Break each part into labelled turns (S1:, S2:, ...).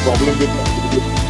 S1: problem with my video.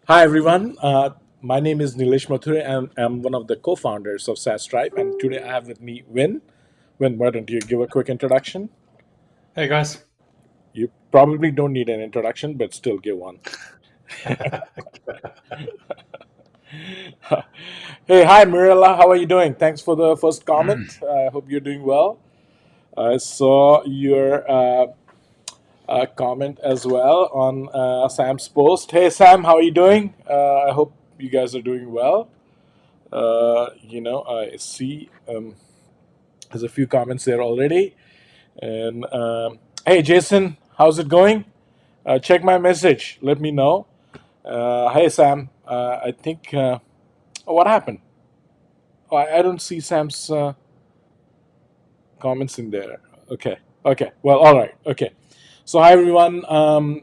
S1: Hi everyone, my name is Nilesh Mathur and I'm one of the co-founders of Saastribe. And today I have with me Win. Win, why don't you give a quick introduction?
S2: Hey guys.
S1: You probably don't need an introduction, but still give one. Hey, hi Mirella, how are you doing? Thanks for the first comment. I hope you're doing well. I saw your comment as well on Sam's post. Hey Sam, how are you doing? I hope you guys are doing well. I see there's a few comments there already. And hey, Jason, how's it going? Check my message. Let me know. Hey, Sam. I think. What happened? Oh, I don't see Sam's comments in there. Okay. Okay. Well, all right. Okay. So, hi, everyone. I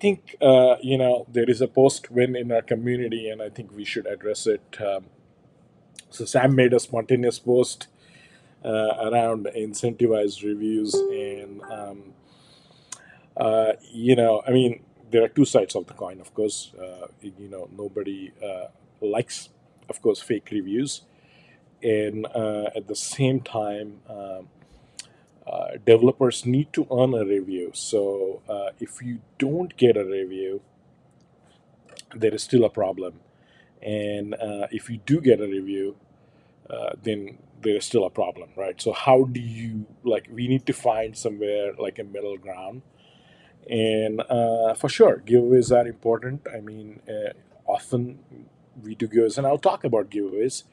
S1: think, there is a post win in our community, and I think we should address it. So, Sam made a spontaneous post around incentivized reviews and I mean there are two sides of the coin, of course. Nobody likes, of course, fake reviews, and at the same time developers need to earn a review. So if you don't get a review, there is still a problem, and if you do get a review, then there is still a problem, right? So how do you, like, we need to find somewhere like a middle ground. And for sure, giveaways are important. I mean, often we do giveaways, and I'll talk about giveaways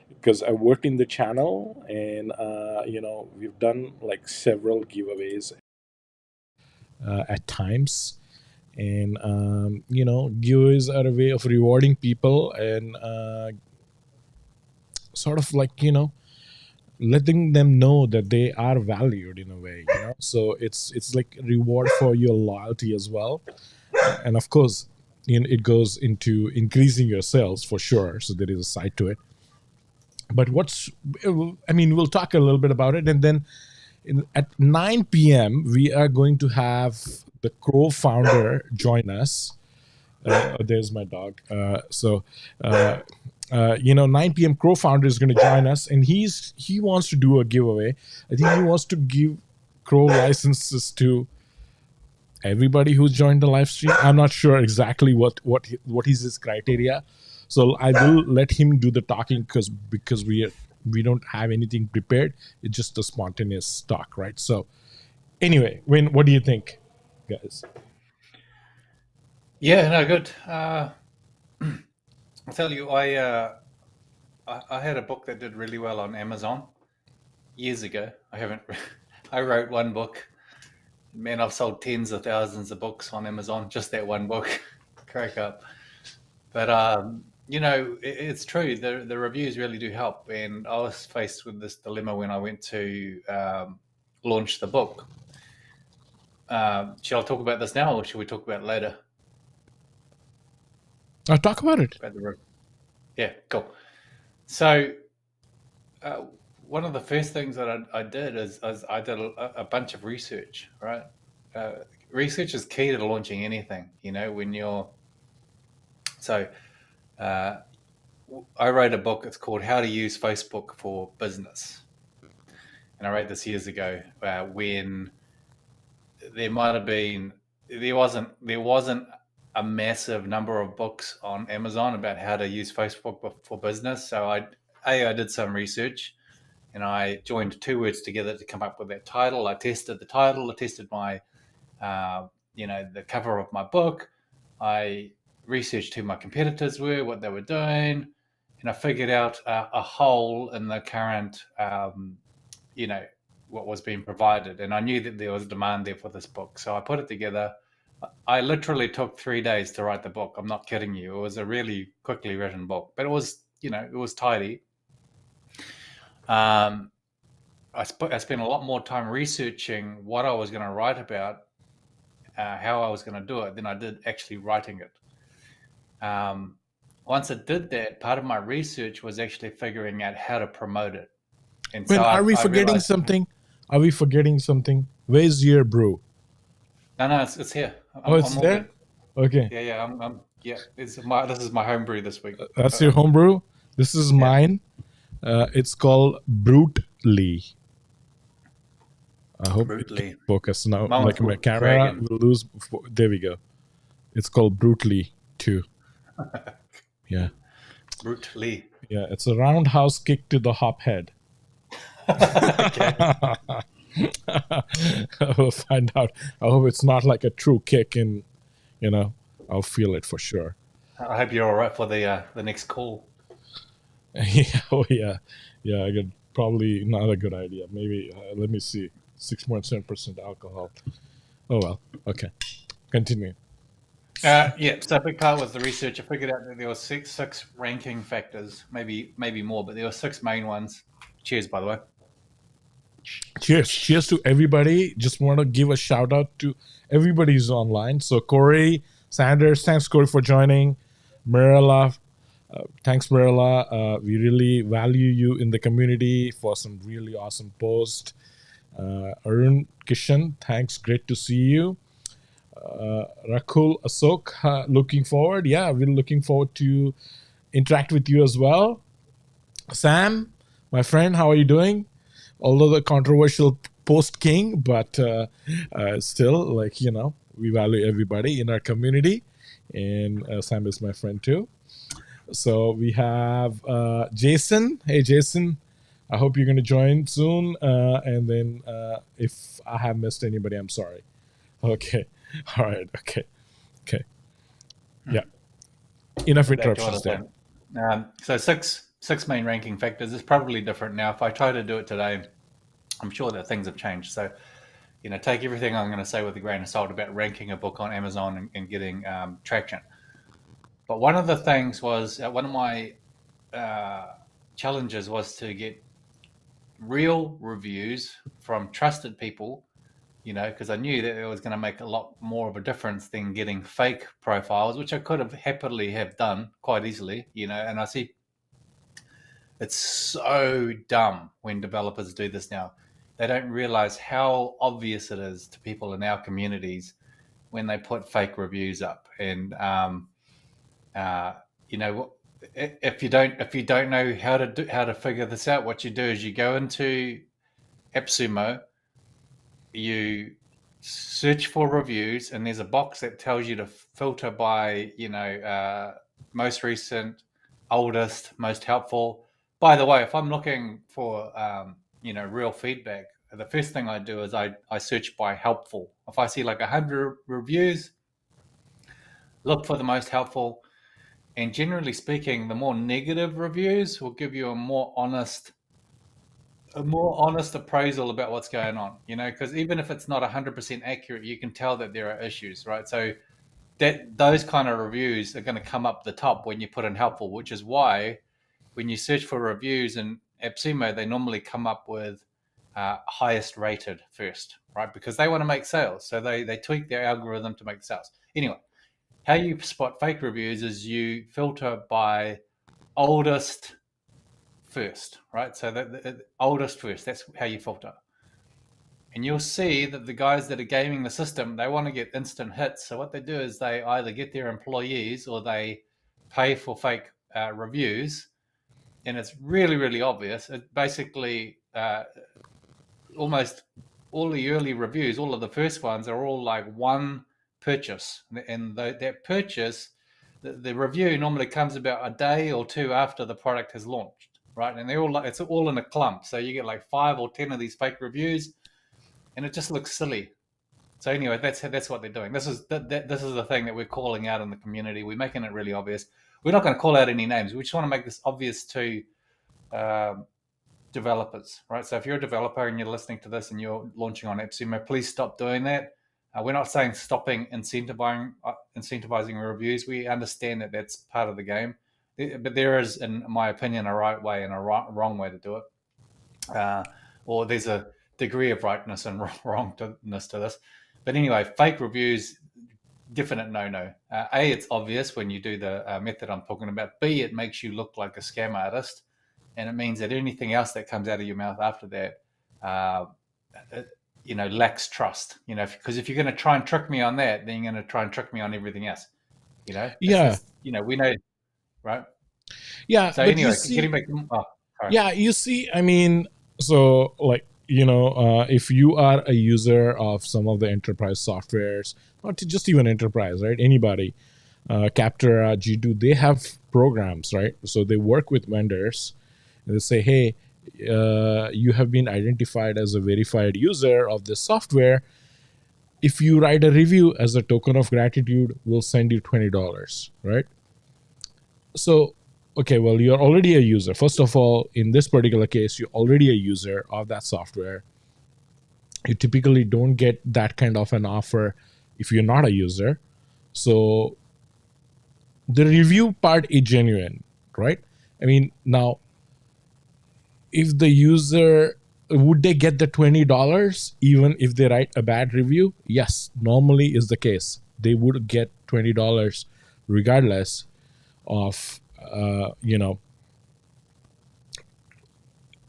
S1: because I worked in the channel, and we've done like several giveaways at times. And giveaways are a way of rewarding people and sort of like letting them know that they are valued in a way. So it's like reward for your loyalty as well, and of course it goes into increasing your sales for sure, so there is a side to it. But I mean, we'll talk a little bit about it, and then at 9 p.m. we are going to have the Crow founder join us. There's my dog. 9 p.m. Crow founder is going to join us, and he wants to do a giveaway. I think he wants to give Crow licenses to everybody who's joined the live stream. I'm not sure exactly what is his criteria, so I will let him do the talking because we don't have anything prepared. It's just a spontaneous talk, right? So anyway, what do you think, guys?
S2: Yeah, no, good. I'll tell you, I had a book that did really well on Amazon years ago. I haven't. I wrote one book. Man, I've sold tens of thousands of books on Amazon. Just that one book. Crack up. But it's true. The reviews really do help. And I was faced with this dilemma when I went to launch the book. Shall I talk about this now, or should we talk about it later?
S1: I'll talk about it.
S2: Yeah, cool. So one of the first things that I did is I did a bunch of research. Right, research is key to launching anything. When you're so. I wrote a book. It's called "How to Use Facebook for Business," and I wrote this years ago when there wasn't a massive number of books on Amazon about how to use Facebook for business. So I did some research, and I joined two words together to come up with that title. I tested the title. I tested my, the cover of my book. I researched who my competitors were, what they were doing, and I figured out a hole in the current, what was being provided. And I knew that there was demand there for this book. So I put it together. I literally took 3 days to write the book. I'm not kidding you. It was a really quickly written book, but it was tidy. I spent a lot more time researching what I was going to write about, how I was going to do it, than I did actually writing it. Once I did that, part of my research was actually figuring out how to promote it. And so
S1: Are we
S2: I
S1: forgetting
S2: realized,
S1: something? Are we forgetting something? Where's your brew?
S2: no, it's here.
S1: It's
S2: I'm all
S1: there.
S2: good.
S1: Okay,
S2: Yeah. This is my home brew this week.
S1: that's your home brew. This is
S2: Yeah.
S1: mine. It's called Brutely. I hope it
S2: Brutally.
S1: can focus now.
S2: My one's
S1: Like my
S2: called
S1: camera
S2: Dragon.
S1: will lose. There we go. It's called Brutely too. Yeah.
S2: Brutally.
S1: Yeah. It's a roundhouse kick to the hop head.
S2: Okay.
S1: We'll find out. I hope it's not like a true kick, and I'll feel it for sure.
S2: I hope you're all right for the next call.
S1: Yeah. Oh yeah. Yeah. I got probably not a good idea. Maybe let me see. 6.7% alcohol. Oh well. Okay. Continue.
S2: Yeah. So a big part was the research. I figured out that there were six ranking factors, maybe more, but there were six main ones. Cheers, by the way.
S1: Cheers to everybody. Just want to give a shout out to everybody who's online. So Corey Sanders, thanks Corey for joining. Marilla, thanks Marilla. We really value you in the community for some really awesome posts. Arun Kishan, thanks, great to see you. Rakul Asok, looking forward. Yeah, we're looking forward to interact with you as well. Sam, my friend, how are you doing? Although the controversial post king, but still, we value everybody in our community, and Sam is my friend too. So we have Jason. Hey, Jason. I hope you're going to join soon. And then if I have missed anybody, I'm sorry. Okay. All right. Okay. Yeah. Enough interruptions there.
S2: So six main ranking factors. It's probably different now. If I try to do it today, I'm sure that things have changed. So, take everything I'm going to say with a grain of salt about ranking a book on Amazon and getting traction. But one of the things was one of my challenges was to get real reviews from trusted people, because I knew that it was going to make a lot more of a difference than getting fake profiles, which I could have happily have done quite easily, and I see It's so dumb when developers do this now. They don't realize how obvious it is to people in our communities when they put fake reviews up. And uh, you know, if you don't know how to figure this out, what you do is you go into AppSumo, you search for reviews, and there's a box that tells you to filter by most recent, oldest, most helpful. By the way, if I'm looking for real feedback, the first thing I do is I search by helpful. If I see like 100 reviews, look for the most helpful. And generally speaking, the more negative reviews will give you a more honest appraisal about what's going on, because even if it's not 100% accurate, you can tell that there are issues, right? So that those kind of reviews are going to come up the top when you put in helpful, which is why when you search for reviews in AppSumo, they normally come up with highest rated first, right? Because they want to make sales. So they tweak their algorithm to make sales. Anyway, how you spot fake reviews is you filter by oldest first, right? So the oldest first, that's how you filter. And you'll see that the guys that are gaming the system, they want to get instant hits. So what they do is they either get their employees or they pay for fake reviews. And it's really, really obvious. It basically, almost all the early reviews, all of the first ones are all like one purchase. And that purchase, the review normally comes about a day or two after the product has launched, right? And they're all like, it's all in a clump. So you get like 5 or 10 of these fake reviews, and it just looks silly. So anyway, that's what they're doing. This is the thing that we're calling out in the community. We're making it really obvious. We're not going to call out any names. We just want to make this obvious to um, developers, right? So if you're a developer and you're listening to this and you're launching on AppSumo, please stop doing that. We're not saying stopping incentivizing reviews. We understand that that's part of the game, but there is, in my opinion, a right way and a wrong way to do it. Or there's a degree of rightness and wrongness to this. But anyway, fake reviews, definite no. A, it's obvious when you do the method I'm talking about. B, it makes you look like a scam artist, and it means that anything else that comes out of your mouth after that, uh, lacks trust. Because if you're going to try and trick me on that, then you're going to try and trick me on everything else.
S1: Yeah,
S2: We know, right?
S1: yeah,
S2: So
S1: but you
S2: anyway,
S1: see,
S2: getting back. Oh, sorry.
S1: yeah, you see, I mean, so like, if you are a user of some of the enterprise softwares, not just even enterprise, right? Anybody, Captera, G2, they have programs, right? So they work with vendors and they say, hey, you have been identified as a verified user of this software. If you write a review as a token of gratitude, we'll send you $20, right? So, okay, well, you're already a user. First of all, in this particular case, you're already a user of that software. You typically don't get that kind of an offer if you're not a user. So the review part is genuine, right? I mean, now, if the user, would they get the $20 even if they write a bad review? Yes, normally is the case. They would get $20 regardless of,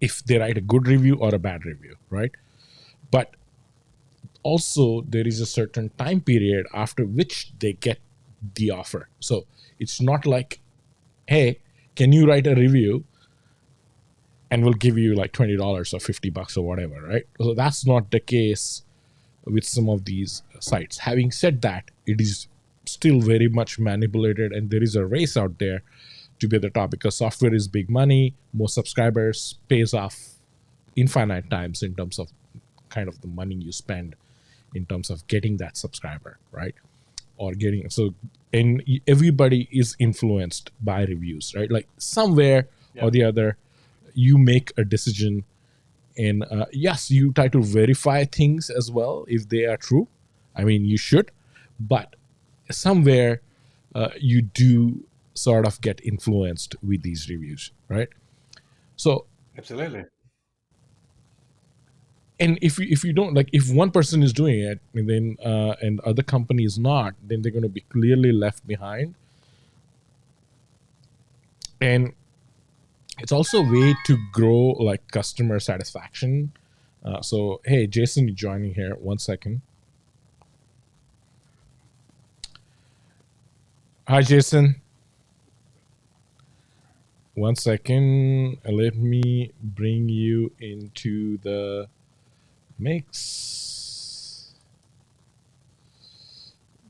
S1: if they write a good review or a bad review, right? But also, there is a certain time period after which they get the offer. So it's not like, hey, can you write a review and we'll give you like $20 or $50 or whatever, right? So that's not the case with some of these sites. Having said that, it is still very much manipulated, and there is a race out there to be at the top because software is big money. More subscribers pays off infinite times in terms of kind of the money you spend in terms of getting that subscriber, right? Or getting, so, and everybody is influenced by reviews, right? Like somewhere or
S2: Yeah.
S1: the other, you make a decision, and yes, you try to verify things as well if they are true. I mean, you should, but somewhere you do sort of get influenced with these reviews, right? So,
S2: Absolutely.
S1: and if you don't, like, if one person is doing it and then and other company is not, then they're going to be clearly left behind. And It's also a way to grow like customer satisfaction. So hey, Jason, you joining here? 1 second. Hi, Jason. 1 second. Let me bring you into the mix.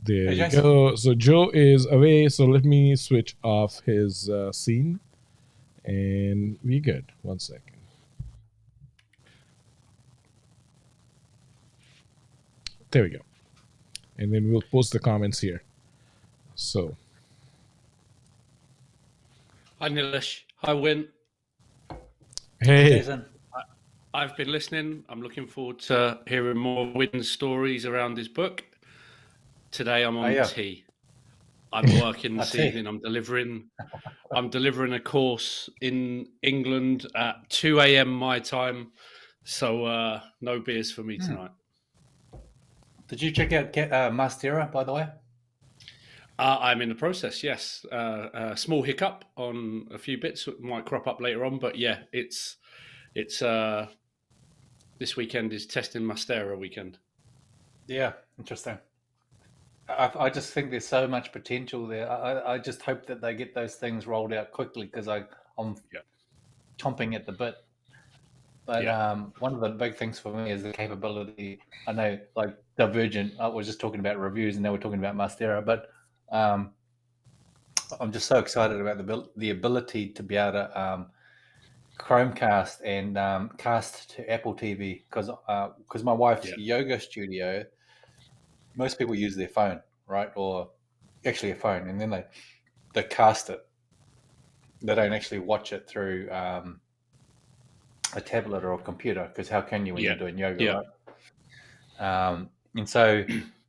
S1: There
S2: Hey,
S1: you
S2: Jason.
S1: go. So Joe is away. So let me switch off his scene, and we good. 1 second. There we go. And then we'll post the comments here. So
S3: Hi, Nilesh. Hi, Win.
S2: Hey,
S1: hey,
S2: Jason.
S3: I've been listening. I'm looking forward to hearing more Win's stories around his book. Today, I'm on
S2: yeah.
S3: tea. I'm working
S2: I
S3: this
S2: see.
S3: evening. I'm delivering a course in England at 2 a.m. my time. So no beers for me tonight.
S2: Did you check out Mastera, by the way?
S3: I'm in the process. Yes, a small hiccup on a few bits might crop up later on, but yeah, it's this weekend is testing Mastera weekend.
S2: Yeah, interesting. I just think there's so much potential there. I just hope that they get those things rolled out quickly because I'm
S3: Yeah,
S2: chomping at the bit. But
S3: yeah,
S2: one of the big things for me is the capability. I know, like Divergent, I was just talking about reviews, and now we're talking about Mastera. But um, I'm just so excited about the ability to be able to Chromecast and cast to Apple TV because my wife's
S3: yeah,
S2: yoga studio. Most people use their phone, right, or actually a phone, and then they cast it. They don't actually watch it through a tablet or a computer because how can you when
S3: yeah,
S2: you're doing yoga,
S3: yeah.
S2: right? And so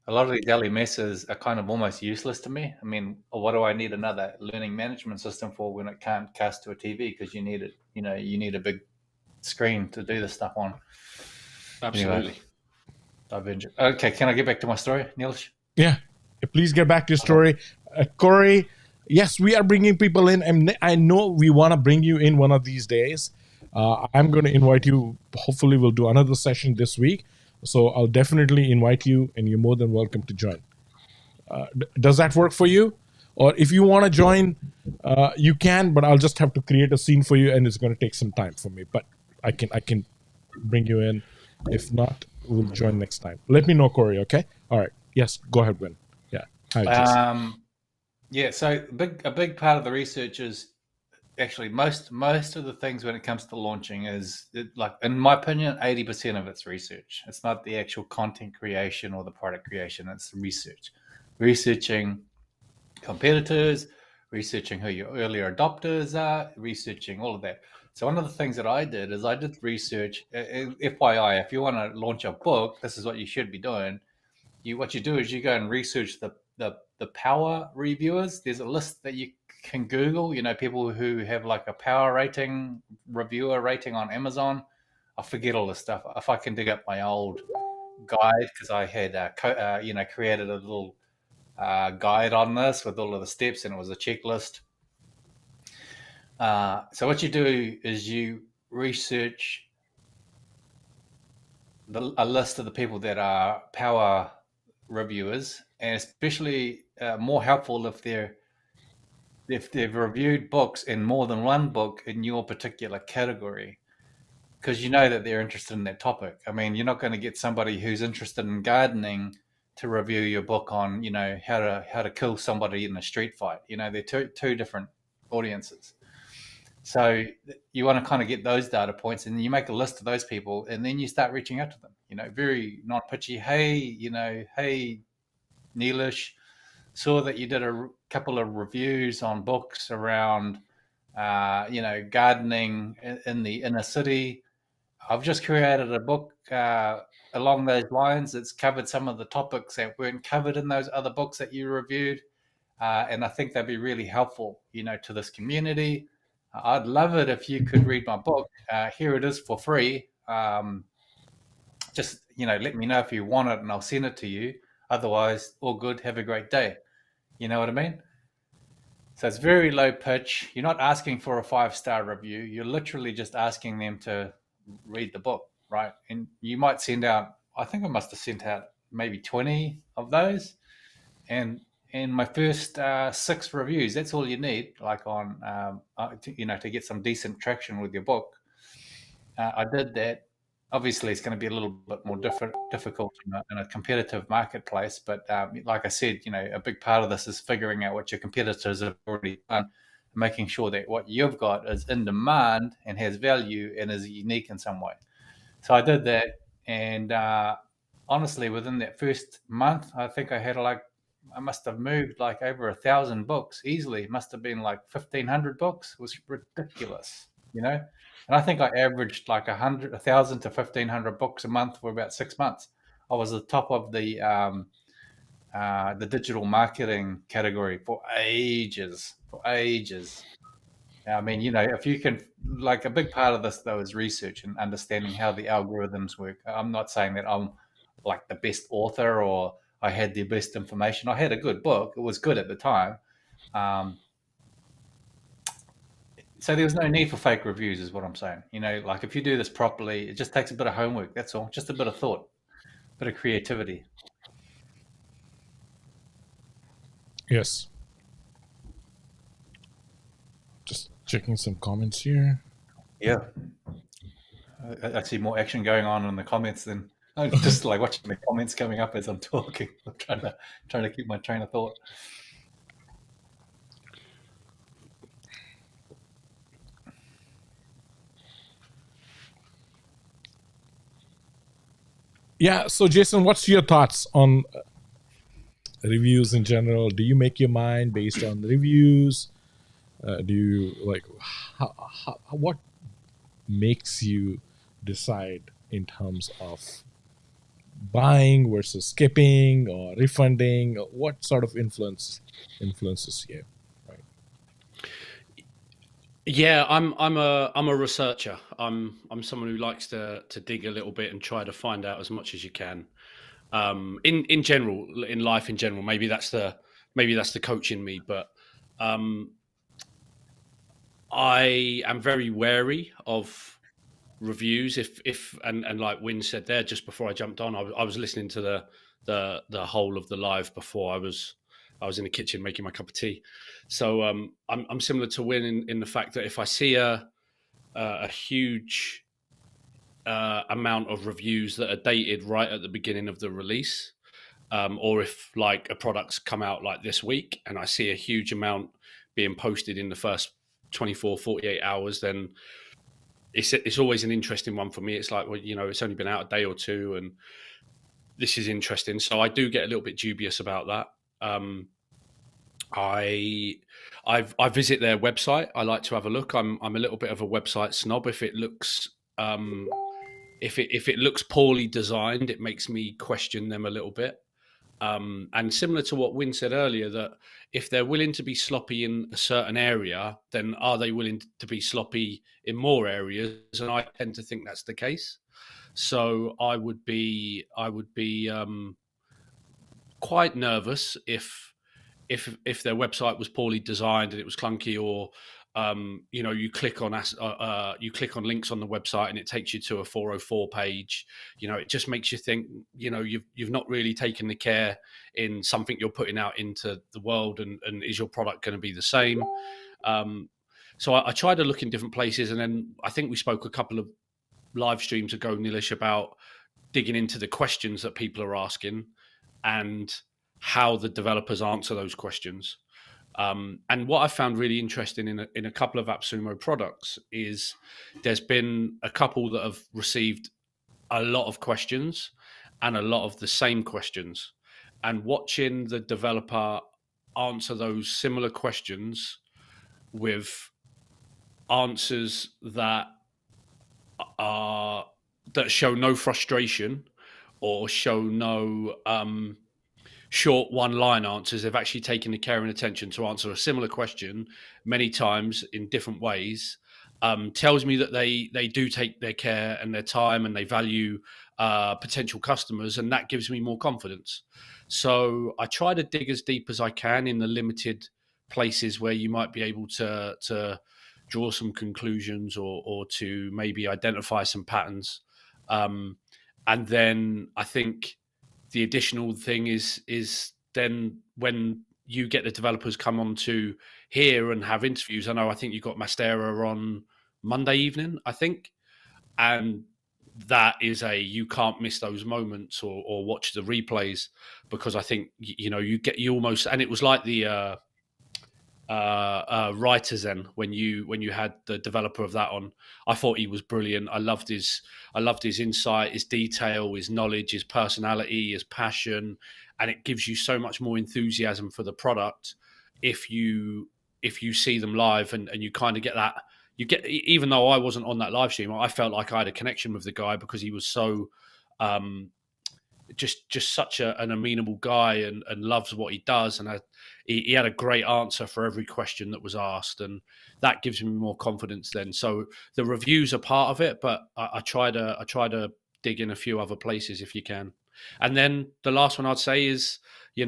S2: a lot of these LMSs are kind of almost useless to me. I mean, what do I need another learning management system for when it can't cast to a TV because you need it, you need a big screen to do this stuff on. Anyway,
S3: Absolutely.
S2: Divergent. Okay, can I get back to my story, Niels?
S1: yeah, please get back to your
S2: Okay.
S1: story, Corey. Yes, we are bringing people in, and I know we want to bring you in one of these days. I'm going to invite you. Hopefully, we'll do another session this week. So I'll definitely invite you, and you're more than welcome to join. Does that work for you? Or if you want to join, you can, but I'll just have to create a scene for you, and it's going to take some time for me. But I can bring you in. If not, we'll join next time. Let me know, Corey. Okay. All right. Yes. Go ahead, Win. Yeah. Hi, Jason.
S2: Um, yeah, so a big part of the research is actually most of the things when it comes to launching like in my opinion 80% of it's research. It's not the actual content creation or the product creation, it's research, researching competitors, researching who your early adopters are, researching all of that. So one of the things that I did is I did research. FYI, if you want to launch a book, this is what you should be doing. What you do is you go and research the power reviewers. There's a list that you can Google. People who have like a power rating, reviewer rating on Amazon. I forget all this stuff. If I can dig up my old guide, because I had created a little guide on this with all of the steps, and it was a checklist. So what you do is you research a list of the people that are power reviewers, and especially more helpful if they've reviewed books in more than one book in your particular category, because you know that they're interested in that topic. I mean, you're not going to get somebody who's interested in gardening to review your book on how to kill somebody in a street fight. They're two different audiences. So you want to kind of get those data points, and you make a list of those people, and then you start reaching out to them. Very non-pitchy. Hey, Neelish, saw that you did a couple of reviews on books around, gardening in the inner city. I've just created a book along those lines. It's covered some of the topics that weren't covered in those other books that you reviewed. And I think they'd be really helpful, to this community. I'd love it if you could read my book. Here it is for free. Just let me know if you want it, and I'll send it to you. Otherwise, all good. Have a great day. You know what I mean? So it's very low pitch. You're not asking for a 5-star review. You're literally just asking them to read the book, right? And you might send out, I think I must have sent out maybe 20 of those. And my first 6 reviews, that's all you need, like on, to get some decent traction with your book. I did that. Obviously, it's going to be a little bit more difficult in a competitive marketplace. But like I said, a big part of this is figuring out what your competitors have already done, making sure that what you've got is in demand and has value and is unique in some way. So I did that, and honestly, within that first month, I think I must have moved like over 1,000 books easily. It must have been like 1,500 books. It was ridiculous. And I think I averaged like 1,000 to 1,500 books a month for about 6 months. I was the top of the digital marketing category for ages, I mean, if you can, like a big part of this though is research and understanding how the algorithms work. I'm not saying that I'm like the best author or I had the best information. I had a good book. It was good at the time. Um, so there was no need for fake reviews, is what I'm saying. Like if you do this properly, it just takes a bit of homework. That's all. Just a bit of thought, a bit of creativity.
S1: Yes. Just checking some comments here.
S2: Yeah. I see more action going on in the comments than I'm just like watching the comments coming up as I'm talking. I'm trying to keep my train of thought.
S1: Yeah. So, Jason, what's your thoughts on reviews in general? Do you make your mind based on reviews? Do you like what makes you decide in terms of buying versus skipping or refunding? What sort of influences you? Right.
S3: Yeah, I'm a researcher. I'm someone who likes to dig a little bit and try to find out as much as you can. In general, in life in general, maybe that's the coach in me, but I am very wary of reviews. If and like Win said there just before I jumped on, I was listening to the whole of the live before I was in the kitchen making my cup of tea. So I'm similar to Win in the fact that if I see a huge amount of reviews that are dated right at the beginning of the release, or if like a product's come out like this week and I see a huge amount being posted in the first 24, 48 hours, then it's always an interesting one for me. It's like, well, it's only been out a day or two and this is interesting. So I do get a little bit dubious about that. I visit their website. I like to have a look. I'm a little bit of a website snob. If it looks if it looks poorly designed, it makes me question them a little bit. And similar to what Win said earlier, that if they're willing to be sloppy in a certain area, then are they willing to be sloppy in more areas? And I tend to think that's the case. So I would be quite nervous if their website was poorly designed and it was clunky, or you click on links on the website and it takes you to a 404 page. It just makes you think you've not really taken the care in something you're putting out into the world, and is your product going to be the same? So I try to look in different places, and then I think we spoke a couple of live streams ago, Nilesh, about digging into the questions that people are asking and how the developers answer those questions. And what I found really interesting in a couple of AppSumo products is there's been a couple that have received a lot of questions and a lot of the same questions. And watching the developer answer those similar questions with answers that show no frustration or show no short one-line answers. They've actually taken the care and attention to answer a similar question many times in different ways. Tells me that they do take their care and their time, and they value potential customers, and that gives me more confidence. So I try to dig as deep as I can in the limited places where you might be able to draw some conclusions or to maybe identify some patterns. And then I think the additional thing is then when you get the developers come on to here and have interviews. I think you got Mastera on Monday evening, I think, and that is you can't miss those moments or watch the replays, because I think you almost, and it was like the writers then when you had the developer of that on. I thought he was brilliant. I loved his insight, his detail, his knowledge, his personality, his passion, and it gives you so much more enthusiasm for the product if you see them live, and you kind of get that. You get, even though I wasn't on that live stream, I felt like I had a connection with the guy because he was so just such an amenable guy and loves what he does, and he had a great answer for every question that was asked, and that gives me more confidence then. So the reviews are part of it, but I try to dig in a few other places if you can. And then the last one I'd say is, I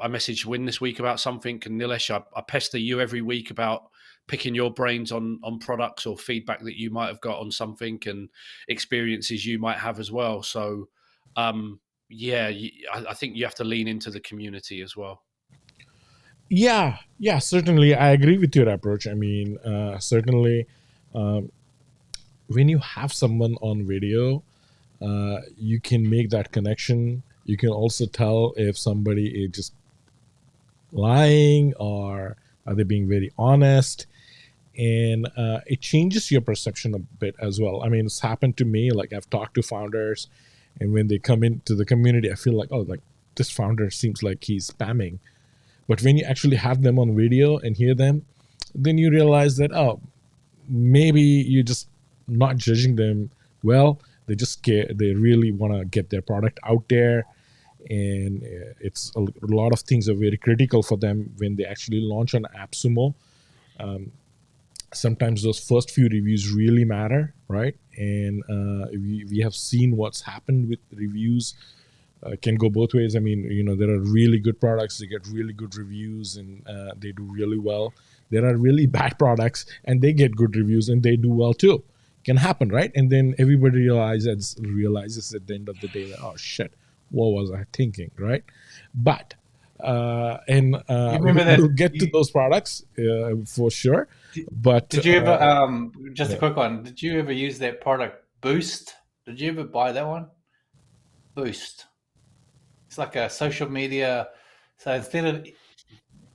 S3: messaged Win this week about something, and Nilesh, I pester you every week about picking your brains on products or feedback that you might have got on something and experiences you might have as well. So I think you have to lean into the community as well.
S1: Yeah, certainly. I agree with your approach. I mean, certainly, when you have someone on video, you can make that connection. You can also tell if somebody is just lying or are they being very honest. And it changes your perception a bit as well. I mean, it's happened to me. Like, I've talked to founders, and when they come into the community, I feel like, oh, like this founder seems like he's spamming. But when you actually have them on video and hear them, then you realize that, oh, maybe you're just not judging them well. They just they really want to get their product out there. And it's a lot of things are very critical for them when they actually launch on AppSumo. Sometimes those first few reviews really matter, right? And we have seen what's happened with reviews. Can go both ways. I mean, there are really good products, they get really good reviews, and they do really well. There are really bad products, and they get good reviews, and they do well too. Can happen, right? And then everybody realizes at the end of the day that, oh shit, what was I thinking, right? But we'll get to those products for sure. But
S2: did you ever just a quick one? Did you ever use that product Boost? Did you ever buy that one? Boost. It's like a social media. So instead of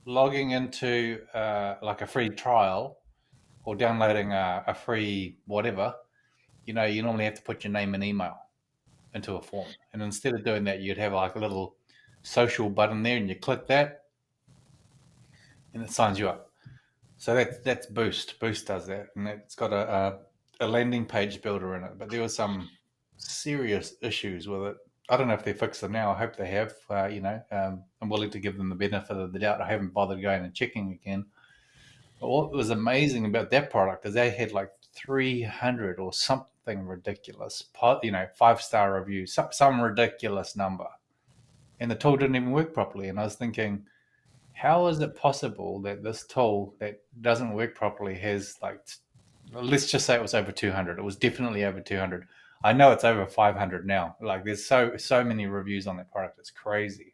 S2: logging into like a free trial or downloading a free whatever, you normally have to put your name and email into a form. And instead of doing that, you'd have like a little social button there, and you click that, and it signs you up. So that's Boost. Boost does that, and it's got a landing page builder in it. But there were some serious issues with it. I don't know if they fixed them now. I hope they have. I'm willing to give them the benefit of the doubt. I haven't bothered going and checking again. But what was amazing about that product is they had like 300 or something ridiculous, 5-star reviews, some ridiculous number, and the tool didn't even work properly. And I was thinking, how is it possible that this tool that doesn't work properly has let's just say it was over 200. It was definitely over 200. I know it's over 500 now. Like, there's so many reviews on that product. It's crazy.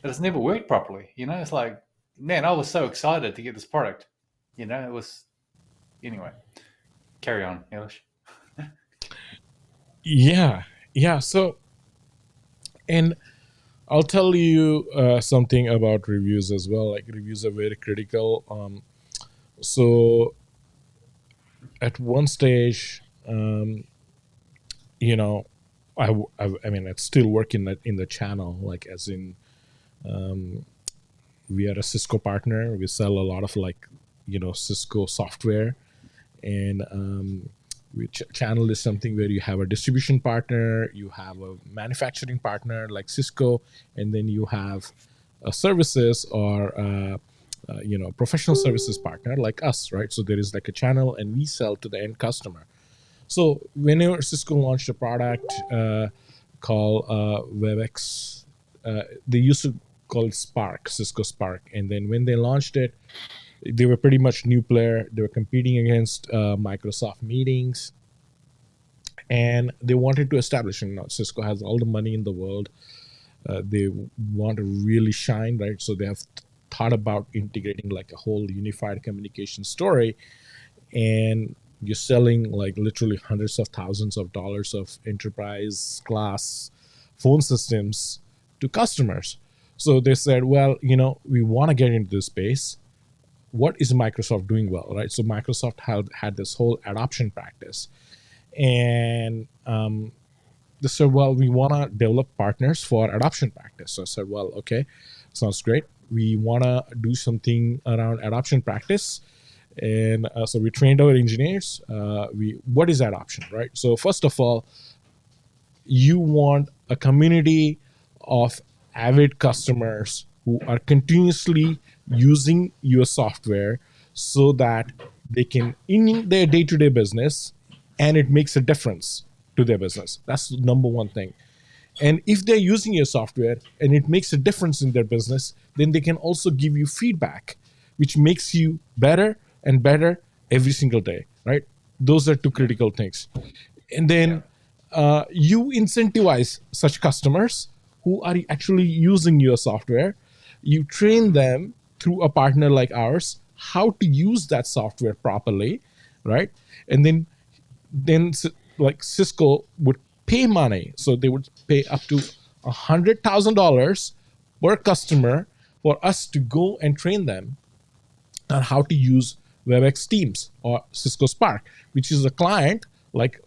S2: But it's never worked properly. It's like, man, I was so excited to get this product. It was... Anyway, carry on, Elish.
S1: Yeah. So, and I'll tell you something about reviews as well. Like, reviews are very critical. So at one stage, I mean, it's still working in the channel, like, as in, we are a Cisco partner. We sell a lot of Cisco software, and channel is something where you have a distribution partner, you have a manufacturing partner like Cisco, and then you have a services or professional services partner like us, right? So there is like a channel, and we sell to the end customer. So whenever Cisco launched a product called WebEx, they used to called Spark, Cisco Spark. And then when they launched it, they were pretty much new player. They were competing against Microsoft Meetings, and they wanted to establish. And now Cisco has all the money in the world. They want to really shine, right? So they have thought about integrating like a whole unified communication story, and you're selling like literally hundreds of thousands of dollars of enterprise class phone systems to customers. So they said, well, we want to get into this space. What is Microsoft doing well, right? So Microsoft had this whole adoption practice, and they said, well, we want to develop partners for adoption practice. So I said, well, okay, sounds great. We want to do something around adoption practice. And so we trained our engineers. What is adoption, right? So first of all, you want a community of avid customers who are continuously using your software so that they can in their day-to-day business, and it makes a difference to their business. That's the number one thing. And if they're using your software and it makes a difference in their business, then they can also give you feedback, which makes you better and better every single day, right? Those are two critical things. And then you incentivize such customers who are actually using your software. You train them through a partner like ours how to use that software properly, right? And then like Cisco would pay money, so they would pay up to $100,000 per customer for us to go and train them on how to use WebEx Teams or Cisco Spark, which is a client like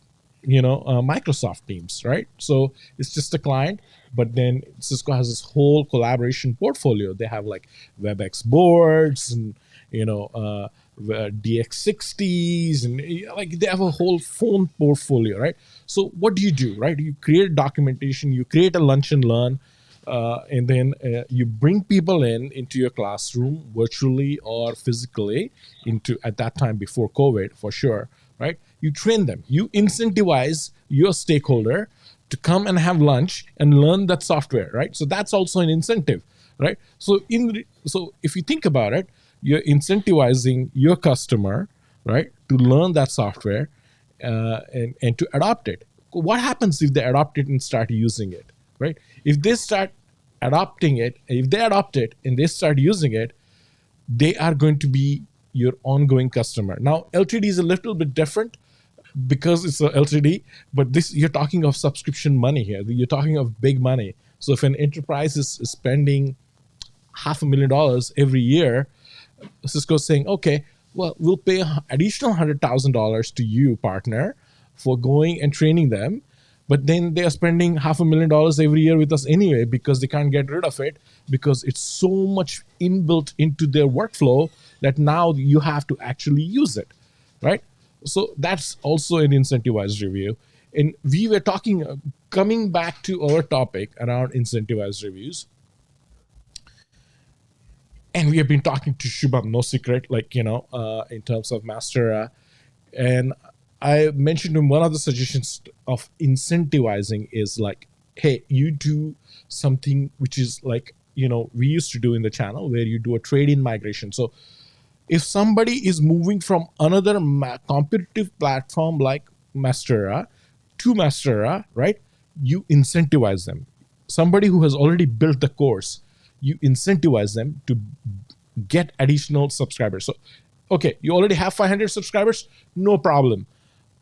S1: Microsoft Teams, right? So it's just a client, but then Cisco has this whole collaboration portfolio. They have like WebEx boards and DX60s, and like they have a whole phone portfolio, right? So what do you do, right? You create documentation, you create a lunch and learn, and then you bring people into your classroom virtually or physically into at that time before COVID for sure, right? You train them, you incentivize your stakeholder to come and have lunch and learn that software, right? So that's also an incentive, right? So if you think about it, you're incentivizing your customer, right, to learn that software and to adopt it. What happens if they adopt it and start using it, right? If they start adopting it, if they adopt it and they start using it, they are going to be your ongoing customer. Now, LTD is a little bit different because it's a LTD, but this you're talking of subscription money here. You're talking of big money. So if an enterprise is spending $500,000 every year, Cisco's saying, okay, well, we'll pay additional $100,000 to you, partner, for going and training them. But then they are spending $500,000 every year with us anyway because they can't get rid of it because it's so much inbuilt into their workflow that now you have to actually use it, right? So that's also an incentivized review. And we were talking, coming back to our topic around incentivized reviews, and we have been talking to Shubham, no secret, like, in terms of Mastera. And I mentioned to him one of the suggestions of incentivizing is like, hey, you do something which is like, we used to do in the channel where you do a trade-in migration. So if somebody is moving from another competitive platform like Mastera to Mastera, right, you incentivize them. Somebody who has already built the course, you incentivize them to get additional subscribers. So, okay, you already have 500 subscribers, no problem.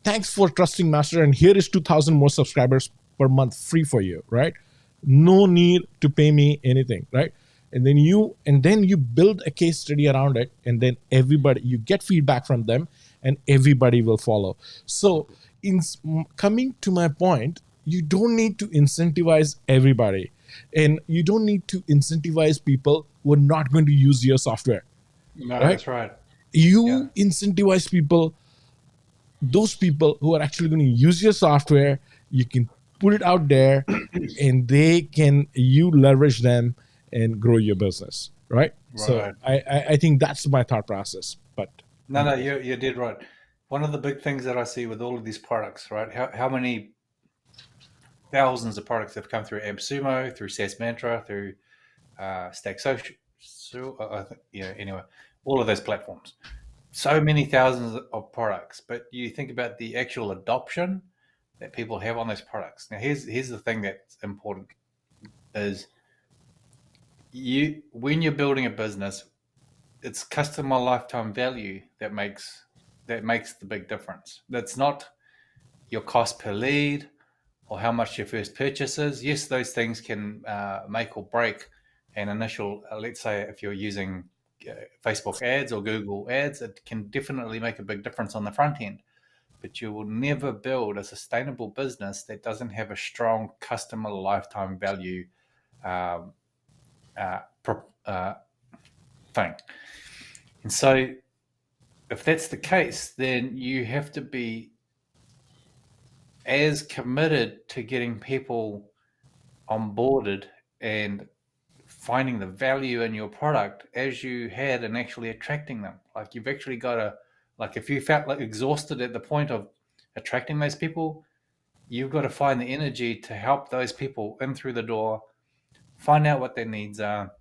S1: Thanks for trusting Master, and here is 2,000 more subscribers per month free for you, right? No need to pay me anything, right? And then you build a case study around it, and then everybody, you get feedback from them, and everybody will follow. So in coming to my point, you don't need to incentivize everybody, and you don't need to incentivize people who are not going to use your software.
S2: No,
S1: Right?
S2: that's right.
S1: You incentivize people, those people who are actually going to use your software. You can put it out there, and you leverage them and grow your business, right? So I think that's my thought process. But
S2: No, you did right. One of the big things that I see with all of these products, right? How many thousands of products have come through AppSumo, through SaaS Mantra, through Stack Social, anyway, all of those platforms. So many thousands of products, but you think about the actual adoption that people have on those products. Now, here's the thing that's important: is when you're building a business, it's customer lifetime value that makes the big difference. That's not your cost per lead or how much your first purchase is. Yes, those things can make or break an initial. Let's say if you're using Facebook ads or Google ads, it can definitely make a big difference on the front end. But you will never build a sustainable business that doesn't have a strong customer lifetime value um, uh, thing. And so, if that's the case, then you have to be as committed to getting people onboarded and finding the value in your product as you had in actually attracting them. Like you've actually got to, like if you felt like exhausted at the point of attracting those people, you've got to find the energy to help those people in through the door, find out what their needs are,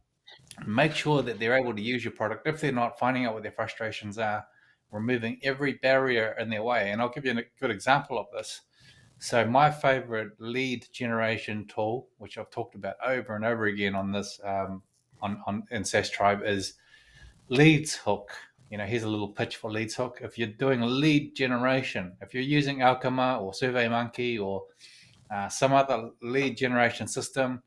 S2: make sure that they're able to use your product. If they're not, finding out what their frustrations are, removing every barrier in their way. And I'll give you a good example of this. So my favorite lead generation tool, which I've talked about over and over again on this in Saastribe, is Leads Hook. Here's a little pitch for Leads Hook. If you're doing lead generation, if you're using Alchema or SurveyMonkey or some other lead generation system,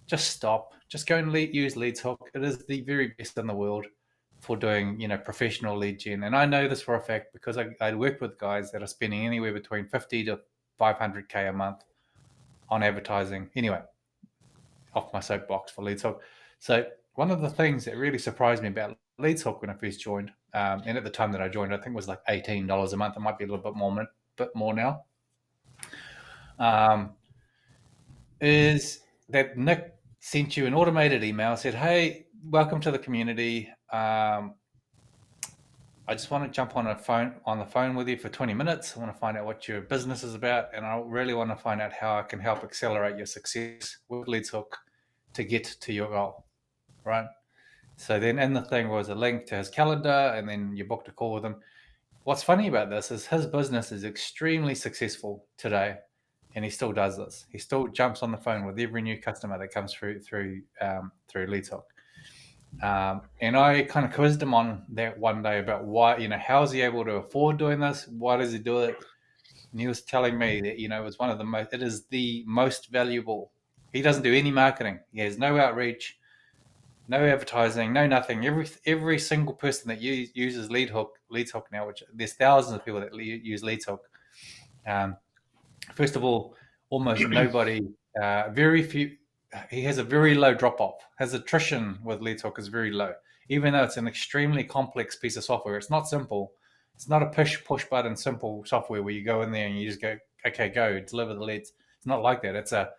S2: just stop. Just go and use Leads Hook. It is the very best in the world for doing, professional lead gen. And I know this for a fact because I work with guys that are spending anywhere between 50 to 500K a month on advertising. Anyway, off my soapbox for Leads Hook. So one of the things that really surprised me about Leads Hook when I first joined, and at the time that I joined, I think it was like $18 a month. It might be a little bit more now. Is that Nick sent you an automated email, said, "Hey, welcome to the community. I just want to jump on the phone with you for 20 minutes. I want to find out what your business is about, and I really want to find out how I can help accelerate your success with Leads Hook to get to your goal." Right? So then in the thing was a link to his calendar, and then you booked a call with him. What's funny about this is his business is extremely successful today, and he still does this. He still jumps on the phone with every new customer that comes through Leads Hook. And I kind of quizzed him on that one day about why, how is he able to afford doing this? Why does he do it? And he was telling me that, it is the most valuable. He doesn't do any marketing. He has no outreach, no advertising, no nothing. Every single person that uses Leads Hook now, which there's thousands of people that use Leads Hook. First of all, almost nobody, very few. He has a very low drop off. His attrition with Leads Hook is very low, even though it's an extremely complex piece of software. It's not simple. It's not a push button simple software where you go in there and you just go, okay, go deliver the leads. It's not like that. It's a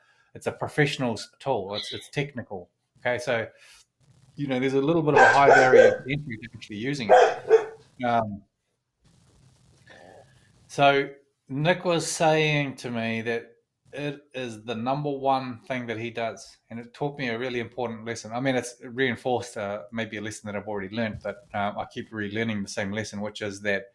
S2: professional's tool. It's technical. Okay, so there's a little bit of a high barrier to entry to actually using it. So Nick was saying to me that it is the number one thing that he does, and it taught me a really important lesson. I mean, it's reinforced maybe a lesson that I've already learned, but I keep relearning the same lesson, which is that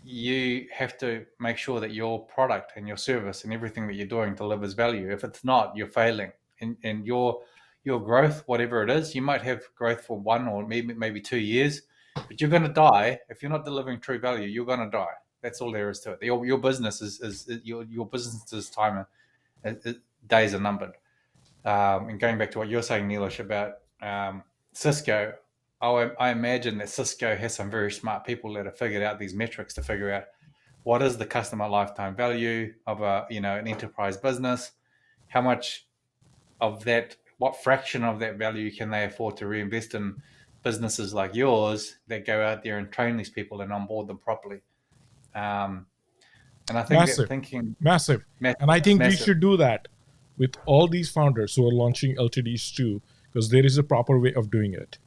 S2: you have to make sure that your product and your service and everything that you're doing delivers value. If it's not, you're failing. And your growth, whatever it is, you might have growth for 1 or maybe 2 years, but you're going to die if you're not delivering true value. You're going to die. That's all there is to it. Your business is your business's time, days are numbered. And going back to what you're saying, Neelish, about Cisco, I imagine that Cisco has some very smart people that have figured out these metrics to figure out what is the customer lifetime value of an enterprise business, how much of that, what fraction of that value can they afford to reinvest in businesses like yours that go out there and train these people and onboard them properly. And I think
S1: Massive.
S2: that thinking
S1: Massive. And I think we should do that with all these founders who are launching LTDs too, because there is a proper way of doing it.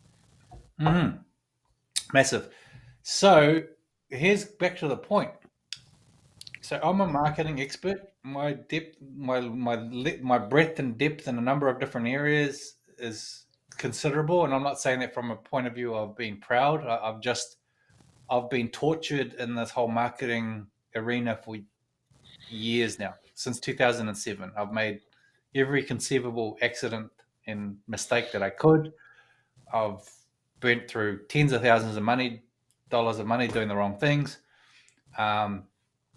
S2: Mm-hmm. Massive. So here's back to the point. So I'm a marketing expert. My depth, my breadth and depth in a number of different areas is considerable, and I'm not saying that from a point of view of being proud. I've been tortured in this whole marketing arena for years now. Since 2007, I've made every conceivable accident and mistake that I could. I've burnt through tens of thousands of dollars of money doing the wrong things.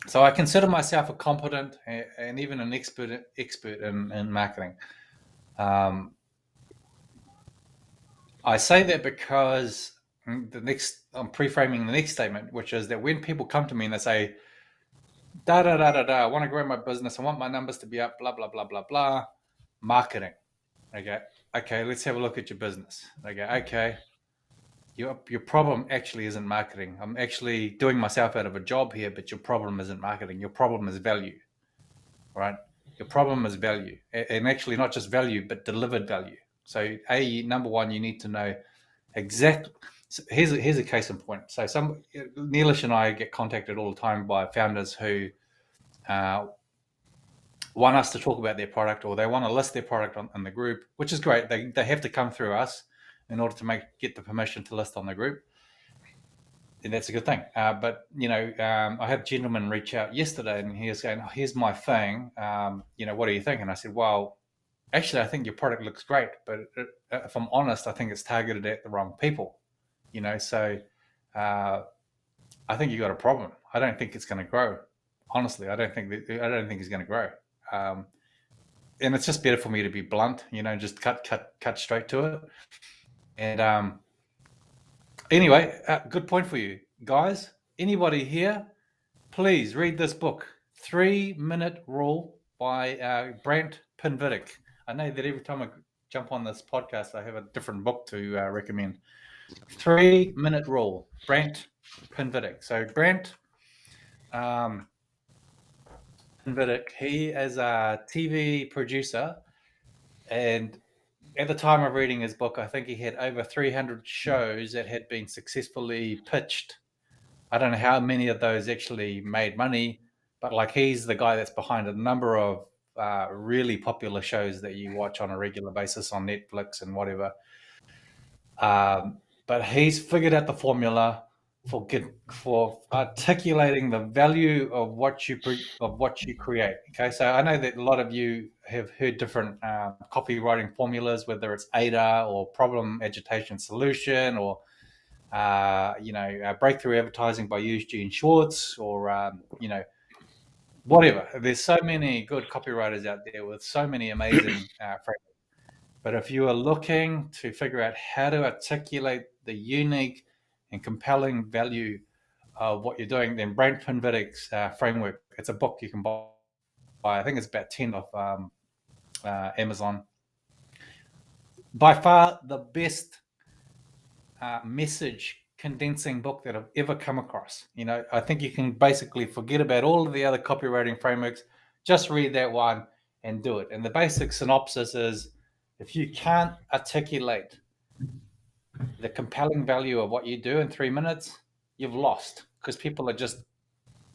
S2: So I consider myself a competent and even an expert in marketing. I say that because I'm pre-framing the next statement, which is that when people come to me and they say, da da da da da, I want to grow my business, I want my numbers to be up, blah blah blah blah blah, marketing. Okay, let's have a look at your business. Okay, your problem actually isn't marketing. I'm actually doing myself out of a job here, but your problem isn't marketing. Your problem is value, right? Your problem is value, and actually not just value, but delivered value. So, number one, you need to know exactly. So here's a case in point. So, Neelish and I get contacted all the time by founders who want us to talk about their product, or they want to list their product in the group, which is great. They have to come through us in order to get the permission to list on the group, and that's a good thing. But I had a gentleman reach out yesterday, and he was saying, oh, "Here's my thing. What do you think?" And I said, "Well, actually, I think your product looks great, but if I'm honest, I think it's targeted at the wrong people. So I think you got a problem. I don't think it's going to grow. Honestly, I don't think it's going to grow." And it's just better for me to be blunt, just cut straight to it. And anyway, good point for you guys. Anybody here, please read this book, 3-Minute Rule by Brant Pinvidic. I know that every time I jump on this podcast, I have a different book to recommend. 3-Minute Rule, Brant Pinvidic. So Brant Pinvidic, he is a TV producer, and at the time of reading his book, I think he had over 300 shows that had been successfully pitched. I don't know how many of those actually made money, but he's the guy that's behind a number of really popular shows that you watch on a regular basis on Netflix and whatever. But he's figured out the formula for articulating the value of what you create. Okay, so I know that a lot of you have heard different copywriting formulas, whether it's AIDA or problem agitation solution, or breakthrough advertising by Eugene Schwartz, or whatever. There's so many good copywriters out there with so many amazing frameworks. But if you are looking to figure out how to articulate the unique and compelling value of what you're doing, then Brant Pinvidic's framework, it's a book you can buy. I think it's about 10 off Amazon. By far the best message condensing book that I've ever come across. I think you can basically forget about all of the other copywriting frameworks, just read that one and do it. And the basic synopsis is, if you can't articulate the compelling value of what you do in 3 minutes, you've lost, because people are just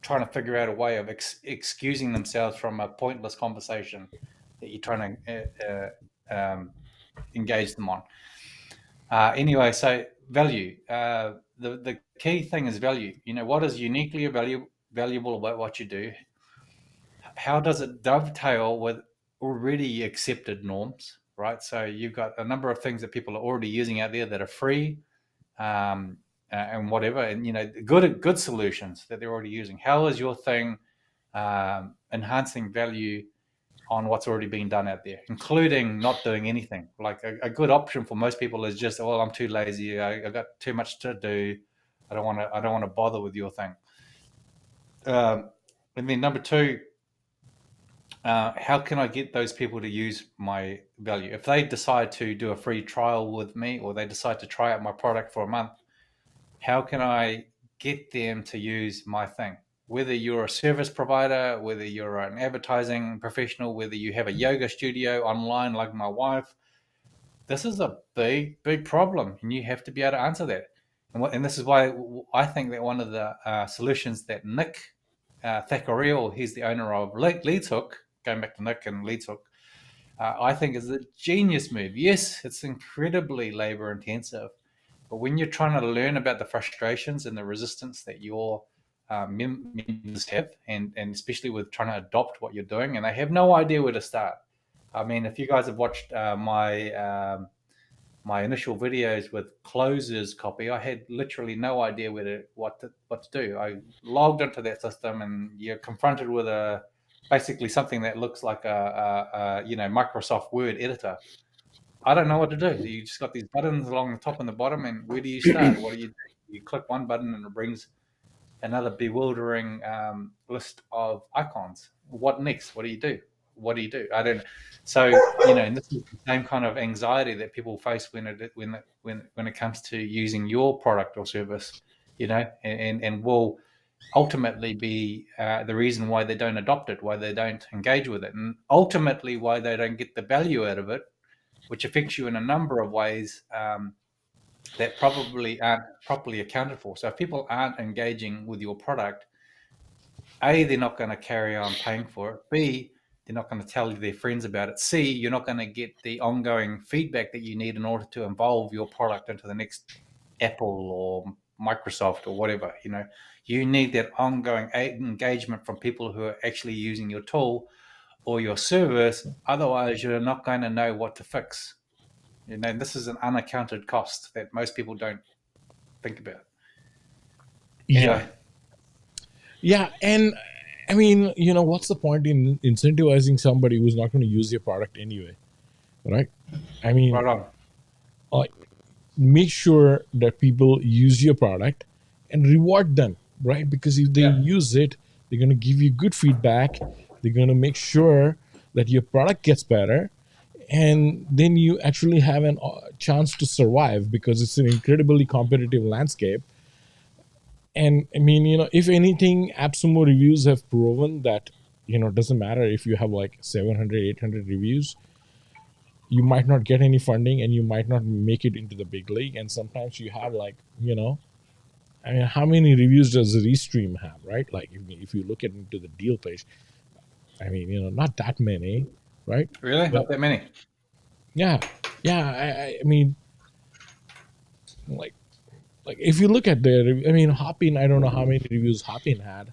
S2: trying to figure out a way of excusing themselves from a pointless conversation that you're trying to engage them on. Anyway, so value. The key thing is value. What is uniquely valuable about what you do? How does it dovetail with already accepted norms, right? So you've got a number of things that people are already using out there that are free, and whatever, and good solutions that they're already using. How is your thing enhancing value on what's already been done out there, including not doing anything? Like a good option for most people is just, well, I'm too lazy, I got too much to do, I don't want to bother with your thing. And then number two, how can I get those people to use my value? If they decide to do a free trial with me, or they decide to try out my product for a month, how can I get them to use my thing? Whether you're a service provider, whether you're an advertising professional, whether you have a yoga studio online like my wife, this is a big, big problem, and you have to be able to answer that. And this is why I think that one of the solutions that Nick Thackeray, he's the owner of Leeds Hook, going back to Nick and Leeds Hook, I think is a genius move. Yes, it's incredibly labor intensive, but when you're trying to learn about the frustrations and the resistance that your members have, and especially with trying to adopt what you're doing, and they have no idea where to start. I mean, if you guys have watched my initial videos with closers copy, I had literally no idea what to do. I logged into that system, and you're confronted with basically something that looks like a Microsoft Word editor. I don't know what to do. You just got these buttons along the top and the bottom, and where do you start? What do you do? You click one button, and it brings another bewildering list of icons. What next? What do you do? What do you do? I don't. So and this is the same kind of anxiety that people face when it comes to using your product or service, and will ultimately be the reason why they don't adopt it, why they don't engage with it, and ultimately why they don't get the value out of it, which affects you in a number of ways that probably aren't properly accounted for. So if people aren't engaging with your product, A, they're not going to carry on paying for it. B, they're not going to tell their friends about it. C, you're not going to get the ongoing feedback that you need in order to evolve your product into the next Apple or Microsoft or whatever. You need that ongoing engagement from people who are actually using your tool or your service. Otherwise, you're not going to know what to fix. This is an unaccounted cost that most people don't think about. Anyway.
S1: Yeah, and I mean, what's the point in incentivizing somebody who's not going to use your product anyway, right? I mean,
S2: right on.
S1: Make sure that people use your product and reward them, right? Because if they use it, they're going to give you good feedback. They're going to make sure that your product gets better, and then you actually have a chance to survive, because it's an incredibly competitive landscape. And I mean, if anything, AppSumo reviews have proven that, it doesn't matter if you have like 700, 800 reviews, you might not get any funding and you might not make it into the big league. And sometimes you have like, I mean, how many reviews does Restream have, right? Like if you look into the deal page, I mean, not that many, right?
S2: Really? Not that many?
S1: Yeah. I mean, like if you look at Hopin, I don't know how many reviews Hopin had,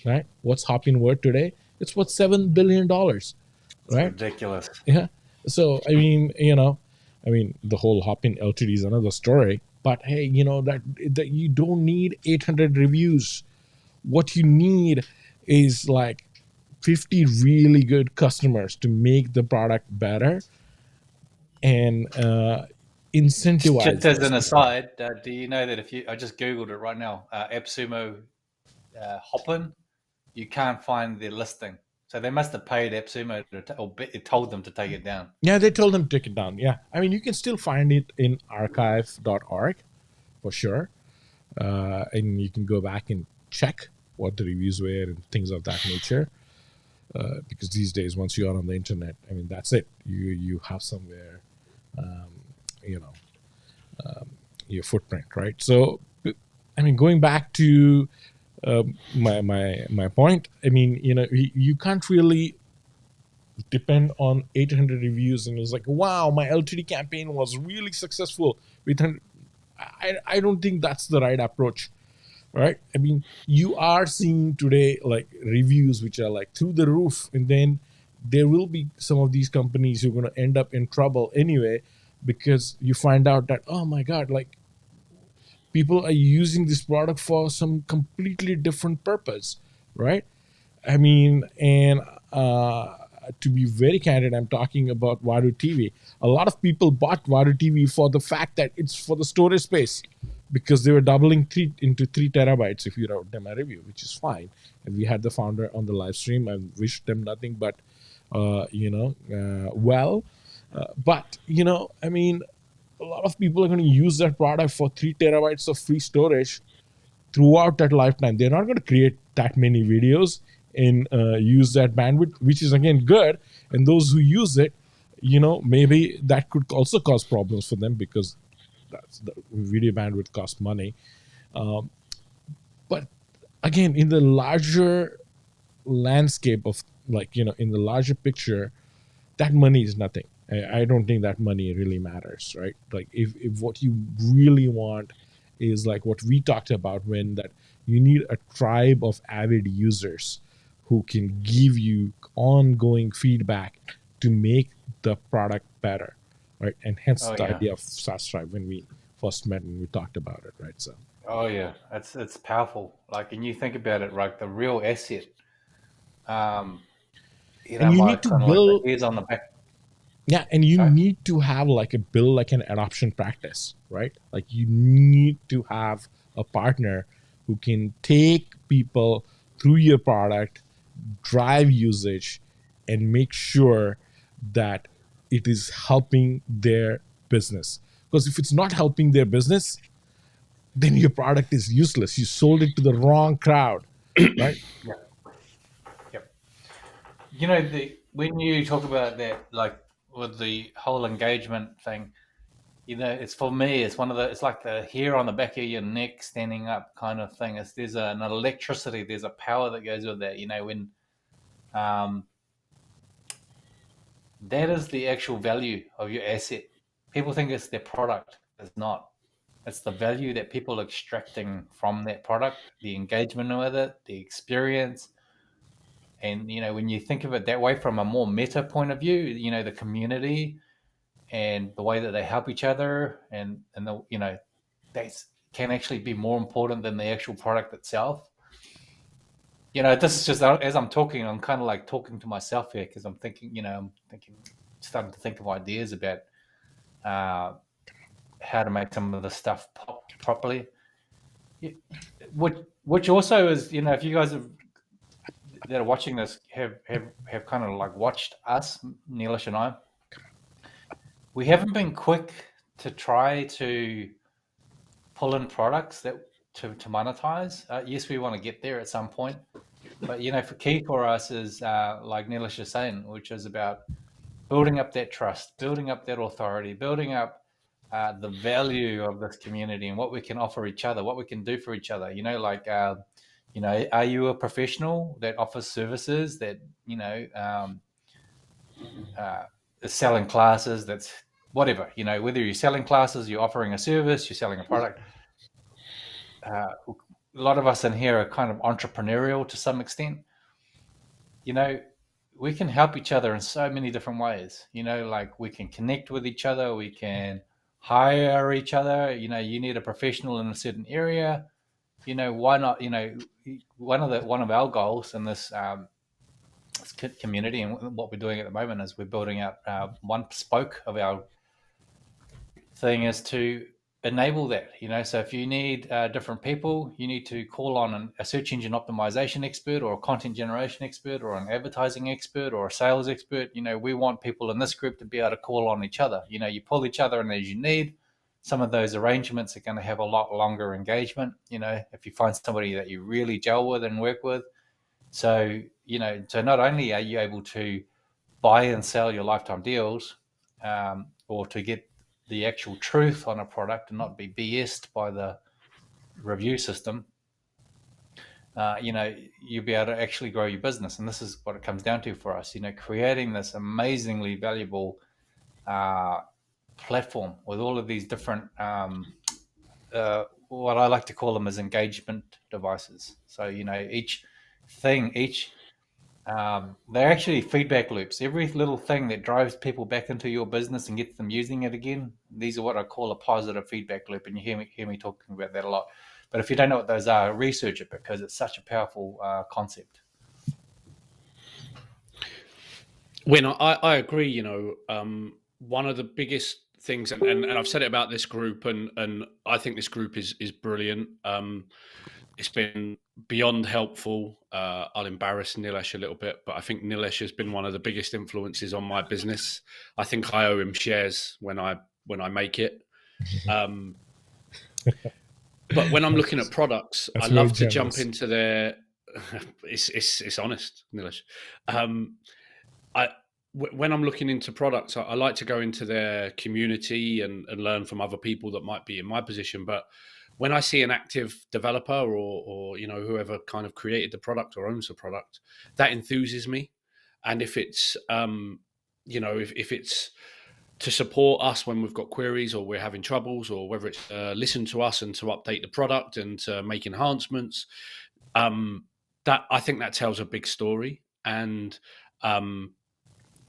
S1: right? What's Hopin worth today? It's worth $7 billion, right?
S2: Ridiculous.
S1: Yeah. So I mean, the whole Hopin LTD is another story. But hey, that you don't need 800 reviews. What you need is like 50 really good customers to make the product better and incentivize.
S2: Just as an aside, do you know that I just Googled it right now, AppSumo Hopin, you can't find their listing. So they must have paid AppSumo or it told them to take it down.
S1: Yeah, they told them to take it down. Yeah. I mean, you can still find it in archive.org for sure. And you can go back and check what the reviews were and things of that nature. Because these days, once you are on the internet, I mean, that's it. You have somewhere, your footprint, right? So, I mean, going back to my point, I mean, you can't really depend on 800 reviews and it's like, wow, my LTD campaign was really successful with 100. I don't think that's the right approach, right? I mean, you are seeing today like reviews which are like through the roof, and then there will be some of these companies who are going to end up in trouble anyway, because you find out that, oh my God, like people are using this product for some completely different purpose, right? I mean, and to be very candid, I'm talking about Varu TV. A lot of people bought Varu TV for the fact that it's for the storage space, because they were doubling into 3 terabytes if you wrote them a review, which is fine. And we had the founder on the live stream. I wish them nothing but, well. But, I mean, a lot of people are going to use that product for 3 terabytes of free storage throughout that lifetime. They're not going to create that many videos and use that bandwidth, which is again good. And those who use it, maybe that could also cause problems for them, because that's the video bandwidth costs money. But again, in the larger landscape of, like, in the larger picture, that money is nothing. I don't think that money really matters, right? Like, if what you really want is like what we talked about, when that you need a tribe of avid users who can give you ongoing feedback to make the product better, right? And hence
S2: Oh
S1: the
S2: yeah.
S1: idea of Saastribe when we first met and we talked about it, right? So
S2: Oh yeah. It's powerful. Like, and you think about it, like the real asset. Um,
S1: and you
S2: my
S1: need to
S2: kind of like the
S1: build,
S2: hairs on the back.
S1: yeah, and you
S2: Sorry.
S1: need to have like a build like an adoption practice, right? Like, you need to have a partner who can take people through your product, drive usage, and make sure that it is helping their business. Because if it's not helping their business, then your product is useless. You sold it to the wrong crowd, right?
S2: Yeah. Yep. You know, the when you talk about that, like with the whole engagement thing, it's for me, it's one of the, it's like the hair on the back of your neck standing up kind of thing. It's there's an electricity, there's a power that goes with that. When um, that is the actual value of your asset. People think it's their product. It's not. It's the value that people are extracting from that product, the engagement with it, the experience. And when you think of it that way from a more meta point of view, the community and the way that they help each other, and the that can actually be more important than the actual product itself. This is just as I'm talking, I'm kind of like talking to myself here because I'm thinking, starting to think of ideas about uh, how to make some of the stuff pop properly. Yeah, which also is, if you guys that are watching this have kind of like watched us, Neelish and I, we haven't been quick to try to pull in products that to monetize. Yes, we want to get there at some point, but for key for us is like Neelish is saying, which is about building up that trust, building up that authority, building up the value of this community and what we can offer each other, what we can do for each other. Are you a professional that offers services that uh, is selling classes? That's whatever. Whether you're selling classes, you're offering a service, you're selling a product. A lot of us in here are kind of entrepreneurial to some extent. you know, we can help each other in so many different ways. Like we can connect with each other, we can hire each other. You need a professional in a certain area. Why not? One of our goals in this community and what we're doing at the moment is we're building out one spoke of our thing is to enable that. So if you need different people, you need to call on a search engine optimization expert or a content generation expert or an advertising expert or a sales expert. We want people in this group to be able to call on each other. You pull each other in as you need. Some of those arrangements are going to have a lot longer engagement, if you find somebody that you really gel with and work with. So not only are you able to buy and sell your lifetime deals, or to get the actual truth on a product and not be BS'd by the review system, you'll be able to actually grow your business. And this is what it comes down to for us, creating this amazingly valuable platform with all of these different, what I like to call them as engagement devices. So, each thing, they're actually feedback loops. Every little thing that drives people back into your business and gets them using it again, these are what I call a positive feedback loop. And you hear me talking about that a lot. But if you don't know what those are, research it because it's such a powerful concept.
S3: When I agree, one of the biggest things, and I've said it about this group, and I think this group is brilliant. It's been beyond helpful. I'll embarrass Nilesh a little bit, but I think Nilesh has been one of the biggest influences on my business. I think I owe him shares when I make it. But when I'm looking at products, I love to jump into their. It's honest, Nilesh. When I'm looking into products, I like to go into their community and learn from other people that might be in my position. But when I see an active developer or whoever kind of created the product or owns the product, that enthuses me. And if it's if it's to support us when we've got queries or we're having troubles, or whether it's listen to us and to update the product and to make enhancements, that I think that tells a big story. And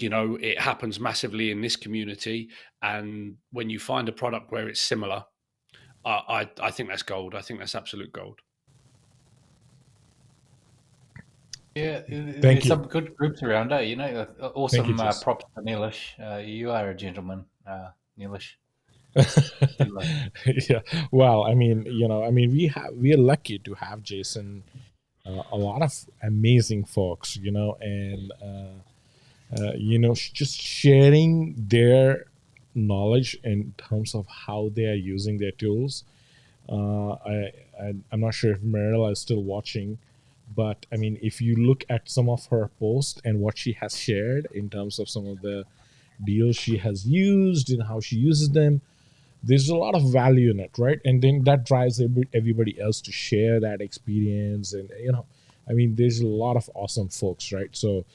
S3: it happens massively in this community. And when you find a product where it's similar, I think that's gold. I think that's absolute gold.
S2: Yeah,
S1: Thank
S2: there's
S1: you.
S2: some good groups around, eh?
S1: Thank you,
S2: Awesome
S1: Jason.
S2: props to Neelish. You are a gentleman, Neelish.
S1: Yeah. Well, we are lucky to have Jason, a lot of amazing folks, and just sharing their knowledge in terms of how they are using their tools. I'm not sure if Marilla is still watching, but I mean, if you look at some of her posts and what she has shared in terms of some of the deals she has used and how she uses them, there's a lot of value in it, right? And then that drives everybody else to share that experience. And there's a lot of awesome folks, right? So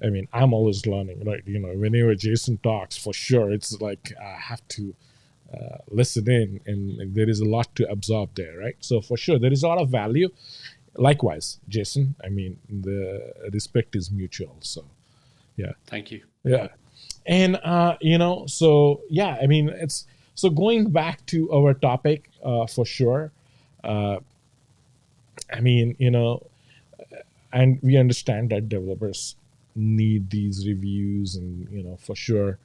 S1: I'm always learning, right? Whenever Jason talks, for sure, it's like I have to listen in, and there is a lot to absorb there, right? So for sure, there is a lot of value. Likewise, Jason, the respect is mutual. So yeah.
S3: Thank you.
S1: Yeah. And so yeah, it's so going back to our topic, for sure. uh I mean, and we understand that developers need these reviews, and for sure,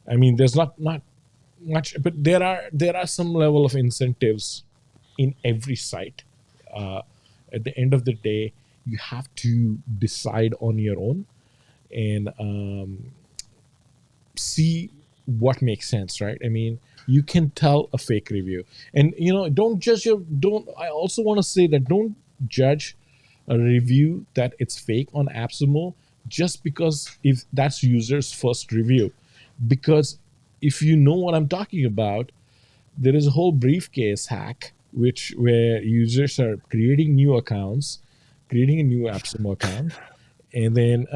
S1: there's not much, but there are some level of incentives in every site. uh at the end of the day, you have to decide on your own, and see what makes sense, right? You can tell a fake review, and don't judge your don't I also want to say that don't judge a review that it's fake on AppSumo just because if that's user's first review. Because if you know what I'm talking about, there is a whole briefcase hack which where users are creating new accounts, creating a new AppSumo account, and then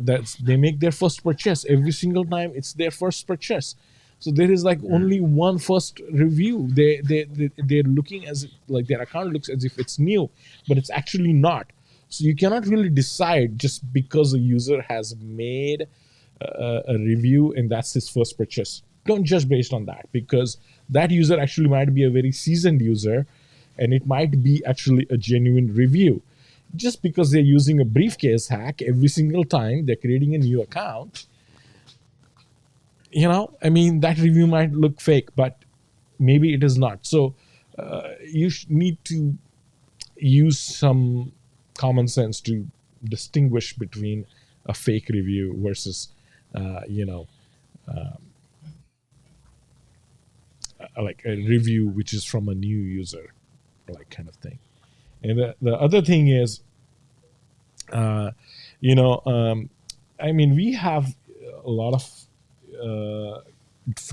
S1: that's they make their first purchase every single time. It's their first purchase, so there is like only one first review. They're looking as like their account looks as if it's new, but it's actually not. So you cannot really decide just because a user has made a review and that's his first purchase. Don't judge based on that, because that user actually might be a very seasoned user, and it might be actually a genuine review. Just because they're using a briefcase hack every single time they're creating a new account, that review might look fake, but maybe it is not. So you need to use some common sense to distinguish between a fake review versus, like a review which is from a new user, like kind of thing. And the other thing is, uh, we have a lot of uh,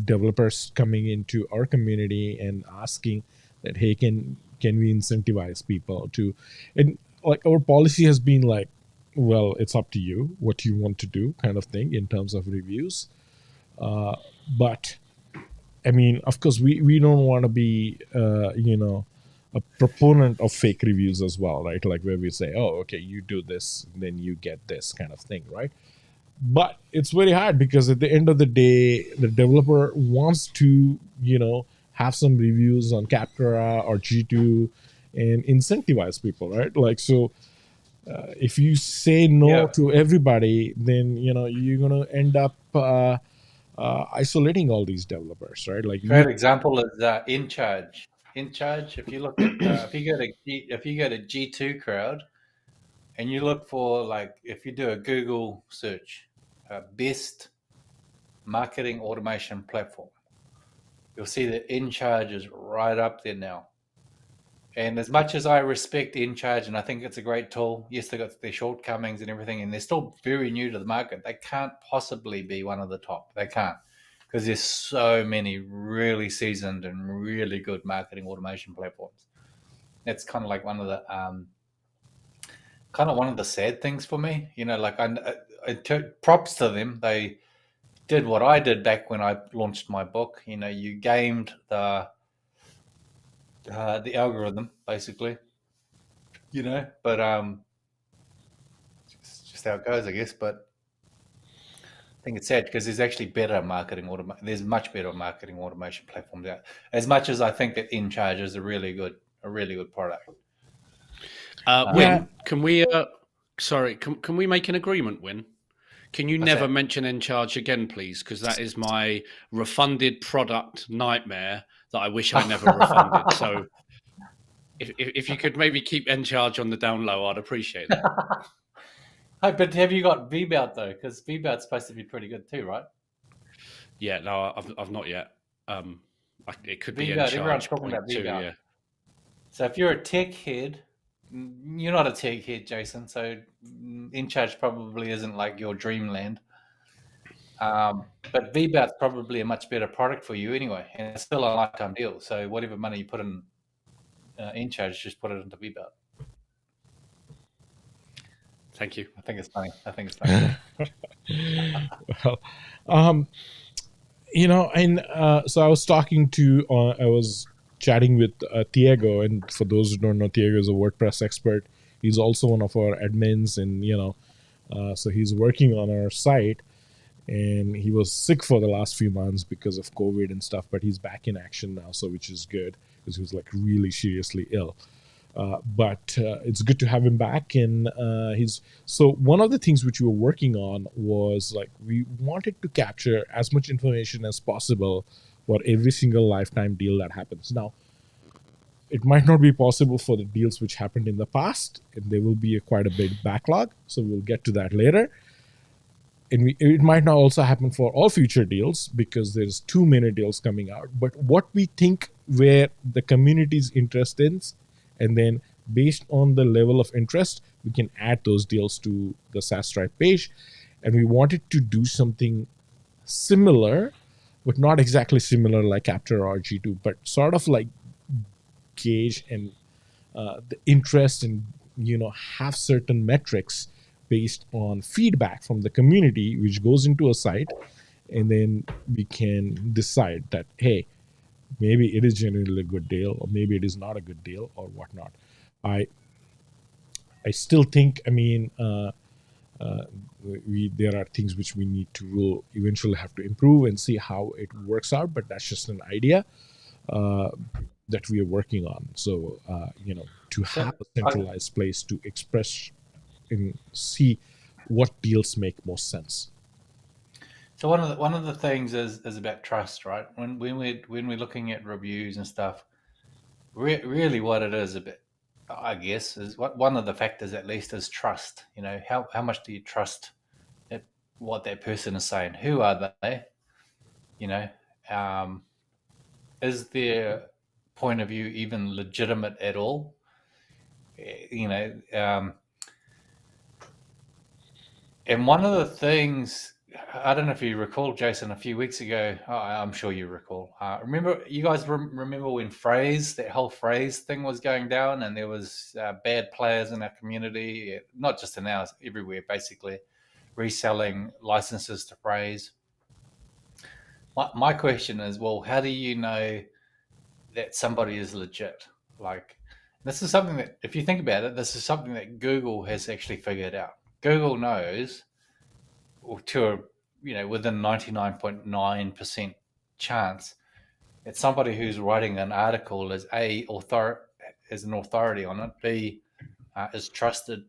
S1: developers coming into our community and asking that, hey, can we incentivize people to, and like our policy has been like, well, it's up to you what you want to do, kind of thing, in terms of reviews. But of course, we don't want to be, a proponent of fake reviews as well, right? Like where we say, oh, okay, you do this, then you get this kind of thing, right? But it's very hard because at the end of the day, the developer wants to, have some reviews on Captera or G2 and incentivize people, right? Like, so if you say no
S2: Yeah.
S1: to everybody, then, you're going to end up isolating all these developers, right? Like
S2: Great example is InCharge. InCharge. If you look at if you go to G2 Crowd and you look for, like, if you do a Google search, best marketing automation platform, you'll see that InCharge is right up there now. And as much as I respect InCharge and I think it's a great tool, yes, they got their shortcomings and everything, and they're still very new to the market. They can't possibly be one of the top. They can't. because there's so many really seasoned and really good marketing automation platforms. That's kind of like one of the sad things for me. Like I took props to them. They did what I did back when I launched my book. You gamed the algorithm basically. But it's just how it goes, I guess. But I think it's sad because there's actually there's much better marketing automation platforms out. As much as I think that InCharge is a really good product.
S1: Yeah.
S3: Win, can we? Sorry, can we make an agreement, Win? Can you
S2: What's
S3: never
S2: that?
S3: mention Encharge again, please? Because that is my refunded product nightmare that I wish I never refunded. So if you could maybe keep Encharge on the down low, I'd appreciate that.
S2: Hey, but have you got VBout though? Because VBout's supposed to be pretty good too, right?
S3: Yeah, no, I've not yet. It could be
S2: VBout, everyone's
S3: Encharge
S2: talking
S3: point
S2: about
S3: two.
S2: VBout.
S3: Yeah.
S2: So if you're a tech head, you're not a tech head, Jason. So InCharge probably isn't like your dreamland. But VBout's probably a much better product for you anyway, and it's still a lifetime deal. So whatever money you put InCharge, just put it into VBout.
S3: Thank you.
S2: I think it's funny.
S1: Well, um, and so I was I was chatting with Diego, and for those who don't know, Diego is a WordPress expert. He's also one of our admins, and so he's working on our site. And he was sick for the last few months because of COVID and stuff, but he's back in action now, so which is good because he was like really seriously ill. But it's good to have him back. And he's so one of the things which we were working on was like we wanted to capture as much information as possible for every single lifetime deal that happens. Now, it might not be possible for the deals which happened in the past, and there will be quite a bit backlog. So we'll get to that later. And it might not also happen for all future deals because there's too many deals coming out. But what we think where the community's interest is, and then based on the level of interest, we can add those deals to the Saastribe page. And we wanted to do something similar, but not exactly similar like Capture or G2, but sort of like gauge and the interest and have certain metrics based on feedback from the community which goes into a site, and then we can decide that, hey, maybe it is genuinely a good deal or maybe it is not a good deal or whatnot. I still think, there are things which we need to will eventually have to improve and see how it works out, but that's just an idea that we are working on. So to have a centralized place to express and see what deals make most sense.
S2: So one of the things is about trust, right? When we're looking at reviews and stuff, really what it is a bit, I guess, is one of the factors at least is trust. How much do you trust what that person is saying? Who are they? Um, is their point of view even legitimate at all? And one of the things, I don't know if you recall, Jason, a few weeks ago, I'm sure you recall. Remember, you guys remember when that whole phrase thing was going down, and there was bad players in our community, not just in ours, everywhere, basically, reselling licenses to phrase. My question is, well, how do you know that somebody is legit? Like, this is something that, if you think about it, this is something that Google has actually figured out. Google knows, or within 99.9% chance that somebody who's writing an article is is an authority on it, B, is trusted.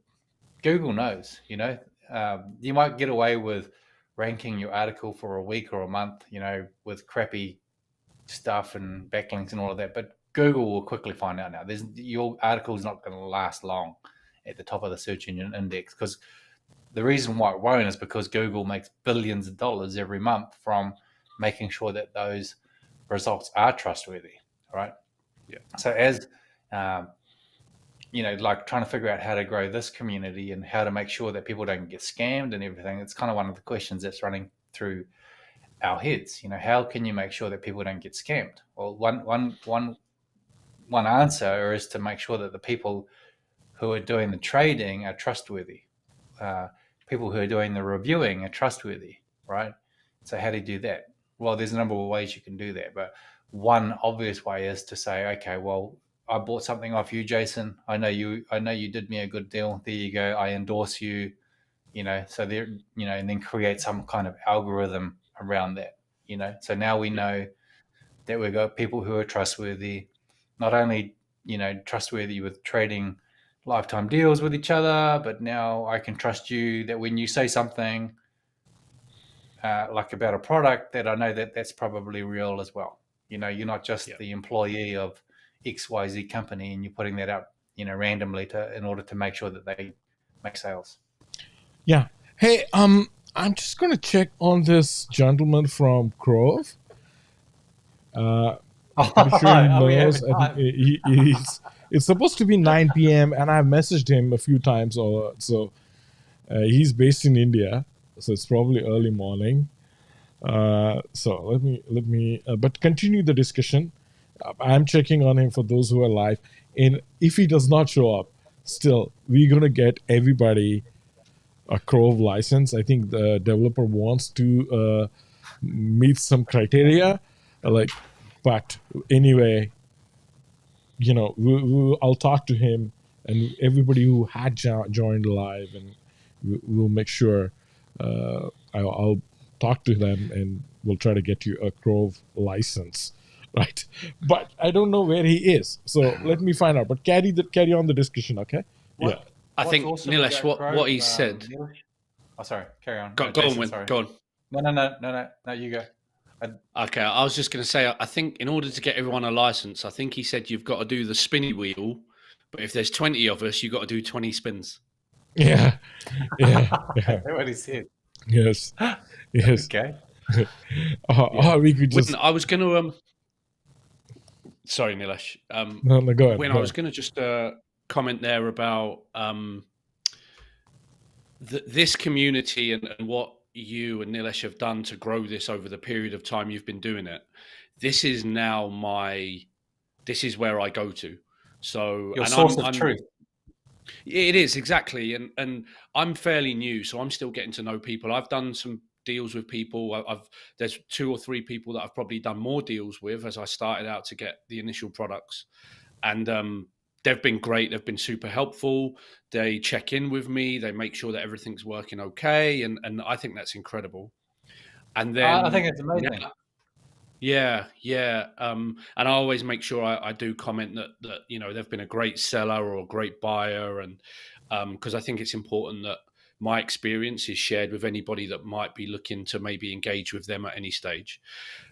S2: Google knows. You might get away with ranking your article for a week or a month, with crappy stuff and backlinks and all of that, but Google will quickly find out now. Your article is not going to last long at the top of the search engine index, because the reason why it won't is because Google makes billions of dollars every month from making sure that those results are trustworthy, right?
S3: Yeah.
S2: So as like trying to figure out how to grow this community and how to make sure that people don't get scammed and everything, it's kind of one of the questions that's running through our heads. How can you make sure that people don't get scammed? Well, one answer is to make sure that the people who are doing the trading are trustworthy. Uh, People who are doing the reviewing are trustworthy, right? So how do you do that? Well, there's a number of ways you can do that, but one obvious way is to say, okay, well, I bought something off you, Jason. I know you did me a good deal. There you go. I endorse you. So there, and then create some kind of algorithm around that. So now we know that we've got people who are trustworthy, not only trustworthy with trading lifetime deals with each other, but now I can trust you that when you say something like about a product, that I know that that's probably real as well. You're not just the employee of XYZ company and you're putting that out randomly in order to make sure that they make sales.
S1: Yeah. Hey, I'm just gonna check on this gentleman from Grove. Pretty sure he knows. It's supposed to be 9 p.m. and I've messaged him a few times. So he's based in India, so it's probably early morning. So let me. But continue the discussion. I'm checking on him for those who are live, and if he does not show up, still we're gonna get everybody a Crove license. I think the developer wants to meet some criteria, but anyway, I'll talk to him and everybody who had joined live, and we'll make sure I'll talk to them and we'll try to get you a Crove license, right? But I don't know where he is, so let me find out. But carry on the discussion, okay?
S2: What,
S1: yeah.
S3: I think Nilesh, what he said.
S2: Oh, sorry. Carry on.
S3: Go
S2: Jason,
S3: on.
S2: sorry.
S3: Go on.
S2: No. You go.
S3: Okay, I was just going to say, I think in order to get everyone a license, I think he said you've got to do the spinny wheel, but if there's 20 of us, you've got to do 20 spins.
S1: Yeah.
S2: That's what he said.
S1: Yes.
S2: Okay.
S1: Or we could just.
S3: I was going to. Sorry, Nilesh.
S1: No, go ahead.
S3: I was going to just comment there about this community and what you and Nilesh have done to grow this over the period of time you've been doing it. This is now this is where I go to. So
S2: your source of truth.
S3: It is, exactly. And I'm fairly new, so I'm still getting to know people. I've done some deals with people. There's 2 or 3 people that I've probably done more deals with as I started out to get the initial products. And they've been great. They've been super helpful. They check in with me. They make sure that everything's working okay. And I think that's incredible. And then
S2: I think it's amazing.
S3: Yeah. And I always make sure I do comment that they've been a great seller or a great buyer, and because I think it's important that my experience is shared with anybody that might be looking to maybe engage with them at any stage.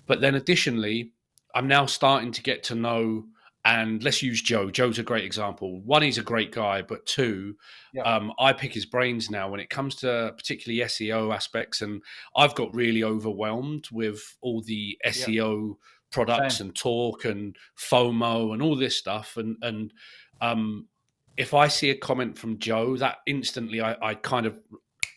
S3: But then additionally, I'm now starting to get to know, and let's use Joe. Joe's a great example. 1, he's a great guy, but 2, I pick his brains now when it comes to particularly SEO aspects. And I've got really overwhelmed with all the SEO products and talk and FOMO and all this stuff. And if I see a comment from Joe, that instantly I kind of,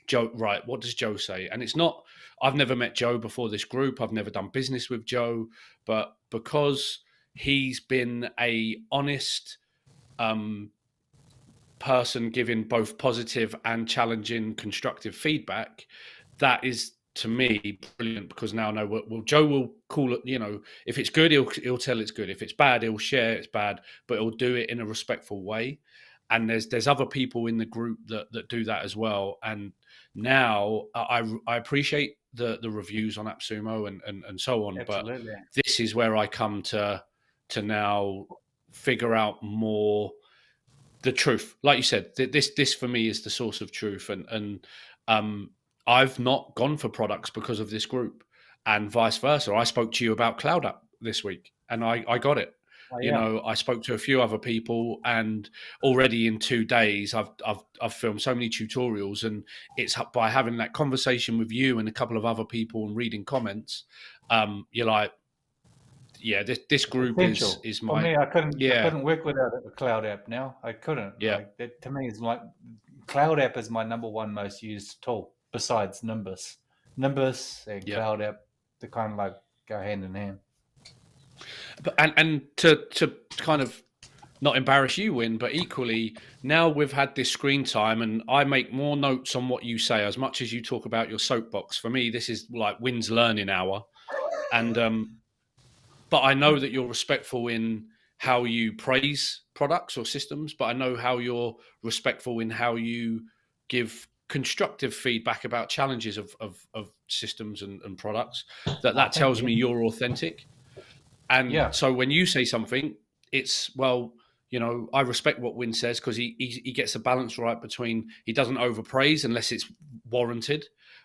S3: Joe, right, what does Joe say? And it's not, I've never met Joe before this group. I've never done business with Joe, but because he's been a honest person giving both positive and challenging constructive feedback, that is to me brilliant, because now I know, well, Joe will call it, if it's good, he'll tell it's good. If it's bad, he'll share it's bad, but he'll do it in a respectful way. And there's other people in the group that do that as well. And now I appreciate the reviews on AppSumo and so on.
S2: Absolutely.
S3: But this is where I come to now figure out more the truth. Like you said, this for me is the source of truth. And I've not gone for products because of this group, and vice versa. I spoke to you about Cloud App this week and I got it. I spoke to a few other people, and already in 2 days, I've filmed so many tutorials, and it's by having that conversation with you and a couple of other people and reading comments. You're like, this group is my.
S2: For me, I couldn't work without a Cloud App. Now I couldn't.
S3: Yeah,
S2: that to me is like Cloud App is my number 1 most used tool besides Nimbus and Cloud App. to kind of like go hand in hand.
S3: But and to kind of not embarrass you, Win, but equally now we've had this screen time, and I make more notes on what you say as much as you talk about your soapbox. For me, this is like Win's learning hour, and but I know that you're respectful in how you praise products or systems, but I know how you're respectful in how you give constructive feedback about challenges of systems and products. That
S2: Thank
S3: tells
S2: you.
S3: me you're authentic. And
S2: Yeah,
S3: so when you say something, it's, well, I respect what Win says because he gets a balance right between, he doesn't overpraise unless it's warranted,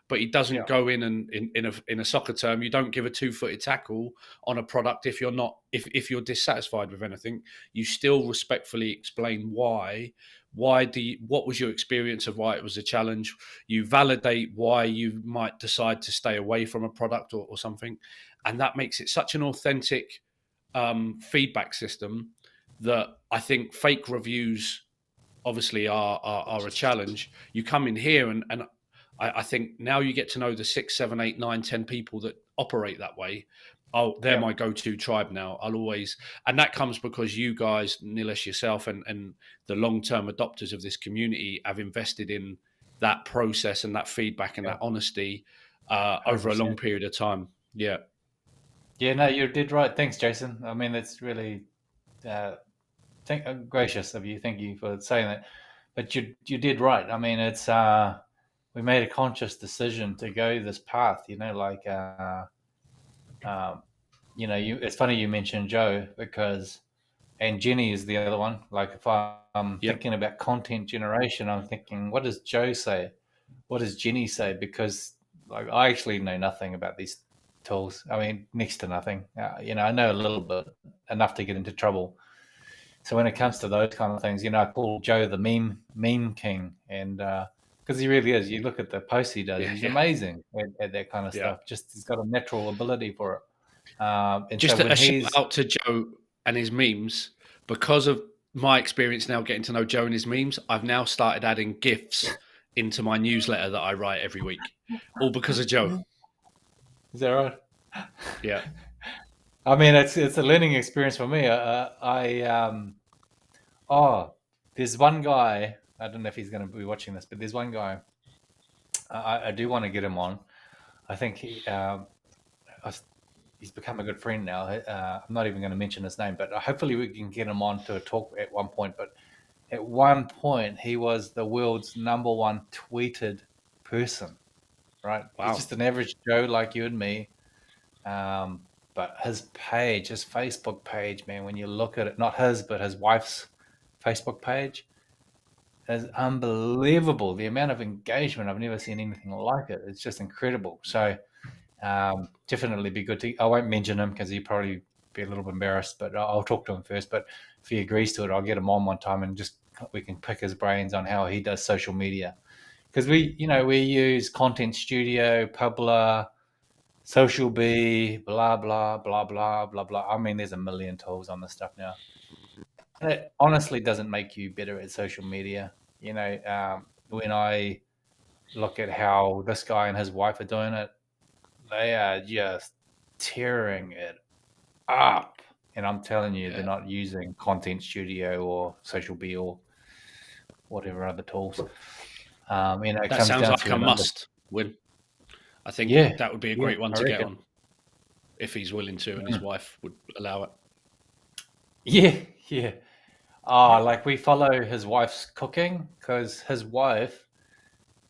S3: but he doesn't
S2: yeah,
S3: go in and in a soccer term, you don't give a 2-footed tackle on a product if you're not, if you're dissatisfied with anything. You still respectfully explain what was your experience of why it was a challenge. You validate why you might decide to stay away from a product or something, and that makes it such an authentic feedback system that I think fake reviews obviously are a challenge. You come in here and I think now you get to know the 6, 7, 8, 9, 10 people that operate that way. Oh, they're
S2: yeah,
S3: my go-to tribe now. I'll always, and that comes because you guys, Nilesh, yourself, and the long-term adopters of this community have invested in that process and that feedback and
S2: yeah.
S3: that honesty
S2: Hundred
S3: over a long
S2: percent.
S3: period of time. Yeah.
S2: Yeah, no, you did right. Thanks, Jason. I mean, it's really gracious of you. Thank you for saying that. But you did right. I mean, it's we made a conscious decision to go this path. Like um, it's funny you mentioned Joe because and Jenny is the other one. Like if I'm
S3: Yep.
S2: thinking about content generation, I'm thinking, what does Joe say? What does Jenny say? Because like I actually know nothing about these tools. I mean, next to nothing. I know a little bit, enough to get into trouble. So when it comes to those kind of things, I call Joe the meme king, and because he really is. You look at the posts he does;
S3: Yeah.
S2: he's
S3: Yeah.
S2: amazing at that kind of
S3: Yeah.
S2: stuff. Just he's got a natural ability for it. And so
S3: Just
S2: when
S3: a shout
S2: he's
S3: out to Joe and his memes. Because of my experience now getting to know Joe and his memes, I've now started adding GIFs into my newsletter that I write every week, all because of Joe.
S2: is that right?
S3: Yeah.
S2: I mean, it's a learning experience for me. Oh, there's one guy. I don't know if he's going to be watching this, but there's one guy. I do want to get him on. I think he's become a good friend now. I'm not even going to mention his name, but hopefully we can get him on to a talk at one point. But at one point, he was the world's #1 tweeted person. Right? He's
S3: Wow.
S2: just an average Joe like you and me. Um, but his page, his Facebook page, man, when you look at it, not his, but his wife's Facebook page, is unbelievable. The amount of engagement, I've never seen anything like it. It's just incredible. So definitely be good to. I won't mention him because he'd probably be a little bit embarrassed, but I'll talk to him first. But if he agrees to it, I'll get him on one time and just we can pick his brains on how he does social media because we use Content Studio, Publer, Social B, blah blah blah blah blah blah. I mean, there's a million tools on this stuff now. And it honestly doesn't make you better at social media. When I look at how this guy and his wife are doing it, they are just tearing it up. And I'm telling you, they're
S3: Yeah.
S2: not using Content Studio or Social B or whatever other tools. It
S3: That
S2: comes
S3: sounds
S2: down
S3: like
S2: to
S3: a
S2: an under.
S3: must, Win. I think
S2: Yeah,
S3: that would be a
S2: yeah,
S3: great one
S2: I
S3: to get
S2: reckon.
S3: on if he's willing to and his
S2: Mm.
S3: wife would allow it.
S2: Yeah, yeah. Like we follow his wife's cooking because his wife,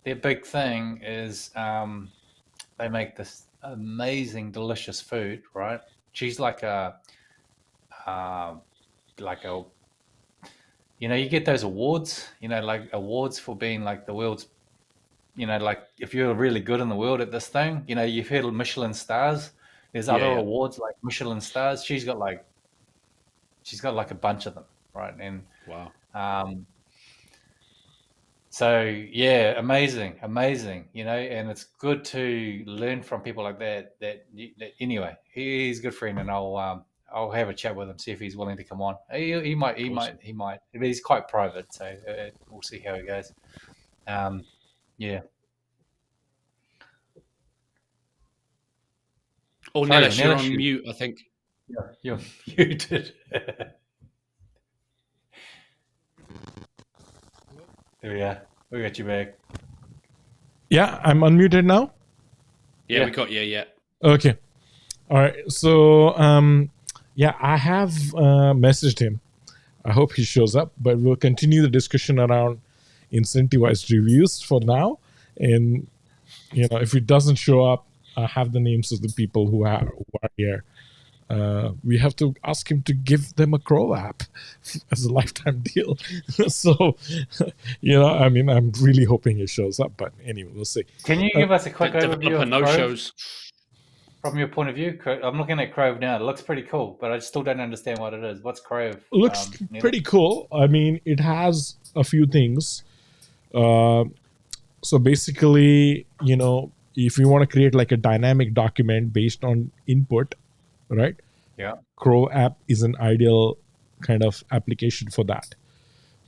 S2: their big thing is they make this amazing, delicious food, right? She's uh, like a, you get those awards, like awards for being like the world's, like if you're really good in the world at this thing, you've heard of Michelin stars. There's
S3: Yeah,
S2: other
S3: yeah.
S2: awards like Michelin stars. She's got like a bunch of them, right? And
S3: Wow.
S2: um, so yeah, amazing, amazing, and it's good to learn from people like that. That anyway, he's a good friend, and I'll have a chat with him, see if he's willing to come on. He might, he might,
S3: Awesome.
S2: he might. But he's quite private, so we'll see how it goes. Um, yeah,
S3: Oh,
S2: Sorry,
S3: Nilesh, you're
S2: Nilesh,
S3: on mute, I think.
S2: you're muted. There we are. We got you back.
S1: Yeah, I'm unmuted now.
S3: Yeah,
S2: Yeah.
S3: we got you. Yeah.
S1: Okay. All right. So, yeah, I have messaged him. I hope he shows up, but we'll continue the discussion around incentivized reviews for now. And, if he doesn't show up, I have the names of the people who are here. We have to ask him to give them a Crow app as a lifetime deal. So, I mean, I'm really hoping he shows up, but anyway, we'll see.
S2: Can you give us a quick overview
S3: Developer
S2: of
S3: no
S2: Crove
S3: shows.
S2: from your point of view? I'm looking at Crove now. It looks pretty cool, but I still don't understand what it is. What's Crove?
S1: Looks
S2: Nilesh?
S1: pretty cool. I mean, it has a few things. So basically, if you want to create like a dynamic document based on input, right?
S2: Yeah.
S1: Crow app is an ideal kind of application for that.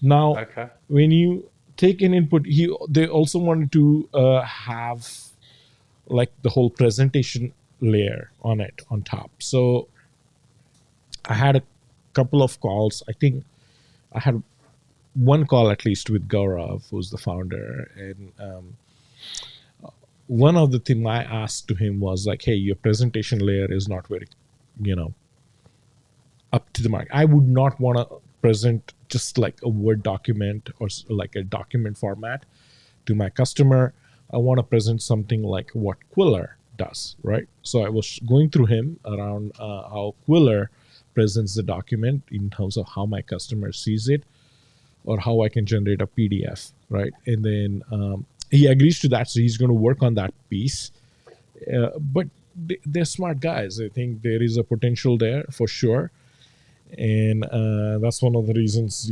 S1: Now,
S2: Okay.
S1: when you take an input, they also wanted to have like the whole presentation layer on it on top. So I had a couple of calls. I think I had one call at least with Gaurav, who's the founder, and one of the things I asked to him was like, "Hey, your presentation layer is not very, up to the mark. I would not want to present just like a Word document or like a document format to my customer. I want to present something like what Quiller does, right?" So I was going through him around how Quiller presents the document in terms of how my customer sees it, or how I can generate a PDF, right? And then he agrees to that, so he's going to work on that piece. But they're smart guys. I think there is a potential there for sure, and that's one of the reasons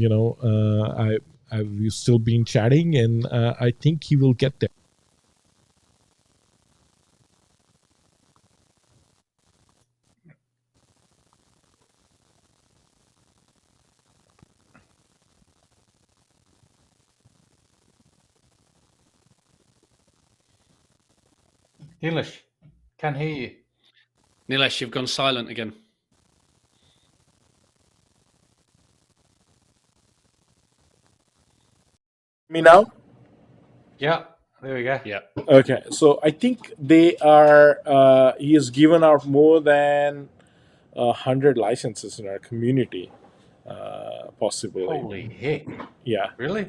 S1: I've still been chatting, and I think he will get there.
S2: Nilesh, can't hear you.
S3: Nilesh, you've gone silent again.
S1: Me now?
S2: Yeah. There we go.
S3: Yeah.
S1: Okay, so I think they are. He has given out more than 100 licenses in our community, possibly.
S2: Holy heck.
S1: Yeah,
S2: Really?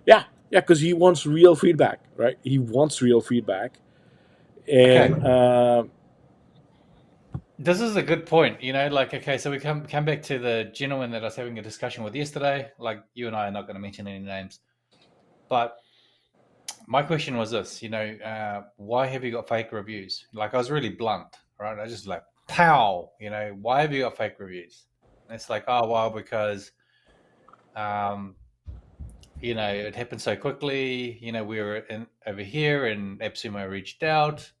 S1: yeah, because he wants real feedback, right? He wants real feedback, and
S2: Okay. This is a good point. Okay, so we come back to the gentleman that I was having a discussion with yesterday. Like, you and I are not going to mention any names, but my question was this: why have you got fake reviews? Like, I was really blunt, right? I just like, pow, why have you got fake reviews? And it's like, oh well, because it happened so quickly. We were over here, and AppSumo reached out,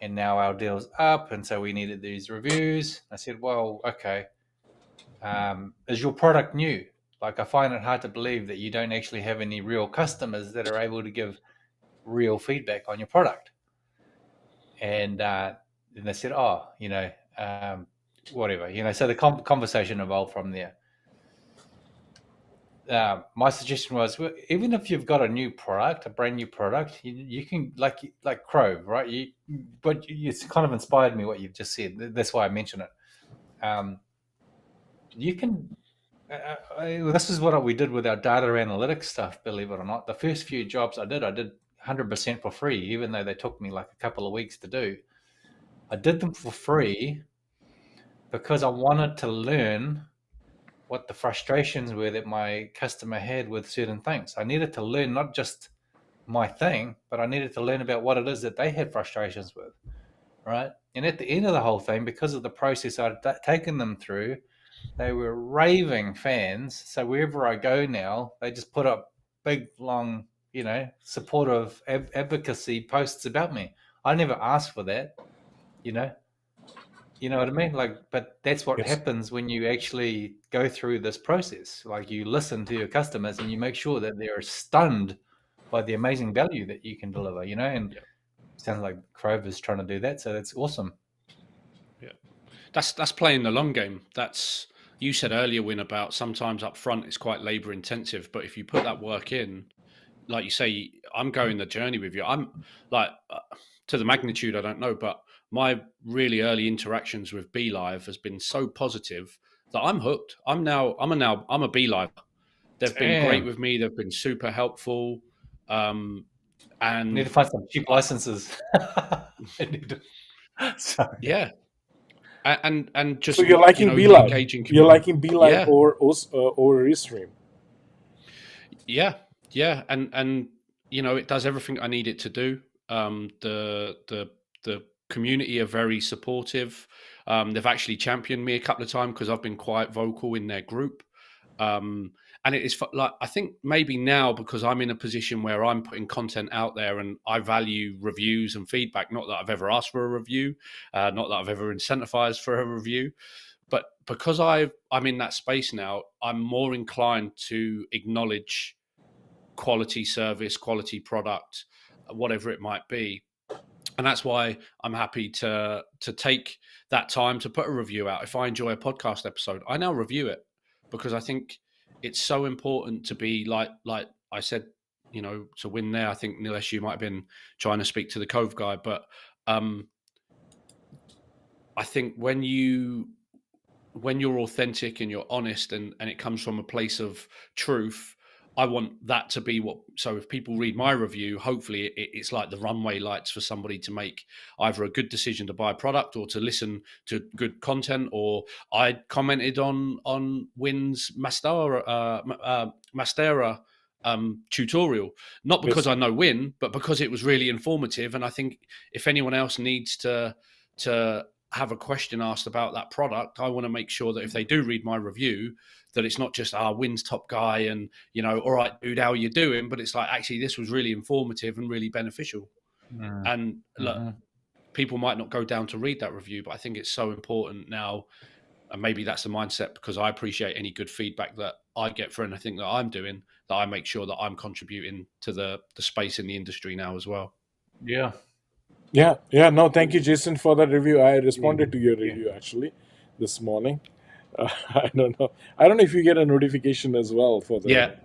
S2: and now our deal's up, and so we needed these reviews. I said, well, okay. Is your product new? Like, I find it hard to believe that you don't actually have any real customers that are able to give real feedback on your product. And they said, oh, whatever. So the conversation evolved from there. My suggestion was, well, even if you've got a new product, a brand new product, you can like Crove, right? But it's kind of inspired me what you've just said. That's why I mention it. You can. This is what we did with our data analytics stuff. Believe it or not, the first few jobs I did 100% for free, even though they took me like a couple of weeks to do. I did them for free because I wanted to learn what the frustrations were that my customer had with certain things. I needed to learn not just my thing, but I needed to learn about what it is that they had frustrations with, right? And at the end of the whole thing, because of the process I'd taken them through, they were raving fans. So wherever I go now, they just put up big, long, supportive advocacy posts about me. I never asked for that, you know. You know what I mean? Like, but that's what
S1: yes,
S2: happens when you actually go through this process. Like, you listen to your customers and you make sure that they're stunned by the amazing value that you can deliver, and
S3: Yeah.
S2: it sounds like Crove is trying to do that. So that's awesome.
S3: Yeah. That's playing the long game. That's, you said earlier, Win, about sometimes up front it's quite labor intensive, but if you put that work in, like you say, I'm going the journey with you. I'm like, to the magnitude, I don't know, but my really early interactions with BeLive has been so positive that I'm hooked. I'm a BeLive. They've been great
S2: Damn.
S3: with me. They've been super helpful. Um,
S2: Need to
S3: and
S2: find some cheap
S3: I,
S2: licenses. I need to- Sorry.
S3: yeah, and
S1: So
S3: just,
S1: you're
S3: you
S1: liking
S3: know, the
S1: BeLive.
S3: engaging
S1: You're
S3: community.
S1: liking BeLive
S3: Yeah,
S1: over Restream.
S3: yeah, yeah, and you know, it does everything I need it to do. The community are very supportive. They've actually championed me a couple of times because I've been quite vocal in their group. Um, and it is like, I think maybe now, because I'm in a position where I'm putting content out there and I value reviews and feedback. Not that I've ever asked for a review, not that I've ever incentivized for a review, but because I'm in that space now, I'm more inclined to acknowledge quality service, quality product, whatever it might be. And that's why I'm happy to take that time to put a review out. If I enjoy a podcast episode, I now review it, because I think it's so important to be like I said, you know, to Win there. I think, Nilesh, you might have been trying to speak to the Cove guy, but I think when you're authentic and you're honest, and it comes from a place of truth, I want that to be what. So if people read my review, hopefully it's like the runway lights for somebody to make either a good decision to buy a product or to listen to good content. Or I commented on Win's Mastera tutorial, not because
S1: Yes.
S3: I know Win, but because it was really informative. And I think if anyone else needs to have a question asked about that product, I want to make sure that if they do read my review, that it's not just Win's top guy and, you know, all right, dude, how you doing? But it's like, actually, this was really informative and really beneficial. And look,
S2: Mm-hmm.
S3: people might not go down to read that review, but I think it's so important now. And maybe that's the mindset, because I appreciate any good feedback that I get for anything that I'm doing, that I make sure that I'm contributing to the space in the industry now as well.
S2: Yeah.
S1: Yeah, yeah. No, thank you, Jason, for that review. I responded to your
S2: Yeah.
S1: review actually this morning. I don't know. I don't know if you get a notification as well for
S3: Yeah.
S1: the.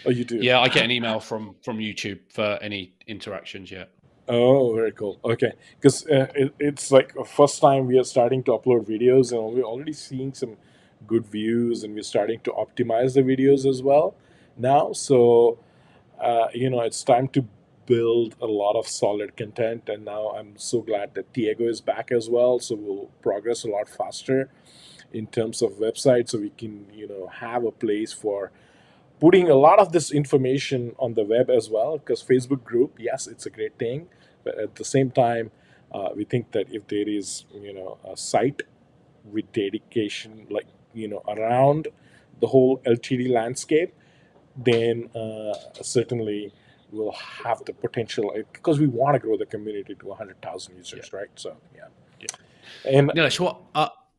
S1: Oh, you do.
S3: Yeah, I get an email from YouTube for any interactions. Yeah.
S1: Oh, very cool. Okay, because it's like a first time we are starting to upload videos, and we're already seeing some good views, and we're starting to optimize the videos as well now. So, it's time to build a lot of solid content, and now I'm so glad that Diego is back as well. So we'll progress a lot faster in terms of website, so we can have a place for putting a lot of this information on the web as well, because Facebook group, yes, it's a great thing, but at the same time, we think that if there is a site with dedication, like around the whole LTD landscape, then certainly we'll have the potential, because we want to grow the community to 100,000 users, right? So yeah. And
S3: Nilesh, what?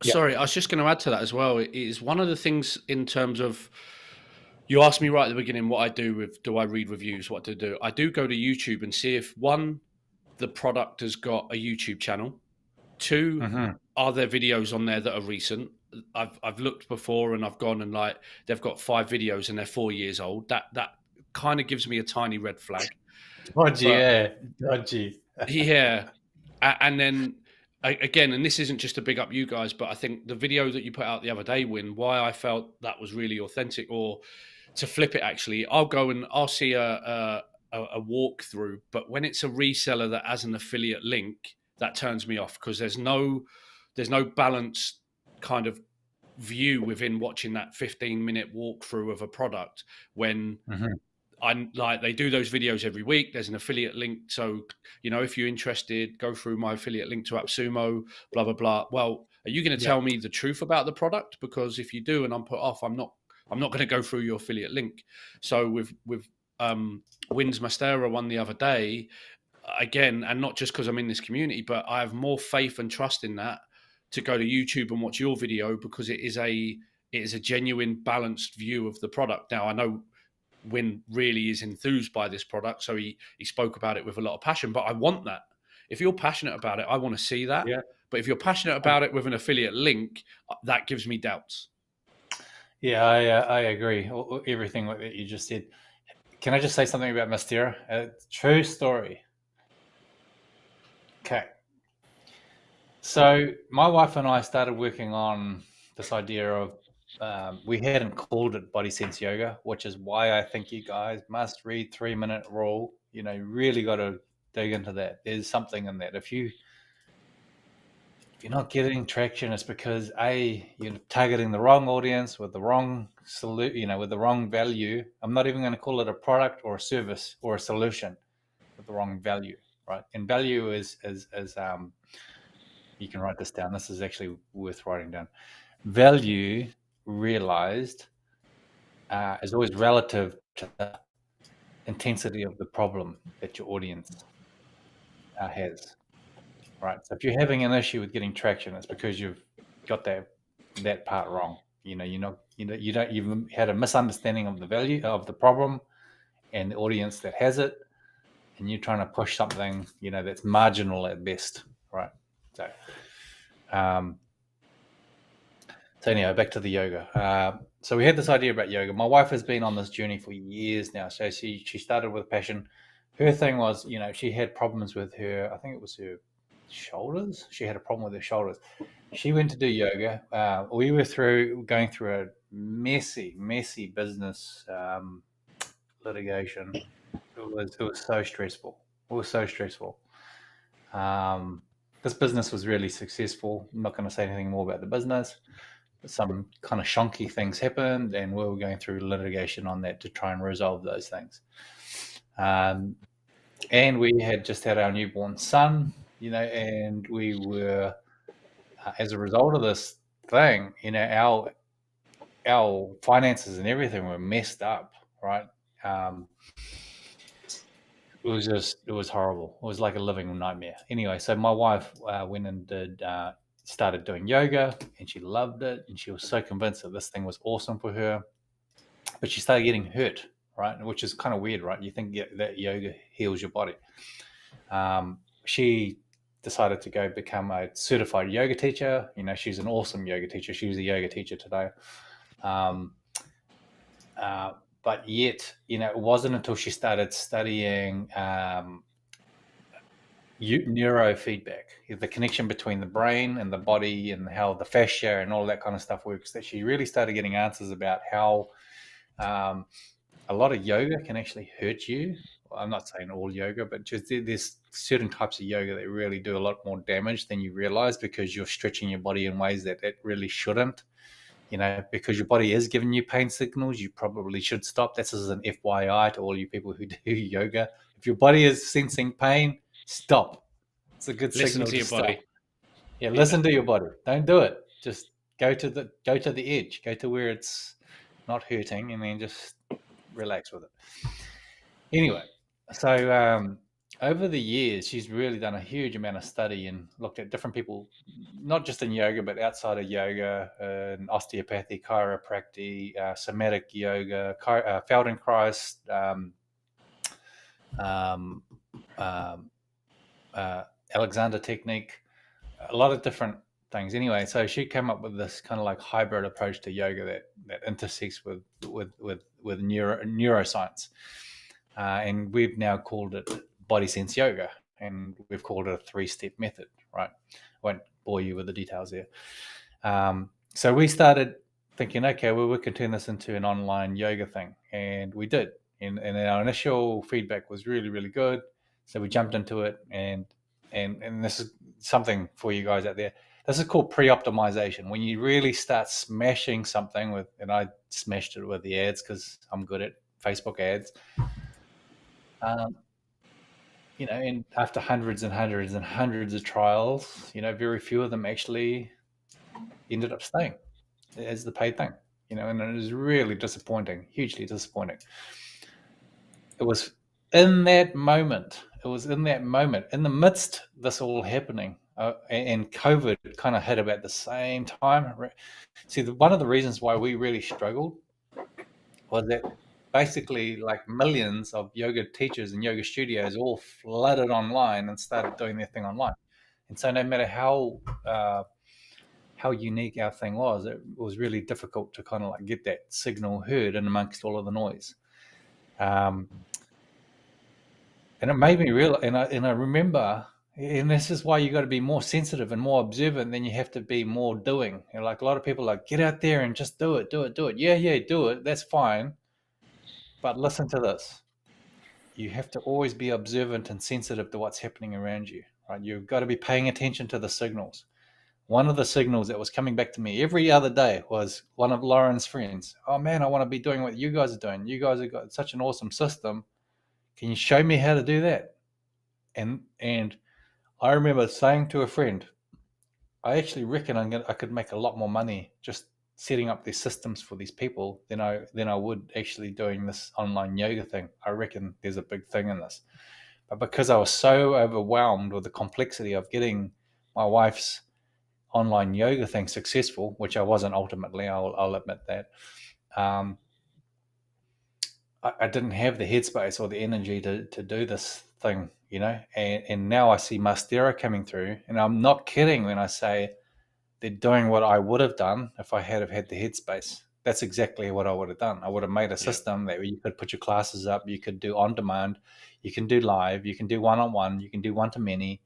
S1: yeah.
S3: Sorry, I was just going to add to that as well. It is one of the things in terms of, you asked me right at the beginning what I do with, do I read reviews? What to do? I do go to YouTube and see if, one, the product has got a YouTube channel. Two,
S2: Mm-hmm.
S3: are there videos on there that are recent? I've looked before and I've gone and, like, they've got 5 videos and they're 4 years old. That kind of gives me a tiny red flag.
S2: Dodgy,
S3: But
S2: yeah. Dodgy.
S3: yeah, and then again, and this isn't just to big up you guys, but I think the video that you put out the other day, Win, why I felt that was really authentic, or to flip it, actually, I'll see a walkthrough, but when it's a reseller that has an affiliate link, that turns me off, because there's no balanced kind of view within watching that 15-minute walkthrough of a product when
S2: Mm-hmm.
S3: I'm like, they do those videos every week. There's an affiliate link. So, if you're interested, go through my affiliate link to AppSumo, blah, blah, blah. Well, are you going to
S1: Yeah.
S3: tell me the truth about the product? Because if you do and I'm put off, I'm not going to go through your affiliate link. So with Win's Mastera one the other day, again, and not just because I'm in this community, but I have more faith and trust in that to go to YouTube and watch your video, because it is a genuine, balanced view of the product. Now, I know Win really is enthused by this product, so he spoke about it with a lot of passion. But I want that. If you're passionate about it, I want to see that.
S2: Yeah.
S3: But if you're passionate about it with an affiliate link, that gives me doubts.
S2: Yeah, I agree. Everything that you just said. Can I just say something about Mystera? True story. Okay. So my wife and I started working on this idea of we hadn't called it Body Sense Yoga, which is why I think you guys must read 3 Minute Rule. You know, you really got to dig into that. There's something in that. If you're not getting traction, it's because you're targeting the wrong audience with the wrong with the wrong value. I'm not even going to call it a product or a service or a solution, with the wrong value, right? And value is you can write this down. This is actually worth writing down. Value realized is always relative to the intensity of the problem that your audience has. Right. So if you're having an issue with getting traction, it's because you've got that part wrong. You've had a misunderstanding of the value of the problem and the audience that has it, and you're trying to push something that's marginal at best. Right. So anyway, back to the yoga. So we had this idea about yoga. My wife has been on this journey for years now. So she started with passion. Her thing was, she had problems with her, I think it was her shoulders. She had a problem with her shoulders. She went to do yoga. We were going through a messy business litigation. It was so stressful. It was so stressful. This business was really successful. I'm not going to say anything more about the business. Some kind of shonky things happened, and we were going through litigation on that to try and resolve those things. And we had just had our newborn son, and we were, as a result of this thing, our finances and everything were messed up, right? It was horrible. It was like a living nightmare. Anyway, so my wife went and started doing yoga, and she loved it, and she was so convinced that this thing was awesome for her. But she started getting hurt, right? Which is kind of weird, right? You think that yoga heals your body. She decided to go become a certified yoga teacher. She's an awesome yoga teacher. She's a yoga teacher today. But yet, it wasn't until she started studying neurofeedback, the connection between the brain and the body and how the fascia and all that kind of stuff works, that she really started getting answers about how a lot of yoga can actually hurt you. I'm not saying all yoga, but just there's certain types of yoga that really do a lot more damage than you realize, because you're stretching your body in ways that it really shouldn't. Because your body is giving you pain signals, you probably should stop. This is an FYI to all you people who do yoga. If your body is sensing pain, stop. It's a good signal to stop. Yeah, listen to your body. Don't do it. Just go to the edge. Go to where it's not hurting, and then just relax with it. Anyway, so over the years, she's really done a huge amount of study and looked at different people, not just in yoga, but outside of yoga, osteopathy, chiropractic, somatic yoga, Feldenkrais, Alexander technique, a lot of different things. Anyway, so she came up with this kind of like hybrid approach to yoga that intersects with neuroscience. And we've now called it Body Sense Yoga, and we've called it a 3-step method, right? I won't bore you with the details there. So we started thinking, okay, well, we could turn this into an online yoga thing, and we did. And our initial feedback was really, really good. So we jumped into it, and this is something for you guys out there. This is called pre-optimization. When you really start smashing something with, and I smashed it with the ads because I'm good at Facebook ads. And after hundreds and hundreds and hundreds of trials, very few of them actually ended up staying as the paid thing, and it was really disappointing, hugely disappointing. It was in that moment, in the midst of this all happening, and COVID kind of hit about the same time. See, one of the reasons why we really struggled was that basically like millions of yoga teachers and yoga studios all flooded online and started doing their thing online. And so no matter how unique our thing was, it was really difficult to kind of like get that signal heard in amongst all of the noise. Um, and it made me real, and I remember, and this is why you got to be more sensitive and more observant than you have to be more doing. You know, like a lot of people are like, get out there and just do it, do it, do it. Yeah, do it. That's fine. But listen to this. You have to always be observant and sensitive to what's happening around you, right? You've got to be paying attention to the signals. One of the signals that was coming back to me every other day was one of Lauren's friends. Oh man, I want to be doing what you guys are doing. You guys have got such an awesome system. Can you show me how to do that? And I remember saying to a friend, I actually reckon I could make a lot more money just setting up these systems for these people than I would actually doing this online yoga thing. I reckon there's a big thing in this. But because I was so overwhelmed with the complexity of getting my wife's online yoga thing successful, which I wasn't ultimately, I'll admit that, um, I didn't have the headspace or the energy to do this thing, you know. And now I see Mastera coming through, and I'm not kidding when I say they're doing what I would have done if I had have had the headspace. That's exactly what I would have done. I would have made a system that you could put your classes up, you could do on demand, you can do live, you can do one-on-one, you can do one-to-many,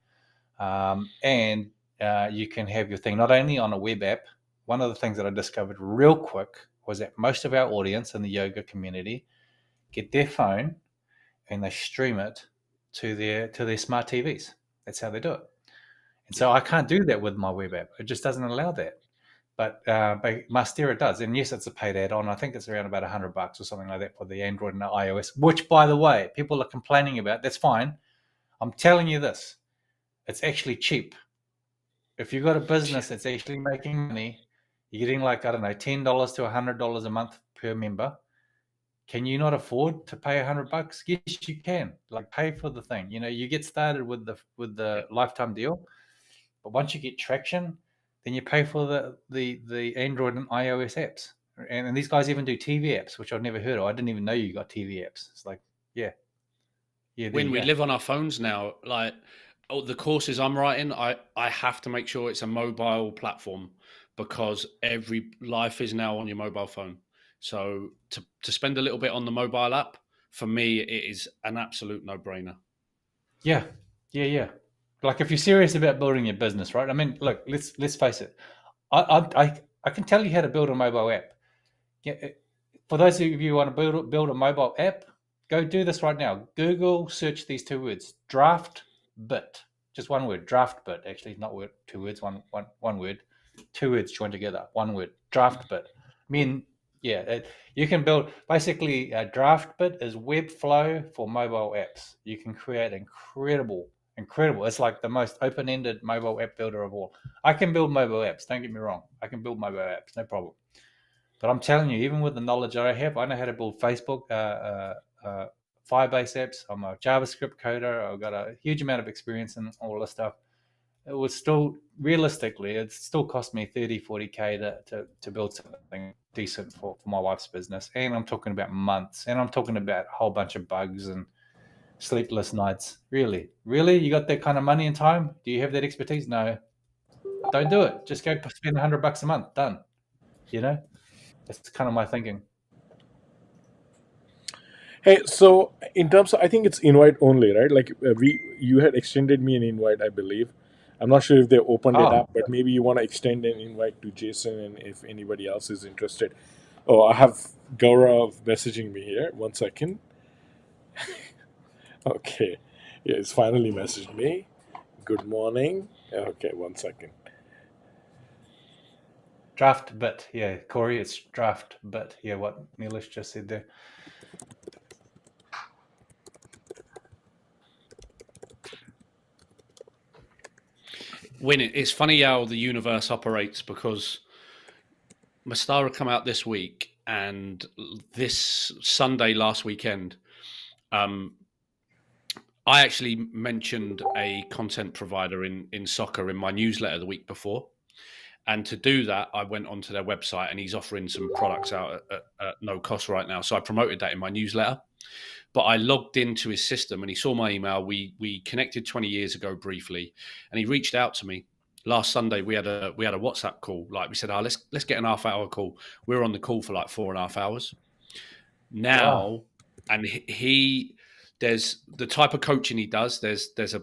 S2: and you can have your thing not only on a web app. One of the things that I discovered real quick was that most of our audience in the yoga community get their phone and they stream it to their smart TVs. That's how they do it. And so I can't do that with my web app. It just doesn't allow that. But Mastera does. And yes, it's a paid add-on. I think it's around about $100 or something like that for the Android and the iOS, which, by the way, people are complaining about. That's fine. I'm telling you this. It's actually cheap. If you've got a business that's actually making money, you're getting like, I don't know, $10 to $100 a month per member. Can you not afford to pay $100? Yes, you can. Like, pay for the thing. You know, you get started with the lifetime deal, but once you get traction, then you pay for the Android and iOS apps. And these guys even do TV apps, which I've never heard of. I didn't even know you got TV apps. It's like, yeah, there
S3: When
S2: you
S3: we
S2: go.
S3: live on our phones now, like the courses I'm writing, I have to make sure it's a mobile platform because every life is now on your mobile phone. So to spend a little bit on the mobile app, for me, it is an absolute no brainer.
S2: Yeah. Like, if you're serious about building your business, right? I mean, look, let's face it. I can tell you how to build a mobile app. Yeah, for those of you who want to build a mobile app, go do this right now. Google search these two words: draft bit. Just one word, draft bit. Actually, not word, two words, one word, two words joined together, one word, draft bit. I mean, yeah, you can build basically a draft bit is Webflow for mobile apps. You can create incredible. It's like the most open-ended mobile app builder of all. I can build mobile apps. Don't get me wrong. I can build mobile apps, no problem. But I'm telling you, even with the knowledge that I have, I know how to build Facebook, Firebase apps. I'm a JavaScript coder. I've got a huge amount of experience in all this stuff. It was still, realistically, it still cost me 30, 40K to build something decent for my wife's business. And I'm talking about months. And I'm talking about a whole bunch of bugs and sleepless nights. Really? Really? You got that kind of money and time? Do you have that expertise? No. Don't do it. Just go spend $100 a month. Done. You know? That's kind of my thinking.
S1: Hey, so in terms of, I think it's invite only, right? Like you had extended me an invite, I believe. I'm not sure if they opened it
S2: Oh,
S1: up, but maybe you want to extend an invite to Jason, and if anybody else is interested. Oh, I have Gaurav messaging me here. One second. Okay, yeah, it's finally messaged me. Good morning. Okay, one second.
S2: draft bit. Yeah, Corey, it's draft bit. Yeah, what Neelish just said there.
S3: It's funny how the universe operates because Mastara come out this week, and this Sunday last weekend, um, I actually mentioned a content provider in soccer in my newsletter the week before, And to do that, I went onto their website, and he's offering some products out at no cost right now. So I promoted that in my newsletter. But I logged into his system, and he saw my email. We connected 20 years ago briefly, and he reached out to me last Sunday. We had a WhatsApp call. Like we said, let's get an half-hour call. We were on the call for like 4.5 hours now, and he there's the type of coaching he does. There's a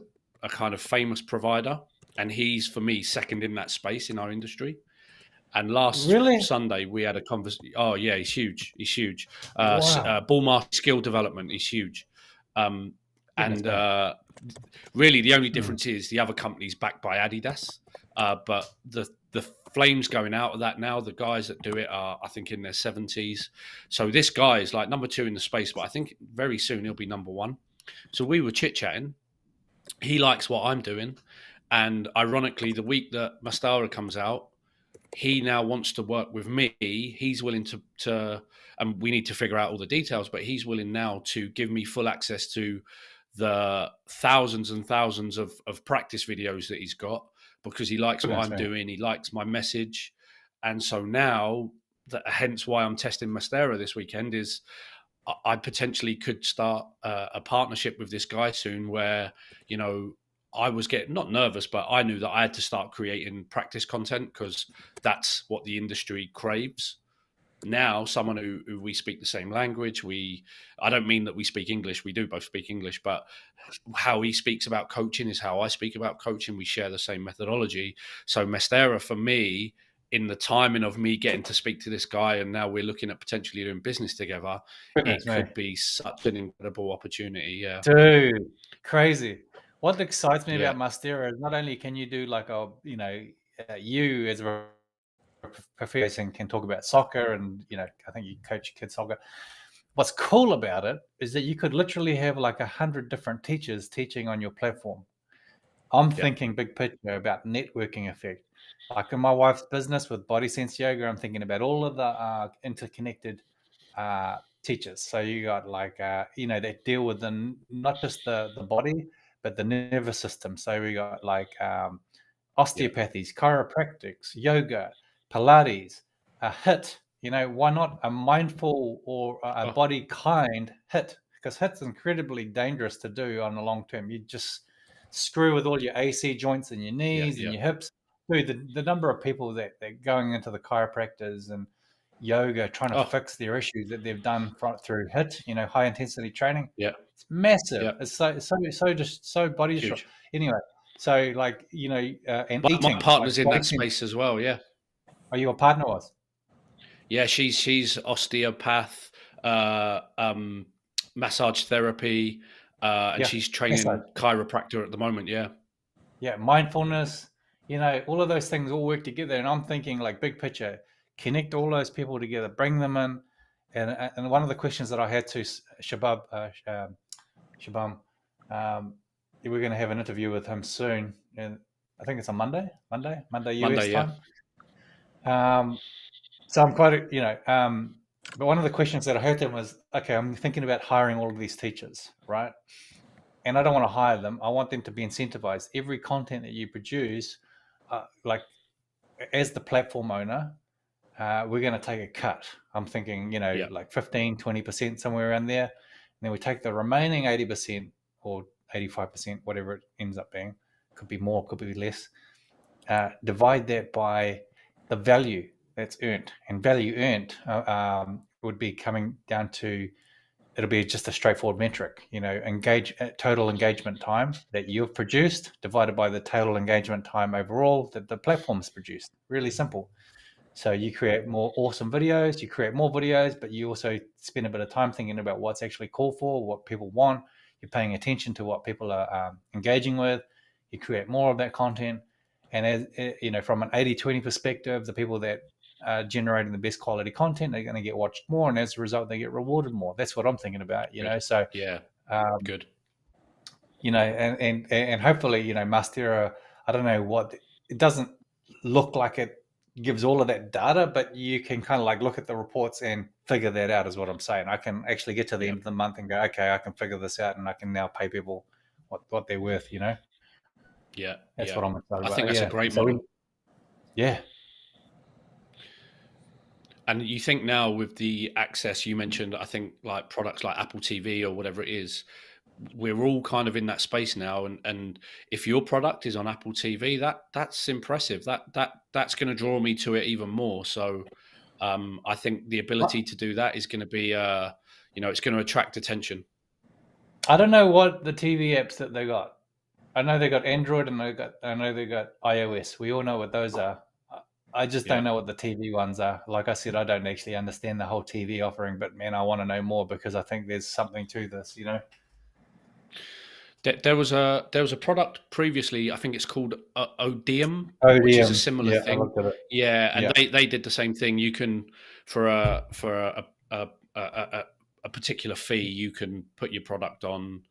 S3: kind of famous provider, and he's, for me, second in that space in our industry. And last Sunday we had a conversation. Oh yeah, he's huge. He's huge. Ball market skill development is huge. Really, the only difference is the other company's backed by Adidas. But the flames going out of that now, the guys that do it are, I think, in their 70s. So this guy is like number 2 in the space, but I think very soon he'll be number 1. So we were chit-chatting. He likes what I'm doing. And ironically, the week that Mastara comes out, he now wants to work with me. He's willing to and we need to figure out all the details, but he's willing now to give me full access to the thousands and thousands of practice videos that he's got, because he likes what I'm doing. He likes my message. And so now, hence why I'm testing Mastera this weekend, is I potentially could start a partnership with this guy soon where, you know, I was getting not nervous, but I knew that I had to start creating practice content because that's what the industry craves. Now, someone who we speak the same language, I don't mean that we speak English, we do both speak English, but how he speaks about coaching is how I speak about coaching. We share the same methodology. So Mastera, for me, in the timing of me getting to speak to this guy, and now we're looking at potentially doing business together, it could be such an incredible opportunity. Yeah.
S2: Dude, crazy. What excites me about Mastera is not only can you do like you as a professor can talk about soccer, and I think you coach kids soccer. What's cool about it is that you could literally have like 100 different teachers teaching on your platform. I'm thinking big picture about networking effect. Like in my wife's business with Body Sense Yoga, I'm thinking about all of the interconnected teachers. So you got like that deal with not just the body, but the nervous system. So we got like osteopathies, chiropractics, yoga, Pilates, a HIIT. Why not a mindful or a body kind HIIT? Because HIIT's incredibly dangerous to do on the long term. You just screw with all your AC joints and your knees and your hips. Dude, the number of people that going into the chiropractors and yoga trying to fix their issues that they've done through HIIT, high intensity training.
S3: Yeah,
S2: it's massive. It's so body destroy. Anyway, so like and
S3: but
S2: eating.
S3: My partner's in that space as well. Yeah.
S2: Are you a partner was?
S3: Yeah, she's osteopath, massage therapy, and she's training chiropractor at the moment. Yeah.
S2: Yeah, mindfulness. All of those things all work together, and I'm thinking like big picture. Connect all those people together, bring them in. And one of the questions that I had to Shabam, we're going to have an interview with him soon, and I think it's on Monday US time. So I'm quite, but one of the questions that I heard him was, okay, I'm thinking about hiring all of these teachers, right? And I don't want to hire them. I want them to be incentivized. Every content that you produce, like as the platform owner, we're going to take a cut. I'm thinking, like 15, 20%, somewhere around there. And then we take the remaining 80% or 85%, whatever it ends up being. Could be more, could be less. Divide that by the value that's earned. And value earned would be coming down to, it'll be just a straightforward metric, total engagement time that you've produced divided by the total engagement time overall that the platform's produced. Really simple. So you create more awesome videos, you create more videos, but you also spend a bit of time thinking about what's actually called for, what people want. You're paying attention to what people are engaging with. You create more of that content. And as from an 80-20 perspective, the people that are generating the best quality content are going to get watched more, and as a result, they get rewarded more. That's what I'm thinking about. So
S3: good.
S2: And hopefully, Mastera. I don't know what it doesn't look like it gives all of that data, but you can kind of like look at the reports and figure that out, is what I'm saying. I can actually get to the end of the month and go, okay, I can figure this out, and I can now pay people what they're worth.
S3: Yeah,
S2: that's what I'm excited about.
S3: I think that's a great model. And you think now with the access you mentioned, I think like products like Apple TV or whatever it is, we're all kind of in that space now. And if your product is on Apple TV, that's impressive. That's going to draw me to it even more. So I think the ability to do that is going to be, it's going to attract attention.
S2: I don't know what the TV apps that they got. I know they got Android and I know they got iOS. We all know what those are. I just don't know what the TV ones are. Like I said, I don't actually understand the whole TV offering, but man, I want to know more because I think there's something to this,
S3: There was a product previously. I think it's called Odium, which is a
S2: Odium.
S3: similar
S2: Yeah, I
S3: thing.
S2: looked at it.
S3: Yeah, and
S2: Yeah.
S3: they did the same thing. You can for a particular fee, you can put your product on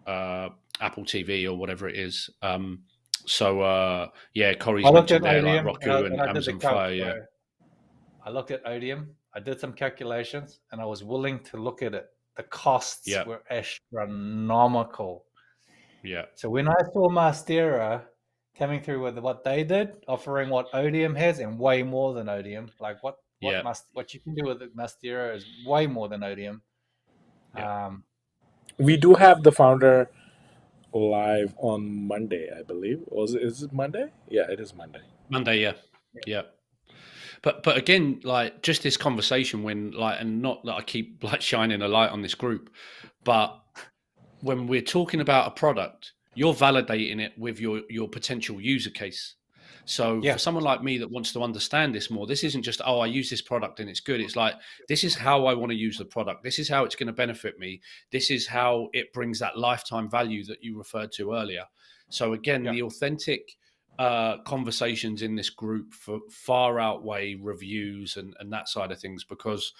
S3: Apple TV or whatever it is. Corey's
S2: I looked at
S3: mentioned there like
S2: Odium
S3: Roku
S2: and
S3: and
S2: I did the
S3: Amazon
S2: calc.
S3: Fire. Yeah,
S2: I looked at Odium. I did some calculations and I was willing to look at it. The costs
S3: yeah,
S2: were astronomical.
S3: yeah.
S2: So when I saw Mastera coming through with what they did, offering what Odium has and way more than Odium, like what you can do with Mastera is way more than Odium.
S3: Yeah.
S1: We do have the founder live on Monday, I believe. Is it Monday? Yeah, it is Monday.
S3: Monday, yeah. But again, like just this conversation when like, and not that I keep like shining a light on this group, but when we're talking about a product, you're validating it with your potential user case. So
S2: Yeah.
S3: for someone like me that wants to understand this more, this isn't just, I use this product and it's good. It's like, this is how I want to use the product. This is how it's going to benefit me. This is how it brings that lifetime value that you referred to earlier. So again, the authentic conversations in this group far outweigh reviews and that side of things, because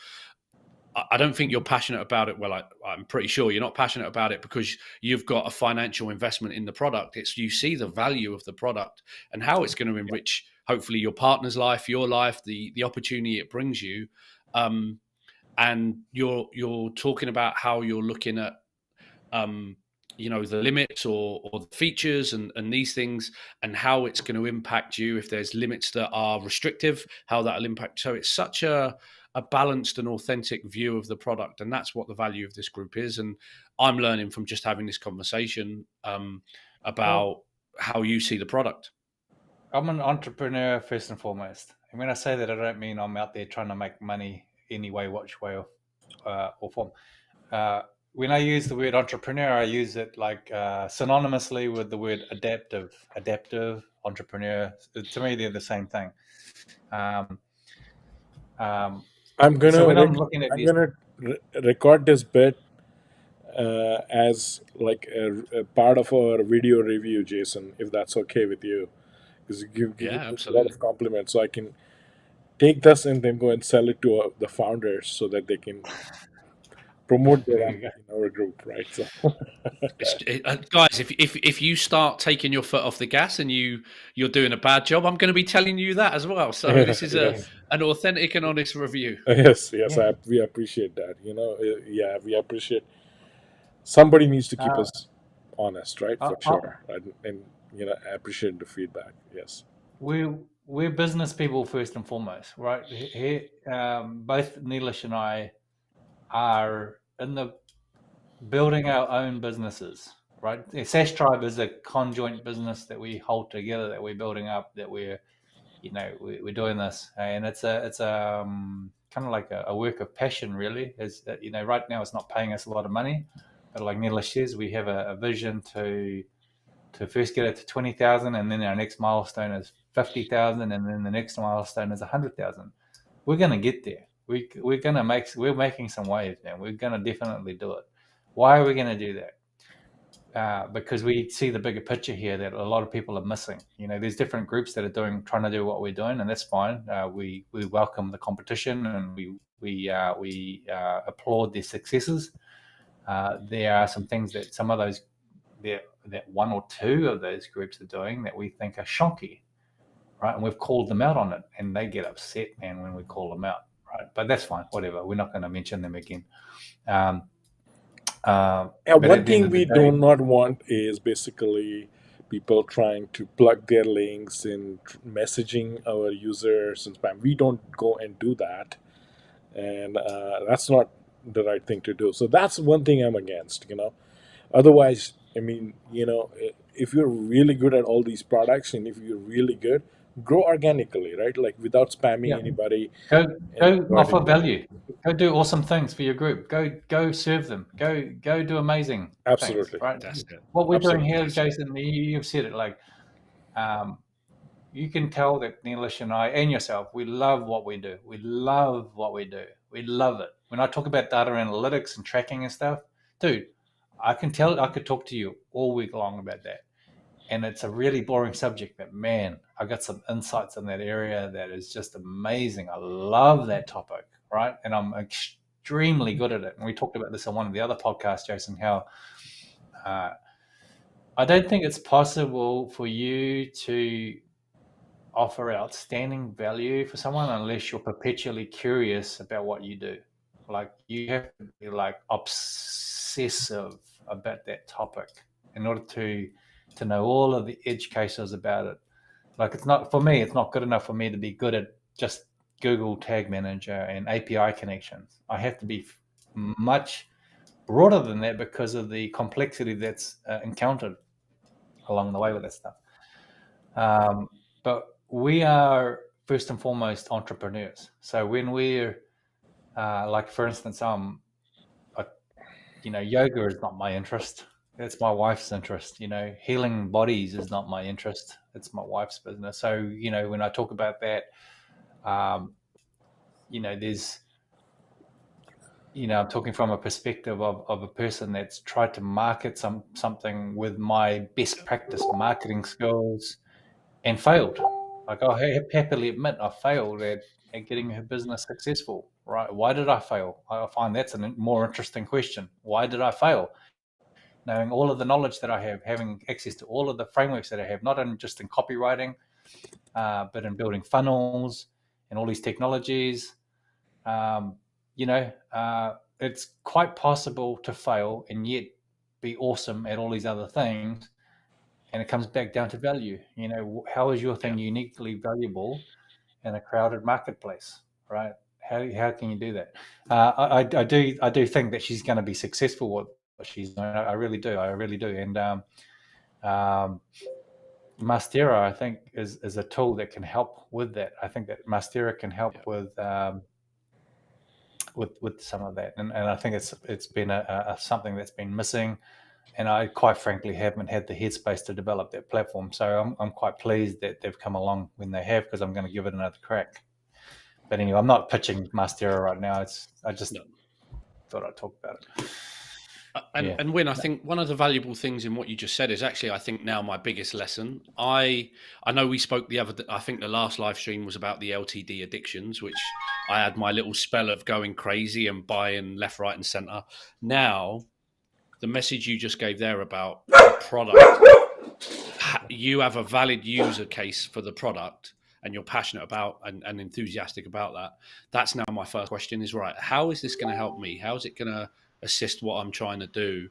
S3: I don't think you're passionate about it. Well, I'm pretty sure you're not passionate about it because you've got a financial investment in the product. It's you see the value of the product and how it's going to enrich, hopefully, your partner's life, your life, the opportunity it brings you. And you're talking about how you're looking at the limits or the features and these things and how it's going to impact you if there's limits that are restrictive, how that'll impact. So it's such a balanced and authentic view of the product, and that's what the value of this group is. And I'm learning from just having this conversation about how you see the product.
S2: I'm an entrepreneur first and foremost, and when I say that, I don't mean I'm out there trying to make money any way, which way or form. When I use the word entrepreneur, I use it like synonymously with the word adaptive, entrepreneur. To me, they're the same thing.
S1: I'm gonna
S2: so when I'm looking at these,
S1: record this bit as like a part of our video review, Jason, if that's okay with you, because you give me a lot
S3: absolutely.
S1: of compliments, so I can take this and then go and sell it to the founders so that they can promote their in our group, right? So,
S3: guys, if you start taking your foot off the gas and you're doing a bad job, I'm going to be telling you that as well. So this is
S1: yes.
S3: an authentic and honest review.
S1: Yes, we appreciate that. We appreciate. Somebody needs to keep us honest, right? For sure, and I appreciate the feedback. Yes.
S2: we're business people first and foremost, right? Here, both Neelish and I are in the building our own businesses, right? Saastribe is a conjoint business that we hold together, that we're building up, that we're doing this, and it's kind of like a work of passion, really. Is that right now it's not paying us a lot of money, but like Neelish says, we have a vision to first get it to 20,000, and then our next milestone is 50,000, and then the next milestone is 100,000. We're going to get there. We're making some waves, man. We're going to definitely do it. Why are we going to do that? Because we see the bigger picture here that a lot of people are missing. There's different groups that are trying to do what we're doing, and that's fine. We welcome the competition, and we applaud their successes. There are some things that some of those that one or two of those groups are doing that we think are shonky, right? And we've called them out on it, and they get upset, man, when we call them out, right? But that's fine, whatever. We're not going to mention them again.
S1: One thing we do not want is basically people trying to plug their links in messaging our users and spam. We don't go and do that. and that's not the right thing to do. So that's one thing I'm against. Otherwise, I mean, if you're really good at all these products, and if you're really good, grow organically, right? Like without spamming
S2: Yeah.
S1: anybody
S2: Go
S1: and
S2: go
S1: without
S2: offer
S1: anybody.
S2: value. Go do awesome things for your group. Go serve them. Go do amazing things.
S1: Absolutely.
S2: Right.
S3: That's it.
S2: What we're doing
S1: Absolutely.
S2: here,
S3: That's it.
S2: Jason, you've said it. Like, um, you can tell that Neelish and I and yourself, we love what we do. We love what we do. We love it. When I talk about data analytics and tracking and stuff, dude, I can tell. I could talk to you all week long about that. And it's a really boring subject, but man, I got some insights in that area that is just amazing. I love that topic, right? And I'm extremely good at it. And we talked about this on one of the other podcasts, Jason, how uh, I don't think it's possible for you to offer outstanding value for someone unless you're perpetually curious about what you do. Like, you have to be like obsessive about that topic in order to know all of the edge cases about it. Like, it's not for me, it's not good enough for me to be good at just Google Tag Manager and API connections. I have to be much broader than that because of the complexity that's encountered along the way with that stuff. But we are first and foremost entrepreneurs. So when we're like, for instance, yoga is not my interest. It's my wife's interest. Healing bodies is not my interest. It's my wife's business. So when I talk about that, there's I'm talking from a perspective of a person that's tried to market something with my best practice marketing skills and failed. Like, I happily admit I failed at getting her business successful, right? Why did I fail? I find that's a more interesting question. Why did I fail? Knowing all of the knowledge that I have, having access to all of the frameworks that I have, not only just in copywriting, but in building funnels and all these technologies, um, it's quite possible to fail and yet be awesome at all these other things. And it comes back down to value. How is your thing
S3: Yeah.
S2: uniquely valuable in a crowded marketplace, right? How can you do that? I do think that she's going to be successful with what she's doing. I really do. I really do. And um, Mastera, I think, is a tool that can help with that. I think that Mastera can help
S3: Yeah.
S2: with some of that, and I think it's been a something that's been missing, and I quite frankly haven't had the headspace to develop that platform. So I'm quite pleased that they've come along when they have, because I'm going to give it another crack. But anyway, I'm not pitching Mastera right now. I just
S3: No.
S2: thought I'd talk about it.
S3: And
S2: Yeah.
S3: and Win, I think one of the valuable things in what you just said is actually, I think, now my biggest lesson. I know we spoke I think the last live stream was about the LTD addictions, which I had my little spell of going crazy and buying left, right, and center. Now, the message you just gave there about the product, you have a valid user case for the product and you're passionate about and enthusiastic about that. That's now my first question is, right, how is this going to help me? How is it going to assist what I'm trying to do?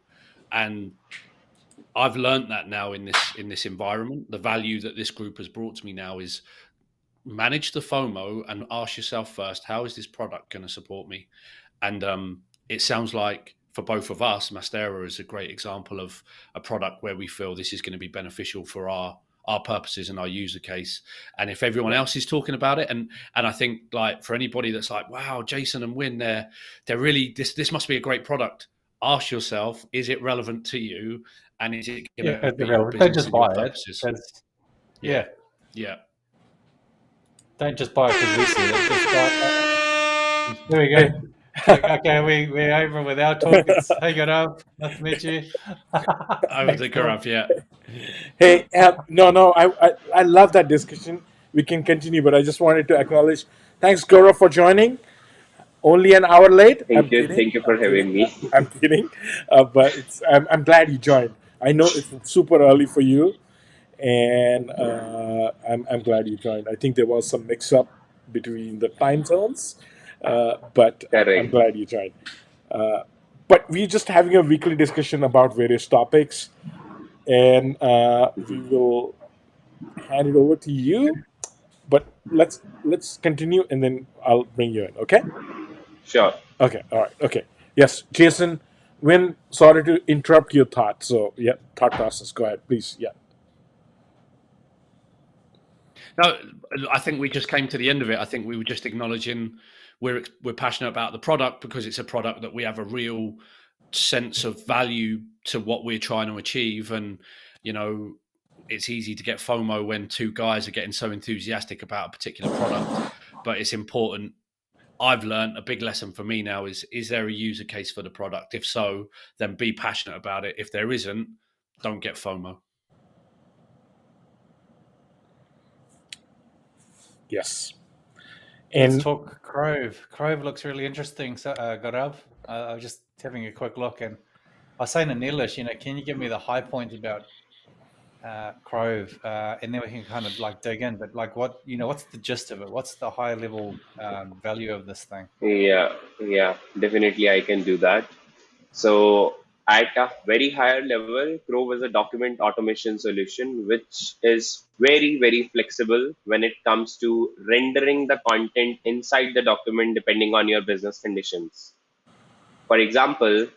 S3: And I've learned that now in this environment. The value that this group has brought to me now is manage the FOMO and ask yourself first, how is this product going to support me? And it sounds like for both of us, Mastera is a great example of a product where we feel this is going to be beneficial for our purposes and our user case. And if everyone else is talking about it, and I think, like, for anybody that's like, wow, Jason and Win, they're really, this must be a great product. Ask yourself, is it relevant to you? And is it going
S2: Yeah,
S3: to be your
S2: don't
S3: business
S2: just
S3: and your
S2: buy it.
S3: purposes? Yeah.
S2: Yeah,
S3: Yeah.
S2: don't just buy it because we said it. Just buy it. There we
S1: Hey,
S2: go. Okay, we're over with our talk. It's hey, good up. Nice to meet you.
S3: Over
S2: Next
S3: the
S2: talk.
S3: graph, yeah.
S1: hey, no, I love that discussion. We can continue, but I just wanted to acknowledge. Thanks, Gaurav, for joining. Only an hour late. I'm
S4: Thank you.
S1: kidding.
S4: Thank you
S1: I'm
S4: for
S1: kidding.
S4: having me.
S1: I'm kidding. But I'm glad you joined. I know it's super early for you, and I'm glad you joined. I think there was some mix up between the time zones, but I'm
S4: Correct.
S1: glad you joined. Uh, but we're just having a weekly discussion about various topics, and we will hand it over to you. But let's continue, and then I'll bring you in. Okay?
S4: Sure.
S1: Okay, all right, okay. Yes, Jason, sorry to interrupt your thought. So, yeah, thought process. Go ahead, please. Yeah.
S3: No, I think we just came to the end of it. I think we were just acknowledging we're passionate about the product because it's a product that we have a real sense of value to what we're trying to achieve. And you know, it's easy to get FOMO when two guys are getting so enthusiastic about a particular product, but it's important. I've learned a big lesson for me now is there a user case for the product? If so, then be passionate about it. If there isn't, don't get FOMO.
S1: Yes.
S2: Let's
S1: And
S2: talk Crove. Crove looks really interesting, so, Gaurav. I was just having a quick look, and I was saying to Nilesh, can you give me the high points about Crove, and then we can kind of like dig in. But like, what's the gist of it? What's the high level value of this thing?
S4: Yeah, yeah, definitely I can do that. So at a very higher level, Grove is a document automation solution which is very, very flexible when it comes to rendering the content inside the document depending on your business conditions. For example,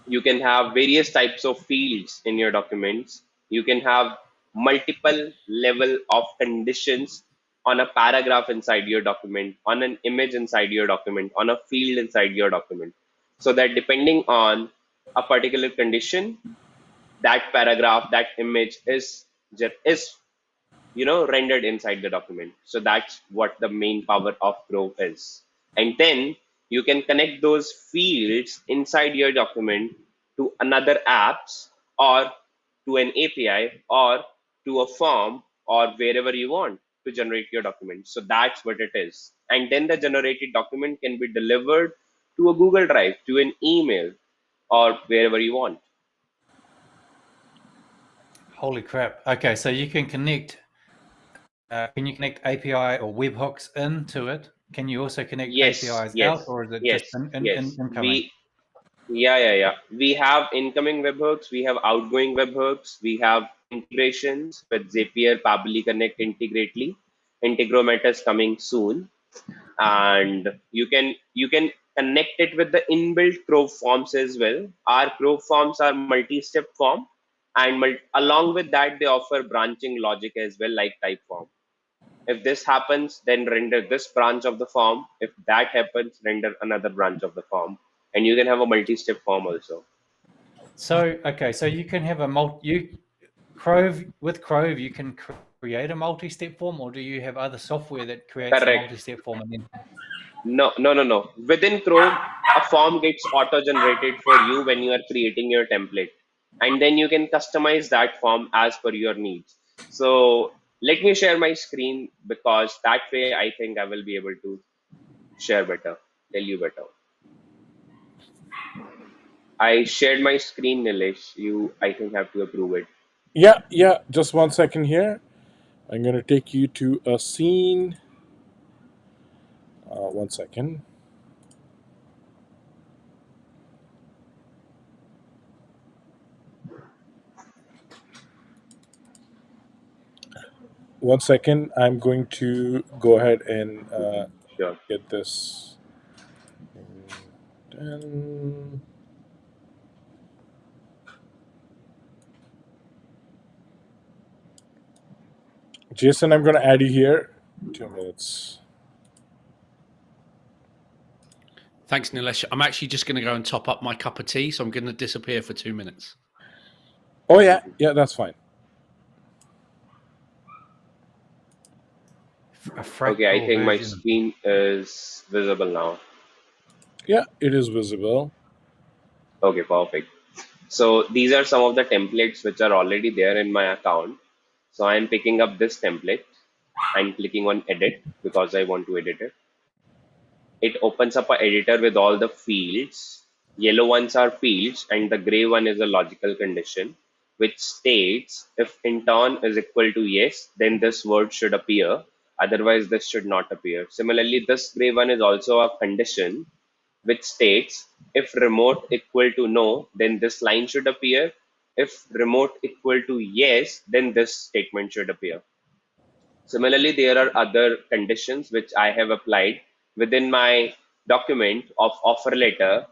S4: you can have various types of fields in your documents. You can have multiple level of conditions on a paragraph inside your document, on an image inside your document, on a field inside your document, so that depending on a particular condition, that paragraph, that image is rendered inside the document. So that's what the main power of Grove is. And then you can connect those fields inside your document to another apps, or to an API, or to a form, or wherever you want to generate your document. So that's what it is. And then the generated document can be delivered to a Google Drive, to an email, or wherever you want.
S2: Holy crap! Okay, so you can connect. Can you connect API or webhooks into it? Can you also connect
S4: Yes,
S2: APIs out,
S4: yes,
S2: or is it just
S4: yes, yes.
S2: incoming?
S4: Yeah. We have incoming webhooks, we have outgoing webhooks, we have integrations with Zapier, Pabbly Connect, Integromat is coming soon, and you can connect it with the inbuilt Grove forms as well. Our Grove forms are multi-step form, and along with that, they offer branching logic as well, like type form. If this happens, then render this branch of the form. If that happens, render another branch of the form. And you can have a multi-step form also.
S2: So okay, so you can have Crove you can create a multi-step form, or do you have other software that creates a
S4: Correct.
S2: multi-step form and then
S4: No. Within Chrome, a form gets auto-generated for you when you are creating your template. And then you can customize that form as per your needs. So let me share my screen, because that way I think I will be able to share better, tell you better. I shared my screen, Nilesh. You, I think, have to approve it.
S1: yeah, just 1 second here. I'm going to take you to a scene. 1 second. One second. I'm going to go ahead and
S4: Sure.
S1: get this. Done. Jason, I'm going to add you here. 2 minutes.
S3: Thanks, Nilesh. I'm actually just going to go and top up my cup of tea, so I'm going to disappear for 2 minutes.
S1: Oh, yeah, that's fine.
S2: a
S4: Okay, I
S2: fractal
S4: think my
S2: version?
S4: screen is visible now.
S1: Yeah, it is visible.
S4: Okay, perfect. So these are some of the templates which are already there in my account. So I am picking up this template and clicking on edit because I want to edit it. It opens up an editor with all the fields. Yellow ones are fields and the gray one is a logical condition, which states if in turn is equal to yes, then this word should appear. Otherwise, this should not appear. Similarly, this gray one is also a condition which states if remote equal to no, then this line should appear. If remote equal to yes, then this statement should appear. Similarly, there are other conditions which I have applied within my document of offer letter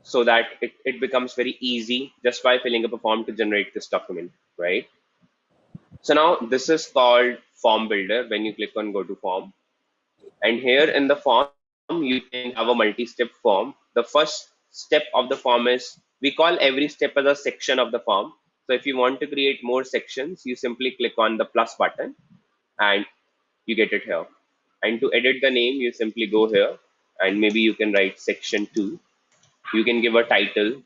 S4: so that it becomes very easy just by filling up a form to generate this document, right? So now this is called form builder when you click on go to form. And here in the form, you can have a multi-step form. The first step of the form is, we call every step as a section of the form. So if you want to create more sections, you simply click on the plus button and you get it here. And to edit the name, you simply go here and maybe you can write section 2. You can give a title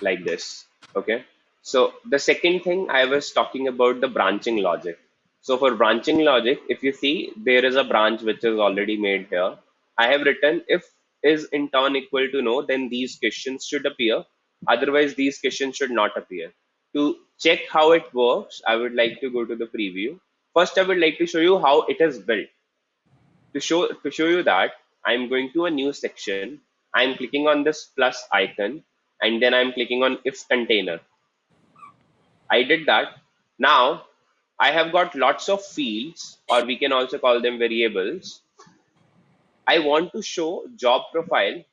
S4: like this. Okay. So the second thing I was talking about, the branching logic. So for branching logic, if you see, there is a branch which is already made here. I have written if is in turn equal to no, then these questions should appear. Otherwise, these questions should not appear. To check how it works, I would like to go to the preview. First, I would like to show you how it is built. To show you that, I'm going to a new section. I'm clicking on this plus icon, and then I'm clicking on if container. I did that. Now I have got lots of fields, or we can also call them variables. I want to show job profile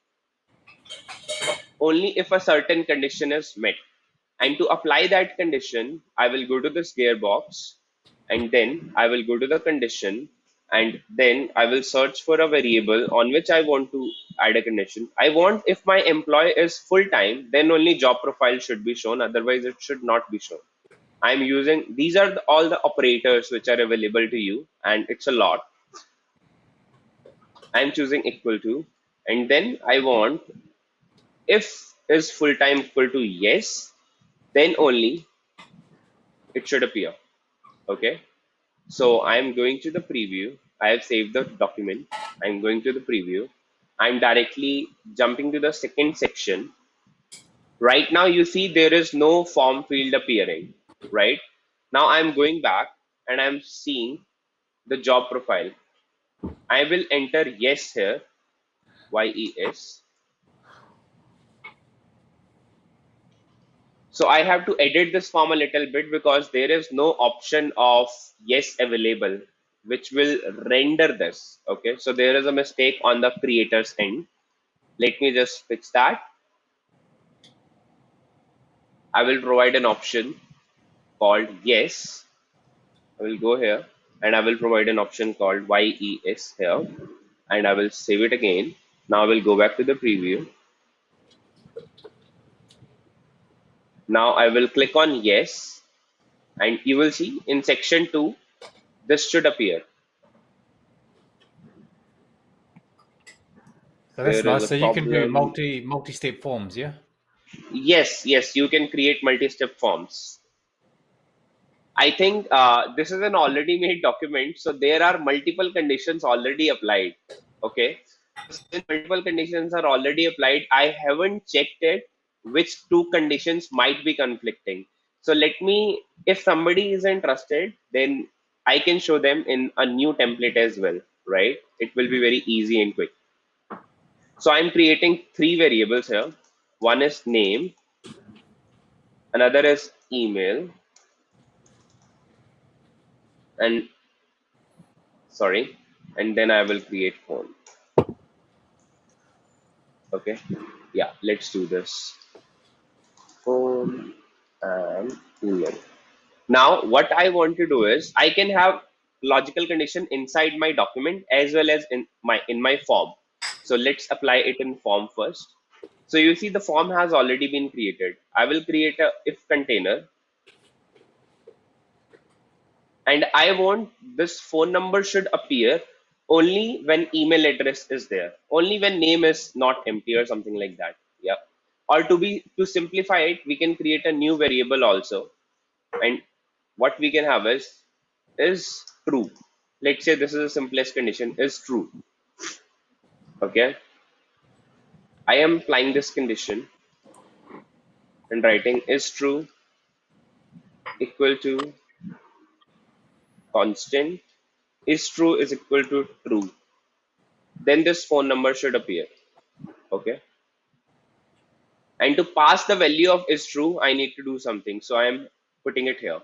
S4: only if a certain condition is met. And to apply that condition, I will go to this gearbox, and then I will go to the condition, and then I will search for a variable on which I want to add a condition. I want, if my employee is full time, then only job profile should be shown, otherwise it should not be shown. I'm using, these are all the operators which are available to you, and it's a lot. I'm choosing equal to, and then I want if is full time equal to yes, then only it should appear. Okay. So I'm going to the preview. I have saved the document. I'm going to the preview. I'm directly jumping to the second section. Right now, you see there is no form field appearing, right? Now I'm going back and I'm seeing the job profile. I will enter yes here, yes. So I have to edit this form a little bit because there is no option of yes available, which will render this. Okay, so there is a mistake on the creator's end. Let me just fix that. I will provide an option called yes. I will go here and I will provide an option called yes here, and I will save it again. Now I will go back to the preview. Now I will click on yes, and you will see in section 2, this should appear.
S2: So that's
S4: There is
S2: nice.
S4: a
S2: So you can do
S4: problem.
S2: multi-step forms, yeah?
S4: Yes, yes, you can create multi-step forms. I think this is an already made document, so there are multiple conditions already applied. Okay, since multiple conditions are already applied, I haven't checked it which two conditions might be conflicting. So let me, if somebody is interested, then I can show them in a new template as well, right? It will be very easy and quick. So I'm creating 3 variables here. One is name, another is email, and sorry, and then I will create phone. Okay, yeah, let's do this. Phone and email. Now what I want to do is I can have logical condition inside my document as well as in my form. So let's apply it in form first. So you see the form has already been created. I will create a if container, and I want this phone number should appear only when email address is there, only when name is not empty or something like that. Yeah. Or to simplify it, we can create a new variable also, and what we can have is true. Let's say this is the simplest condition is true. Okay. I am applying this condition and writing is true equal to constant, is true is equal to true. Then this phone number should appear. Okay. And to pass the value of is true, I need to do something. So I am putting it here.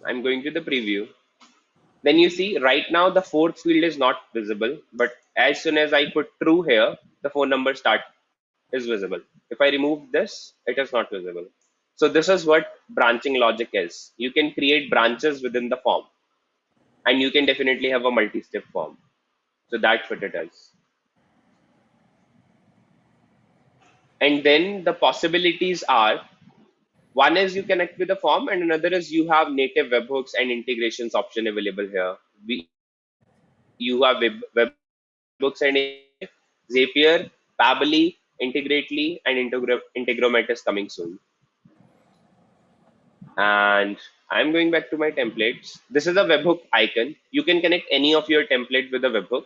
S4: I'm going to the preview. Then you see right now the fourth field is not visible, but as soon as I put true here, the phone number start is visible. If I remove this, it is not visible. So this is what branching logic is. You can create branches within the form, and you can definitely have a multi-step form. So that's what it is. And then the possibilities are, one is you connect with the form, and another is you have native webhooks and integrations option available here. You have webhooks and integrations like Zapier, Pabbly, Integrately, and Integromat is coming soon. And I'm going back to my templates. This is a webhook icon. You can connect any of your template with a webhook.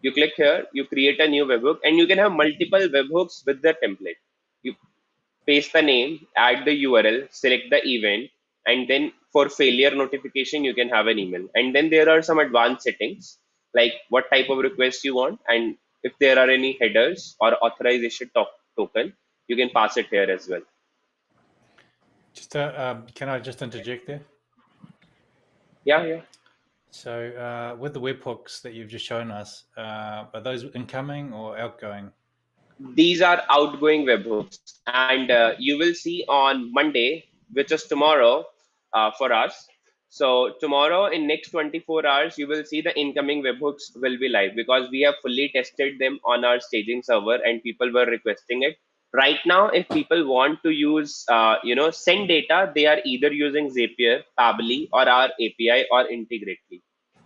S4: You click here, you create a new webhook, and you can have multiple webhooks with the template. You paste the name, add the URL, select the event, and then for failure notification, you can have an email. And then there are some advanced settings, like what type of request you want, and if there are any headers or authorization token, you can pass it here as well.
S2: Just can I just interject there?
S4: Yeah.
S2: So with the webhooks that you've just shown us, are those incoming or outgoing?
S4: These are outgoing webhooks, and you will see on Monday, which is tomorrow for us. So tomorrow in next 24 hours, you will see the incoming webhooks will be live, because we have fully tested them on our staging server and people were requesting it. Right now, if people want to use, send data, they are either using Zapier, Pabbly, or our API or Integrately.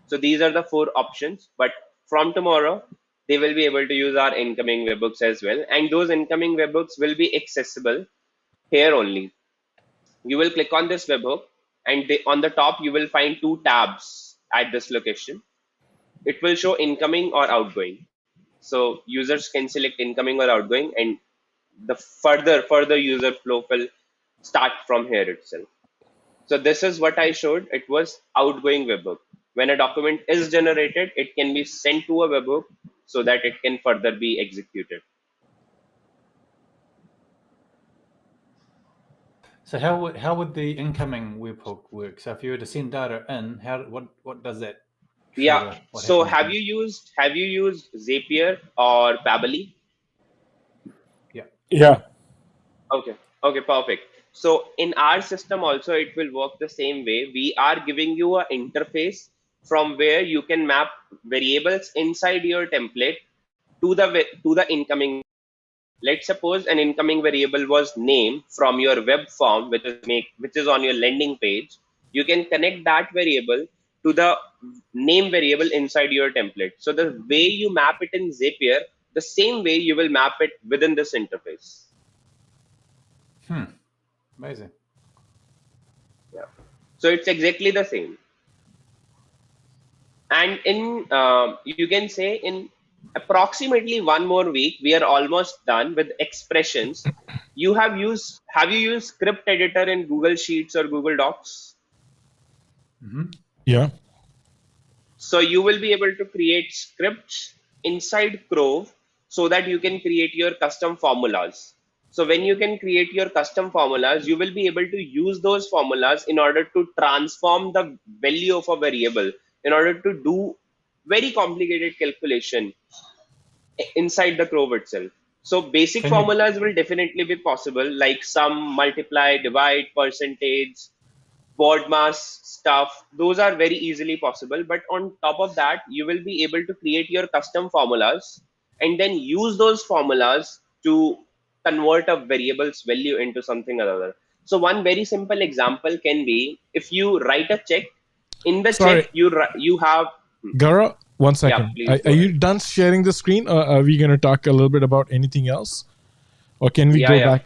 S4: So these are the four options. But from tomorrow, they will be able to use our incoming webhooks as well. And those incoming webhooks will be accessible here only. You will click on this webhook, and on the top, you will find two tabs at this location. It will show incoming or outgoing. So users can select incoming or outgoing, and the further user flow will start from here itself. So this is what I showed. It was outgoing webhook. When a document is generated, it can be sent to a webhook so that it can further be executed.
S2: So how would the incoming webhook work? So if you were to send data in, what does that
S4: Yeah.
S2: trigger? What
S4: So
S2: happens
S4: have you used Zapier or Pabbly?
S1: Yeah.
S4: Okay. Okay. Perfect. So in our system also, it will work the same way. We are giving you an interface from where you can map variables inside your template to the incoming. Let's suppose an incoming variable was name from your web form, which is on your landing page. You can connect that variable to the name variable inside your template. So the way you map it in Zapier, the same way you will map it within this interface.
S2: Amazing.
S4: Yeah. So it's exactly the same. And in you can say in approximately one more week, we are almost done with expressions. Have you used script editor in Google Sheets or Google Docs?
S1: Yeah.
S4: So you will be able to create scripts inside Crove so that you can create your custom formulas. So when you can create your custom formulas, you will be able to use those formulas in order to transform the value of a variable, in order to do very complicated calculation inside the Crove itself. So basic formulas will definitely be possible, like sum, multiply, divide, percentage, board mass stuff. Those are very easily possible. But on top of that, you will be able to create your custom formulas and then use those formulas to convert a variable's value into something other. So one very simple example can be, if you write a check, in the
S1: Sorry.
S4: check you have.
S1: Gara, one second.
S4: please go
S1: Are you
S4: ahead.
S1: done sharing the screen, or are we going to talk a little bit about anything else? Or can we go back?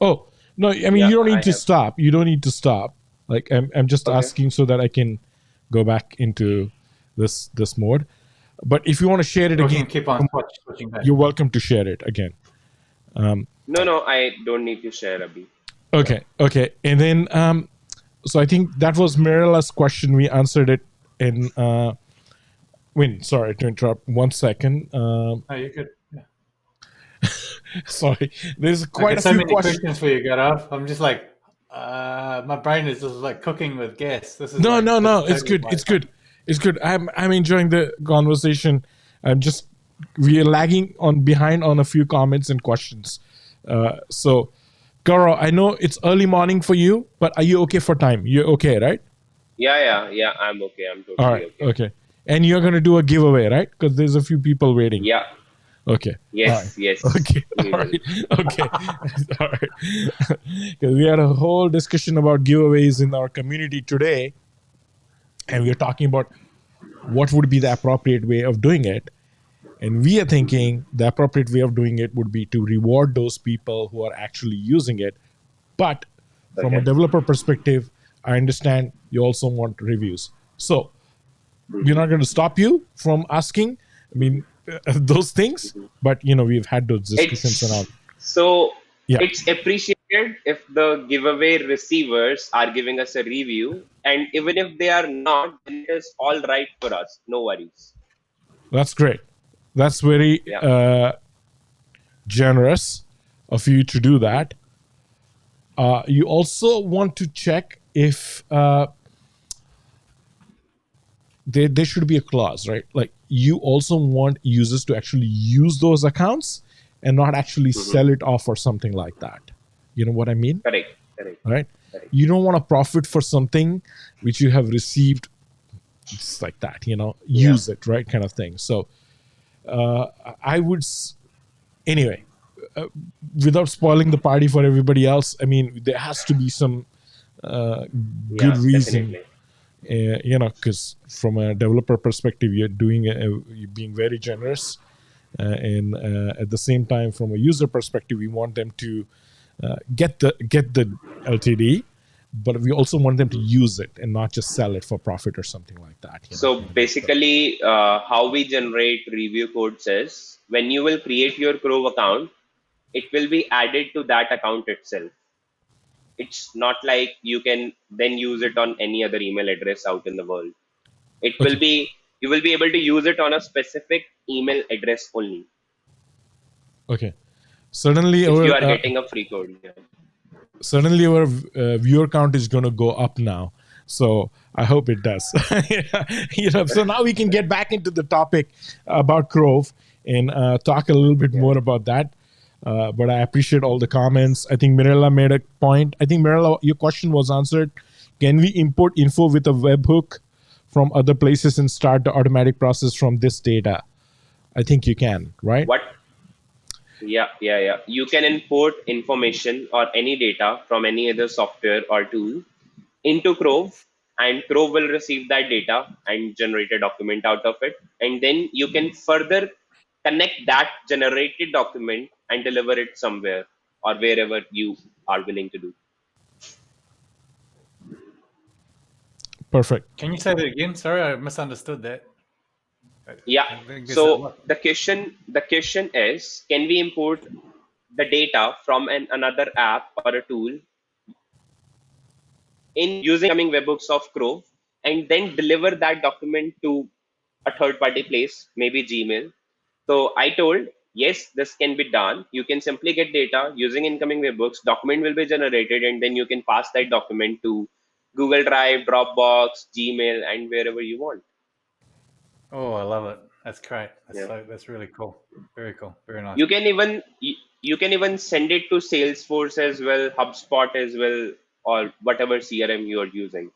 S1: Oh, no, I mean, you don't need to stop. You don't need to stop. Like, I'm just asking so that I can go back into this mode. But if you want to share it again,
S2: keep on switching back.
S1: You're welcome to share it again.
S4: No, I don't need to share, Abhi.
S1: Okay. And then, so I think that was Marilla's question. We answered it in... Win, sorry to interrupt. 1 second.
S2: No, you're good. Yeah.
S1: Sorry. There's quite a few
S2: many questions for you, Gaurav. I'm just like, my brain is just like cooking with gas. This is
S1: no.
S2: This is
S1: It's good.
S2: totally
S1: It's good. It's good. I'm enjoying the conversation. We are lagging on behind on a few comments and questions. So, Gaurav, I know it's early morning for you, but are you okay for time? You're okay, right?
S4: Yeah. I'm okay. I'm
S1: All
S4: totally
S1: right.
S4: okay.
S1: Okay. And you're going to do a giveaway, right? Because there's a few people waiting.
S4: Yeah.
S1: Okay. All right.
S4: Yes.
S1: Okay.
S4: We
S1: All
S4: will.
S1: right. Okay. All right. Because we had a whole discussion about giveaways in our community today, and we are talking about what would be the appropriate way of doing it. And we are thinking the appropriate way of doing it would be to reward those people who are actually using it. But from a
S4: Okay.
S1: developer perspective, I understand you also want reviews. So we're not going to stop you from asking. I mean, those things. But we've had those discussions around.
S4: So
S1: Yeah,
S4: it's appreciated if the giveaway receivers are giving us a review, and even if they are not, then it is all right for us. No worries.
S1: that's great. That's very
S4: Yeah.
S1: generous of you to do that. You also want to check if there should be a clause, right? Like you also want users to actually use those accounts and not actually sell it off or something like that. You know what I mean?
S4: Correct. Correct.
S1: Right?
S4: Correct.
S1: You don't want to profit for something which you have received just like that, use it, right? Kind of thing. So I would, anyway, without spoiling the party for everybody else, I mean, there has to be some good reason,
S4: Definitely.
S1: because from a developer perspective, you're being very generous, and at the same time, from a user perspective, we want them to get the LTD, but we also want them to use it and not just sell it for profit or something like that.
S4: So basically, how we generate review codes is when you will create your Crow account, it will be added to that account itself. It's not like you can then use it on any other email address out in the world. It will
S1: Okay.
S4: be, you will be able to use it on a specific email address only
S1: Okay. Suddenly
S4: if you
S1: our
S4: are getting a free code. Yeah.
S1: viewer count is going to go up now. So I hope it does. So now we can get back into the topic about Grove and talk a little bit more about that. But I appreciate all the comments. I think Mirella made a point. I think Mirella, your question was answered. Can we import info with a webhook from other places and start the automatic process from this data? I think you can, right?
S4: What? Yeah. You can import information or any data from any other software or tool into Crove, and Crove will receive that data and generate a document out of it. And then you can further connect that generated document and deliver it somewhere or wherever you are willing to do.
S1: Perfect.
S2: Can you say that again? Sorry, I misunderstood that.
S4: Yeah.
S2: I think there's
S4: So the question is, can we import the data from another app or a tool in using coming webhooks of Crove and then deliver that document to a third party place, maybe Gmail? So I told, yes, this can be done. You can simply get data using incoming webhooks, document will be generated, and then you can pass that document to Google Drive, Dropbox, Gmail, and wherever you want.
S2: Oh, I love it. That's great.
S4: Yeah.
S2: That's really cool. Very cool. Very nice.
S4: You can even send it to Salesforce as well, HubSpot as well, or whatever CRM you are using.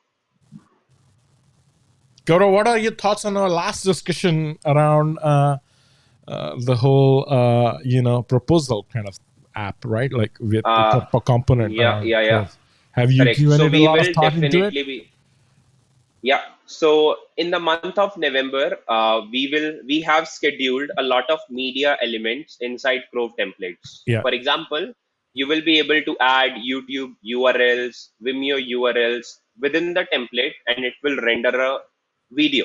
S1: Gaurav, what are your thoughts on our last discussion around the whole, proposal kind of app, right? Like with the component around
S4: Yeah.
S1: Grove. Have you
S4: Correct. So
S1: given it a
S4: we
S1: lot of
S4: will
S1: thought into it?
S4: definitely be. Yeah. So in the month of November, we have scheduled a lot of media elements inside Grove templates.
S1: Yeah.
S4: For example, you will be able to add YouTube URLs, Vimeo URLs within the template, and it will render a video.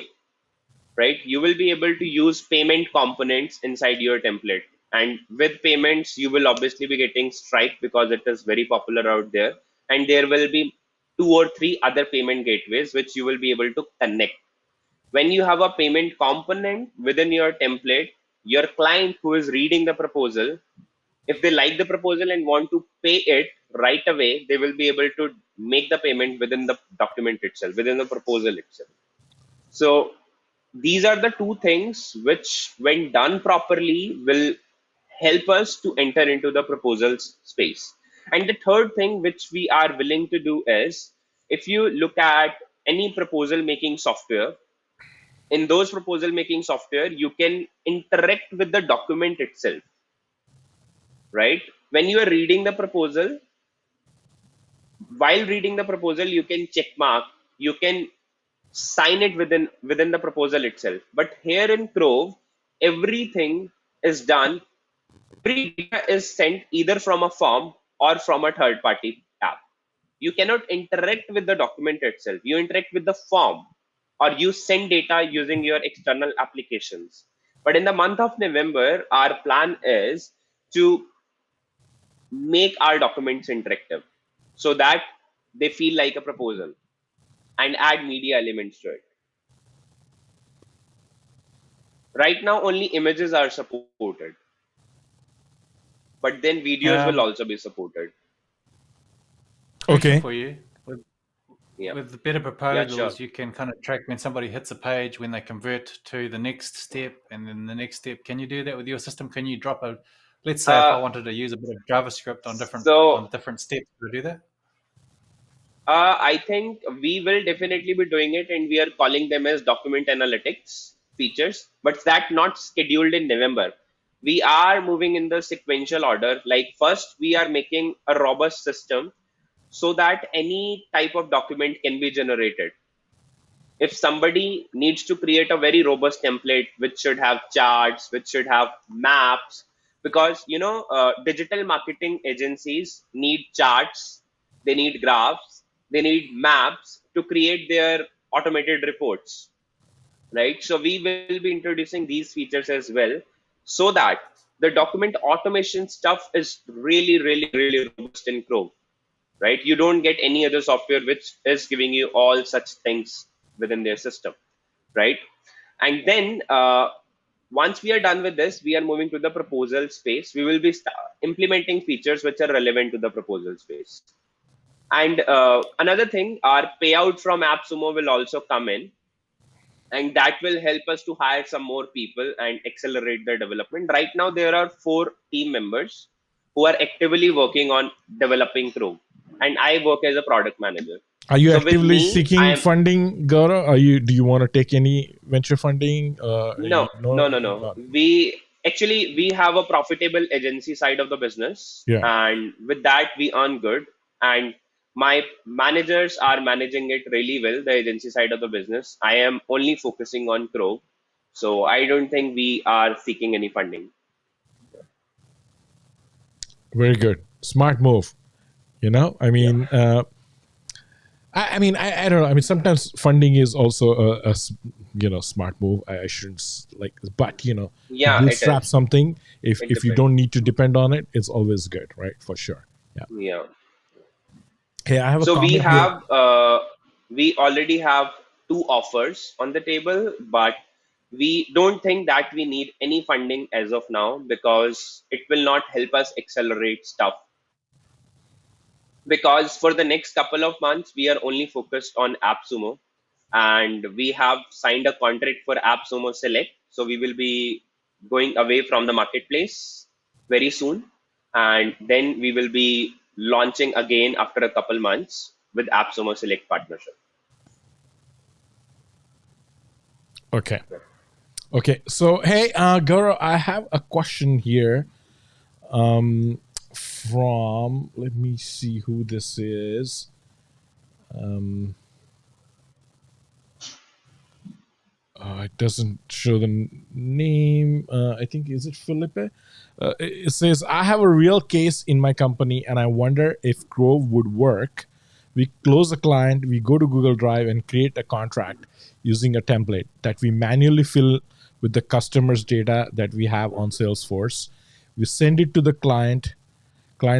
S4: Right? You will be able to use payment components inside your template, and with payments, you will obviously be getting Stripe because it is very popular out there, and there will be 2 or 3 other payment gateways which you will be able to connect. When you have a payment component within your template, your client who is reading the proposal, if they like the proposal and want to pay it right away, they will be able to make the payment within the document itself, within the proposal itself. So these are the two things which, when done properly, will help us to enter into the proposals space. And the third thing which we are willing to do is, if you look at any proposal making software, in those proposal making software, you can interact with the document itself, right? When you are reading the proposal, while reading the proposal, you can check mark, you can sign it within the proposal itself. But here in Crove, everything is done. Every data is sent either from a form or from a third party app. You cannot interact with the document itself. You interact with the form, or you send data using your external applications. But in the month of November, our plan is to make our documents interactive so that they feel like a proposal, and add media elements to it. Right now, only images are supported, but then videos will also be supported.
S2: Question
S5: Okay.
S2: for you.
S4: Yeah.
S2: With the better
S4: Yeah,
S2: proposals,
S4: sure.
S2: you can kind of track when somebody hits a page, when they convert to the next step, and then the next step. Can you do that with your system? Can you drop a, let's say, if I wanted to use a bit of JavaScript on
S4: So
S2: different steps, to do that?
S4: I think we will definitely be doing it, and we are calling them as document analytics features, but that not scheduled in November. We are moving in the sequential order. Like first, we are making a robust system so that any type of document can be generated. If somebody needs to create a very robust template which should have charts, which should have maps, because digital marketing agencies need charts, they need graphs, they need maps to create their automated reports, right? So we will be introducing these features as well, so that the document automation stuff is really, really, really robust in Chrome, right? You don't get any other software which is giving you all such things within their system, right? And then once we are done with this, we are moving to the proposal space. We will be implementing features which are relevant to the proposal space. And another thing, our payout from AppSumo will also come in, and that will help us to hire some more people and accelerate the development. Right now, there are 4 team members who are actively working on developing Chrome, and I work as a product manager.
S5: Are you
S4: So with
S5: actively
S4: me, I
S5: seeking
S4: am
S5: funding, Gaurav? Do you want to take any venture funding?
S4: no, no, no, no. We have a profitable agency side of the business,
S5: Yeah.
S4: and with that we earn good. And my managers are managing it really well, the agency side of the business. I am only focusing on Crow, so I don't think we are seeking any funding.
S5: Very good. Smart move. I mean, I don't know. I mean, sometimes funding is also a smart move. I shouldn't but to
S4: Yeah, it
S5: bootstrap
S4: is.
S5: something, if
S4: It
S5: you
S4: depends.
S5: don't need to depend on it, it's always good, right? For sure. Yeah.
S4: Yeah.
S5: Hey, I have a
S4: So
S5: comment here.
S4: we already have 2 offers on the table, but we don't think that we need any funding as of now, because it will not help us accelerate stuff. Because for the next couple of months, we are only focused on AppSumo, and we have signed a contract for AppSumo Select. So we will be going away from the marketplace very soon, and then we will be launching again after a couple months with AppSumo Select partnership.
S5: Okay. So, hey, Gaurav, I have a question here. From, let me see who this is. It doesn't show the name. I think, is it Felipe? It says, I have a real case in my company and I wonder if Grove would work. We close a client, we go to Google Drive and create a contract using a template that we manually fill with the customer's data that we have on Salesforce. We send it to the client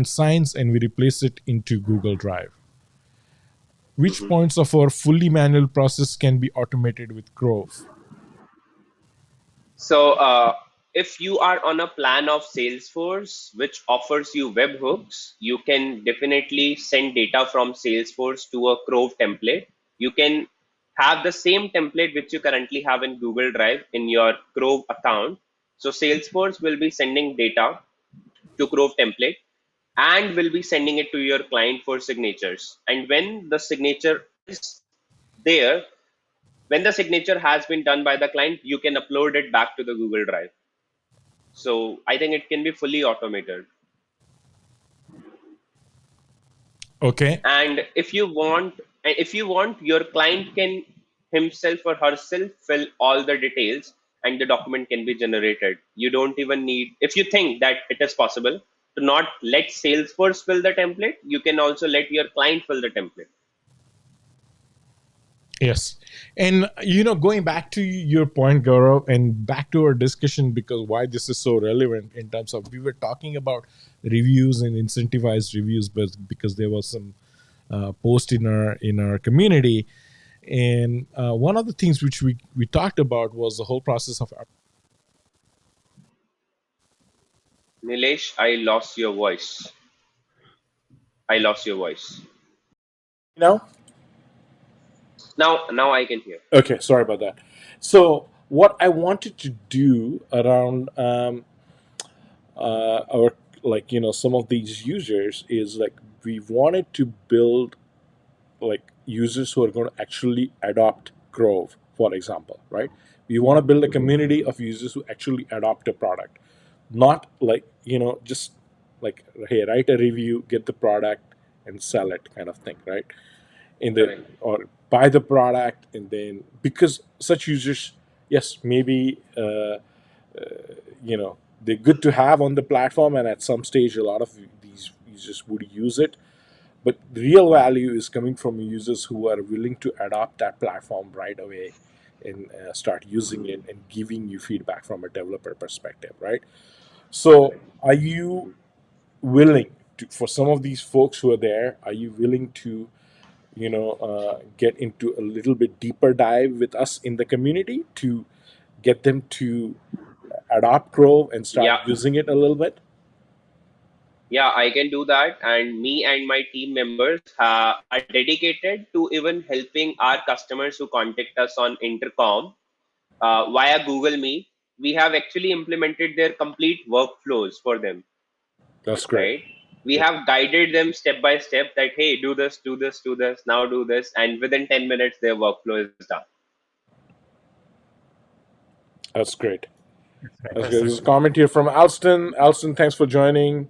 S5: signs, and we replace it into Google Drive. Which points of our fully manual process can be automated with Grove?
S4: So if you are on a plan of Salesforce, which offers you webhooks, you can definitely send data from Salesforce to a Crove template. You can have the same template which you currently have in Google Drive in your Grove account. So Salesforce will be sending data to Grove template and will be sending it to your client for signatures. And when the signature is there, when the signature has been done by the client, you can upload it back to the Google Drive. So I think it can be fully automated.
S5: Okay.
S4: And if you want, your client can himself or herself fill all the details and the document can be generated. You don't even need, if you think that it is possible to not let Salesforce fill the template, you can also let your client fill the template.
S5: Yes. And, going back to your point, Gaurav, and back to our discussion, because why this is so relevant in terms of, we were talking about reviews and incentivized reviews, but because there was some post in our community. And one of the things which we talked about was the whole process of,
S4: Nilesh, I lost your voice. I lost your voice.
S1: Now,
S4: Now I can hear.
S1: okay, sorry about that. So what I wanted to do around our, like, some of these users is, like, we wanted to build, like, users who are going to actually adopt Grove, for example, right? We want to build a community of users who actually adopt a product, not like, just like, hey, write a review, get the product, and sell it, kind of thing, right? In the
S4: Correct.
S1: Or buy the product, and then, because such users, yes, maybe they're good to have on the platform, and at some stage a lot of these users would use it, but the real value is coming from users who are willing to adopt that platform right away and start using it and giving you feedback from a developer perspective, right? So
S4: Correct.
S1: are you willing to, for some of these folks who are there, are you willing to get into a little bit deeper dive with us in the community to get them to adopt Grove and start
S4: Yeah,
S1: using it a little bit?
S4: yeah, I can do that. And me and my team members are dedicated to even helping our customers who contact us on Intercom via Google Meet. We have actually implemented their complete workflows for them,
S1: That's great.
S4: right? We
S1: Yeah,
S4: have guided them step by step that, hey, do this, do this, do this, now do this. And within 10 minutes, their workflow is done.
S1: that's great. That's good.
S2: Fantastic.
S1: There's a comment here from Alston. Alston, thanks for joining.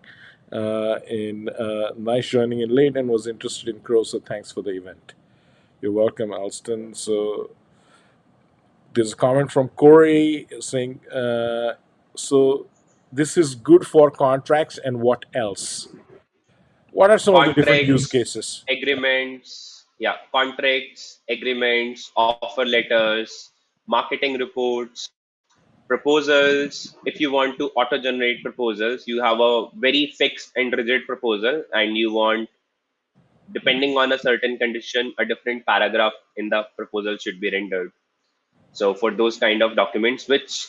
S1: And nice joining in late, and was interested in Crow, so thanks for the event. You're welcome, Alston. So there's a comment from Corey saying, so this is good for contracts, and what else? What are some of the different use
S4: Contracts,
S1: cases?
S4: agreements, yeah, contracts, agreements, offer letters, marketing reports, proposals. If you want to auto generate proposals, you have a very fixed and rigid proposal, and you want, depending on a certain condition, a different paragraph in the proposal should be rendered. So for those kind of documents which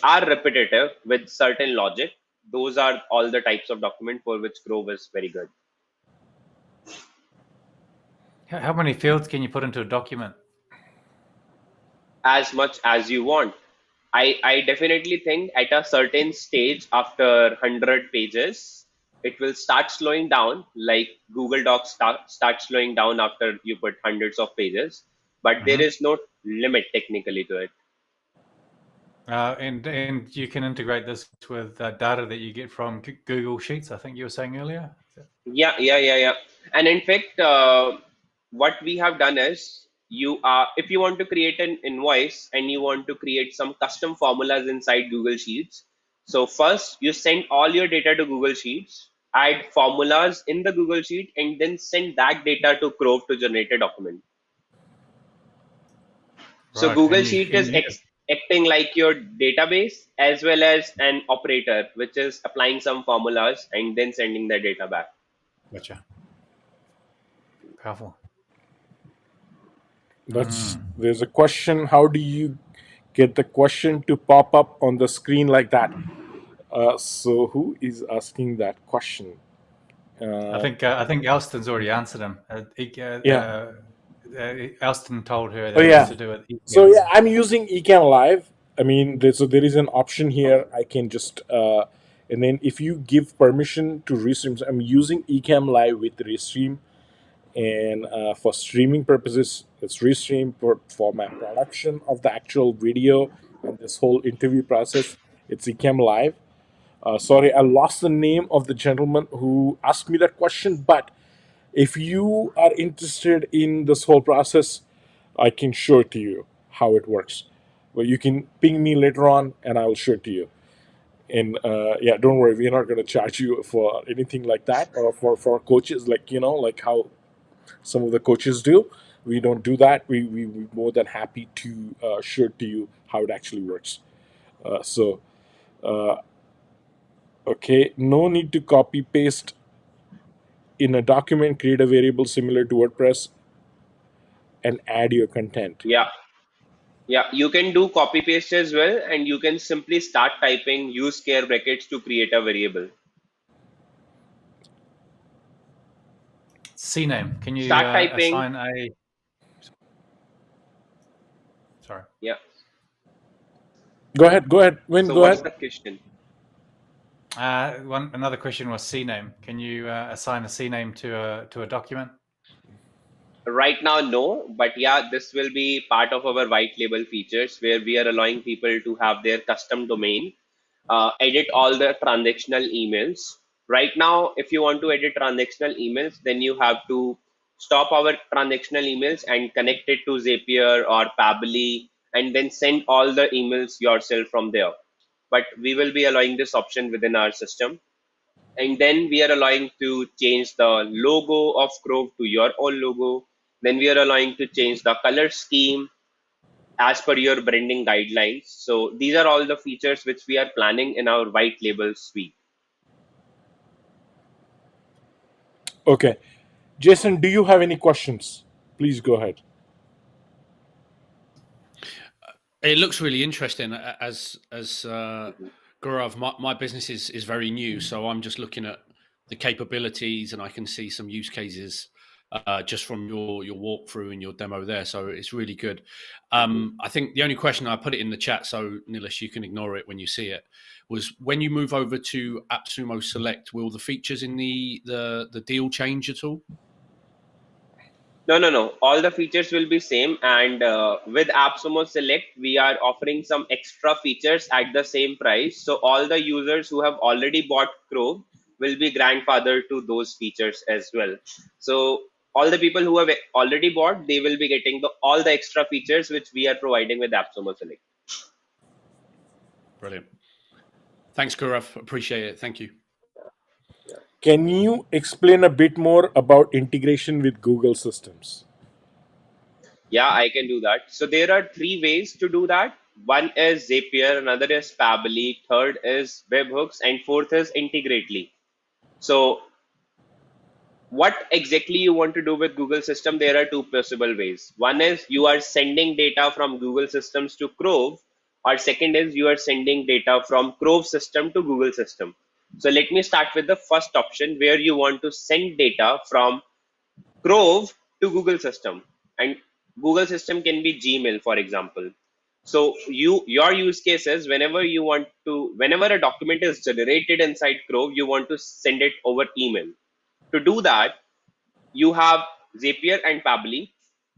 S4: are repetitive with certain logic, those are all the types of document for which Grove is very good.
S2: How many fields can you put into a document?
S4: As much as you want. I definitely think at a certain stage after 100 pages, it will start slowing down, like Google Docs start slowing down after you put hundreds of pages, but there is no limit technically to it.
S2: And you can integrate this with data that you get from Google Sheets, I think you were saying earlier.
S4: Yeah. And in fact, what we have done is, if you want to create an invoice and you want to create some custom formulas inside Google Sheets, so first you send all your data to Google Sheets, add formulas in the Google Sheet, and then send that data to Grove to generate a document. So
S2: Right.
S4: Google
S2: And you
S4: Sheet
S2: and
S4: is
S2: you
S4: acting like your database as well as an operator, which is applying some formulas and then sending the data back.
S2: Gotcha. Powerful.
S1: There's a question. How do you get the question to pop up on the screen like that? So who is asking that question?
S2: I think Alston's already answered him.
S1: Yeah.
S2: Elston told her that
S1: Oh
S2: it was
S1: yeah.
S2: to do with
S1: So
S2: ECAM.
S1: yeah, I'm using Ecamm Live. I mean, so there is an option here. I can just and then if you give permission to restream, so I'm using Ecamm Live with restream, and for streaming purposes, it's restream for my production of the actual video and this whole interview process. It's Ecamm Live. Sorry, I lost the name of the gentleman who asked me that question, but if you are interested in this whole process, I can show it to you how it works. Well, you can ping me later on, and I will show it to you. And yeah, don't worry, we're not going to charge you for anything like that, or for coaches, like like how some of the coaches do. We don't do that. We're more than happy to show it to you how it actually works. So okay, no need to copy paste in a document. Create a variable similar to WordPress and add your content.
S4: Yeah, yeah, you can do copy paste as well, and you can simply start typing, use scare brackets to create a variable.
S2: CNAME. Can you
S4: Start typing.
S2: assign a? Sorry.
S4: Yeah.
S1: Go ahead. Go ahead. Win.
S4: So
S1: Go
S4: what's
S1: ahead.
S4: the question?
S2: Another question was CNAME. Can you assign a CNAME to a document?
S4: Right now, no, but yeah, this will be part of our white label features where we are allowing people to have their custom domain, edit all the transactional emails. Right now, if you want to edit transactional emails, then you have to stop our transactional emails and connect it to Zapier or Pabbly, and then send all the emails yourself from there. But we will be allowing this option within our system. And then we are allowing to change the logo of Grove to your own logo. Then we are allowing to change the color scheme as per your branding guidelines. So these are all the features which we are planning in our white label suite.
S1: Okay. Jason, do you have any questions? Please go ahead.
S3: It looks really interesting. As
S4: Mhm.
S3: Gaurav, my business is very new, so I'm just looking at the capabilities, and I can see some use cases just from your walkthrough and your demo there. So it's really good.
S4: Mhm.
S3: I think the only question, I put it in the chat, so Nilesh, you can ignore it when you see it, was when you move over to AppSumo Select, will the features in the deal change at all?
S4: No, no, no. All the features will be same, and with AppSumo Select, we are offering some extra features at the same price. So all the users who have already bought Chrome will be grandfathered to those features as well. So all the people who have already bought, they will be getting all the extra features which we are providing with AppSumo Select.
S3: Brilliant. Thanks, Gaurav. Appreciate it. Thank you.
S1: Can you explain a bit more about integration with Google systems?
S4: Yeah, I can do that. So there are three ways to do that. One is Zapier, another is Pabbly, third is webhooks, and fourth is Integrately. So what exactly you want to do with Google system, there are two possible ways. One is you are sending data from Google systems to Crove, or second is you are sending data from Crove system to Google system. So let me start with the first option where you want to send data from Crove to Google system, and Google system can be Gmail, for example. So your use case is whenever a document is generated inside Crove, you want to send it over email. To do that, you have Zapier and Pabbly.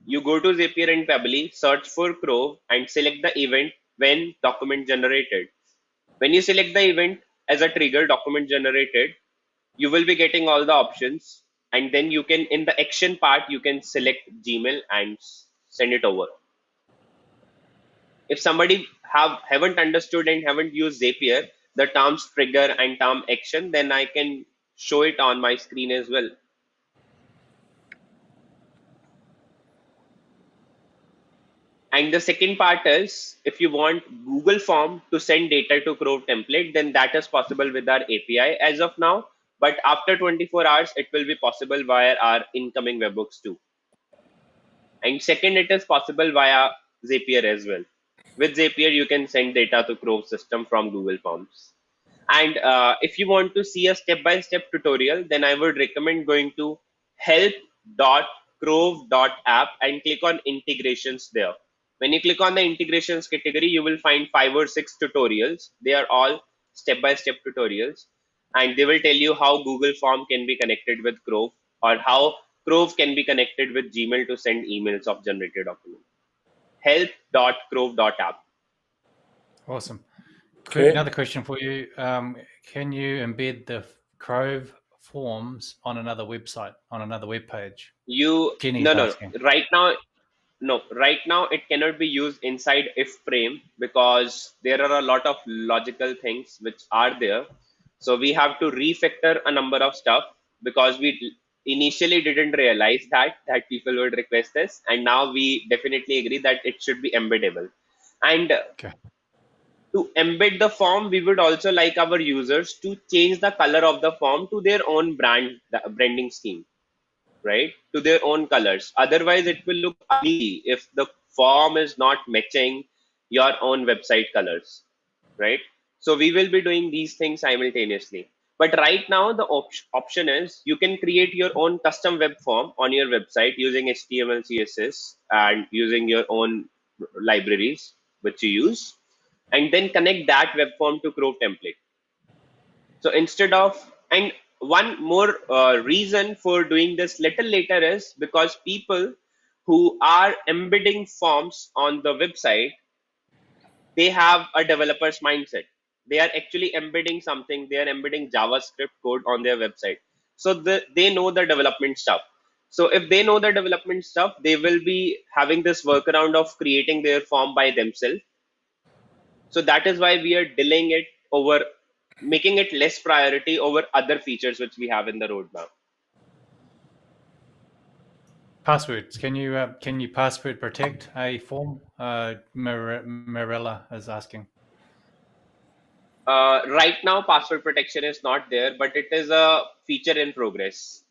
S4: You go to Zapier and Pabbly, search for Crove, and select the event when document generated. When you select the event as a trigger document generated, you will be getting all the options, and then you can, in the action part, you can select Gmail and send it over. If somebody haven't understood and haven't used Zapier, the terms trigger and term action, then I can show it on my screen as well. And the second part is, if you want Google form to send data to Crove template, then that is possible with our API as of now. But after 24 hours, it will be possible via our incoming webhooks too. And second, it is possible via Zapier as well. With Zapier, you can send data to Crove system from Google Forms. And if you want to see a step-by-step tutorial, then I would recommend going to help.crove.com. crove.app and click on integrations there. When you click on the integrations category, you will find 5 or 6 tutorials. They are all step-by-step tutorials, and they will tell you how Google Form can be connected with Crove, or how Crove can be connected with Gmail to send emails of generated document. Help.crove.app.
S2: Awesome.
S1: Okay.
S2: Another question for you. Can you embed the Crove forms on another website, on another web page? Kenny's
S4: No.
S2: asking.
S4: Right now it cannot be used inside if frame because there are a lot of logical things which are there. So we have to refactor a number of stuff because we initially didn't realize that people would request this, and now we definitely agree that it should be embeddable. And
S2: Okay.
S4: to embed the form, we would also like our users to change the color of the form to their own branding scheme, right? To their own colors. Otherwise, it will look ugly if the form is not matching your own website colors, right? So we will be doing these things simultaneously. But right now, the option is you can create your own custom web form on your website using HTML, CSS, and using your own libraries which you use, and then connect that web form to Crove template. So instead of, and one more reason for doing this little later is because people who are embedding forms on the website, they have a developer's mindset. They are actually embedding something. They are embedding JavaScript code on their website. So they know the development stuff. So if they know the development stuff, they will be having this workaround of creating their form by themselves. So that is why we are delaying it over, making it less priority over other features which we have in the roadmap.
S2: Passwords. Can you password protect a form? Marilla is asking.
S4: Right now, password protection is not there, but it is a feature in progress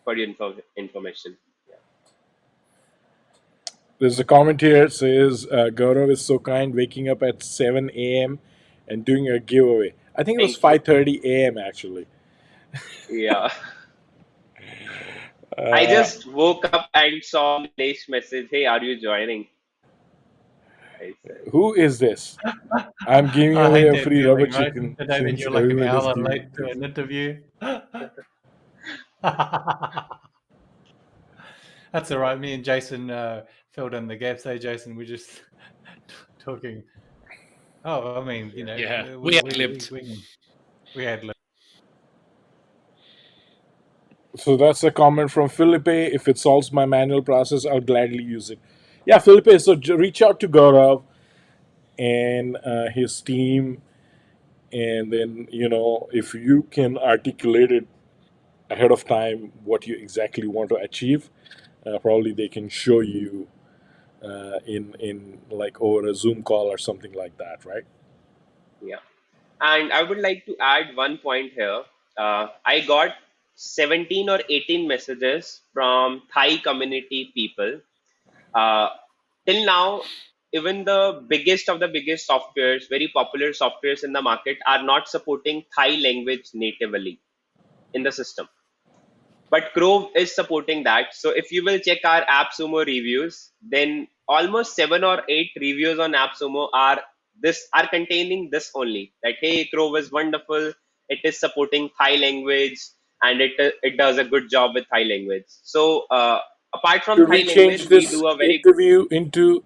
S4: for your information.
S1: There's a comment here. It says Gaurav is so kind, waking up at 7 a.m. and doing a giveaway. I think it was
S4: Thank you.
S1: 5:30 a.m. actually.
S4: Yeah. I just woke up and saw Nilesh message, "Hey, are you joining?" I said,
S1: Who is this? I'm giving
S2: I
S1: away
S2: hate
S1: a
S2: that
S1: free rubber
S2: feeling, right?
S1: chicken
S2: The day that
S1: since
S2: you're like an
S1: everybody's
S2: hour
S1: giving
S2: late to
S1: this.
S2: an interview. That's all right. Me and Jason filled in the gaps. Hey, Jason, we're just talking. Oh, I mean, you know,
S3: Yeah, we ad-libbed.
S2: we had.
S1: So that's a comment from Felipe. If it solves my manual process, I'll gladly use it. Yeah, Felipe. So reach out to Gaurav and his team, and then if you can articulate it ahead of time what you exactly want to achieve, probably they can show you in like over a Zoom call or something like that, right?
S4: yeah. And I would like to add one point here. I got 17 or 18 messages from Thai community people. Uh, Till now, even the biggest of the biggest softwares, very popular softwares in the market, are not supporting Thai language natively in the system. But Crove is supporting that. So if you will check our AppSumo reviews, then almost 7 or 8 reviews on AppSumo are containing this only, that hey, Crove is wonderful. It is supporting Thai language, and it does a good job with Thai language. So apart from
S1: Should
S4: Thai
S1: we
S4: language,
S1: change
S4: we
S1: this
S4: do a very good.
S1: interview into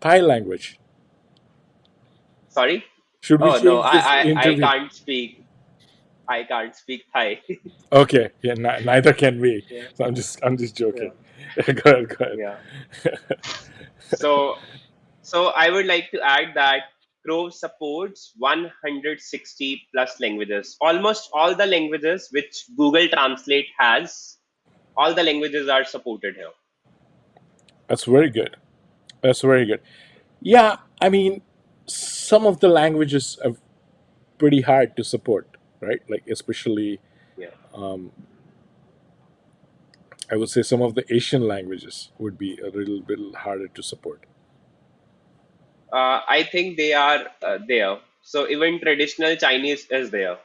S1: Thai language?
S4: Sorry.
S1: Should we
S4: Oh no,
S1: change this
S4: I
S1: interview?
S4: can't speak. I can't speak Thai.
S1: Okay, yeah, neither can we.
S4: Yeah.
S1: So I'm just
S4: Yeah.
S1: joking. Go ahead, go
S4: Yeah.
S1: ahead.
S4: So I would like to add that Crove supports 160 plus languages. Almost all the languages which Google Translate has, all the languages are supported here.
S1: That's very good. That's very good. Yeah, I mean, some of the languages are pretty hard to support, right? Like especially,
S4: Yeah.
S1: I would say some of the Asian languages would be a little bit harder to support.
S4: I think they are there. So even traditional Chinese is there.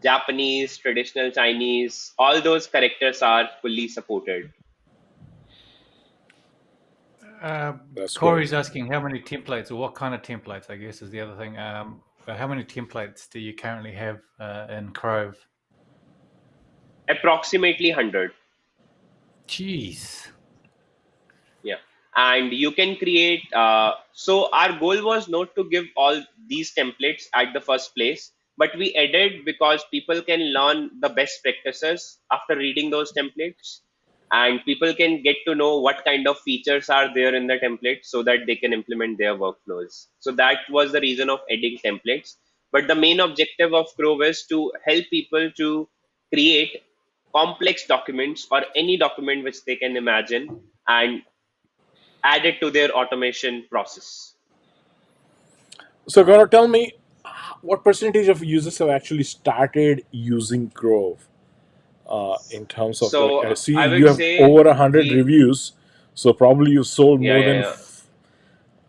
S4: Japanese, traditional Chinese, all those characters are fully supported.
S1: That's great.
S2: Corey's asking how many templates, or what kind of templates, I guess, is the other thing. How many templates do you currently have in Crove?
S4: Approximately 100.
S2: Jeez.
S4: Yeah. And you can create, so our goal was not to give all these templates at the first place, but we added because people can learn the best practices after reading those templates, and people can get to know what kind of features are there in the template so that they can implement their workflows. So that was the reason of adding templates. But the main objective of Grove is to help people to create complex documents or any document which they can imagine and add it to their automation process.
S1: So, Gaurav, tell me, what percentage of users have actually started using Grove? In terms of, like,
S4: So
S1: I see
S4: I
S1: you
S4: would
S1: have
S4: say
S1: over 100
S4: we,
S1: reviews, so probably you sold
S4: yeah,
S1: more than
S4: yeah,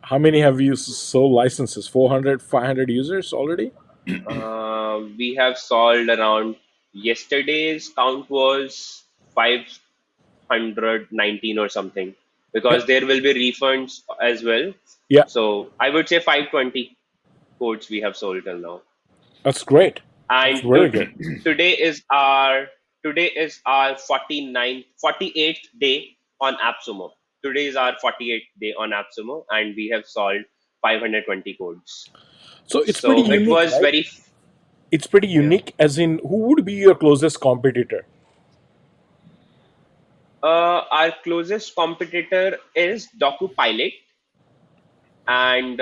S1: how many have you sold licenses? 400, 500 users already?
S4: yeah. We have solved around, yesterday's count was 519 or something,
S1: Yep.
S4: because there will be refunds as well.
S1: Yeah,
S4: So I would say 520 codes we have sold till now.
S1: that's great. That's
S4: And
S1: very good.
S4: today is our today is our 48th day on AppSumo. Today is our 48th day on AppSumo, and we have solved 520 codes.
S1: So it's pretty
S4: So it
S1: unique,
S4: was
S1: right?
S4: very,
S1: It's pretty
S4: yeah.
S1: unique, as in, who would be your closest competitor?
S4: Our closest competitor is DocuPilot, and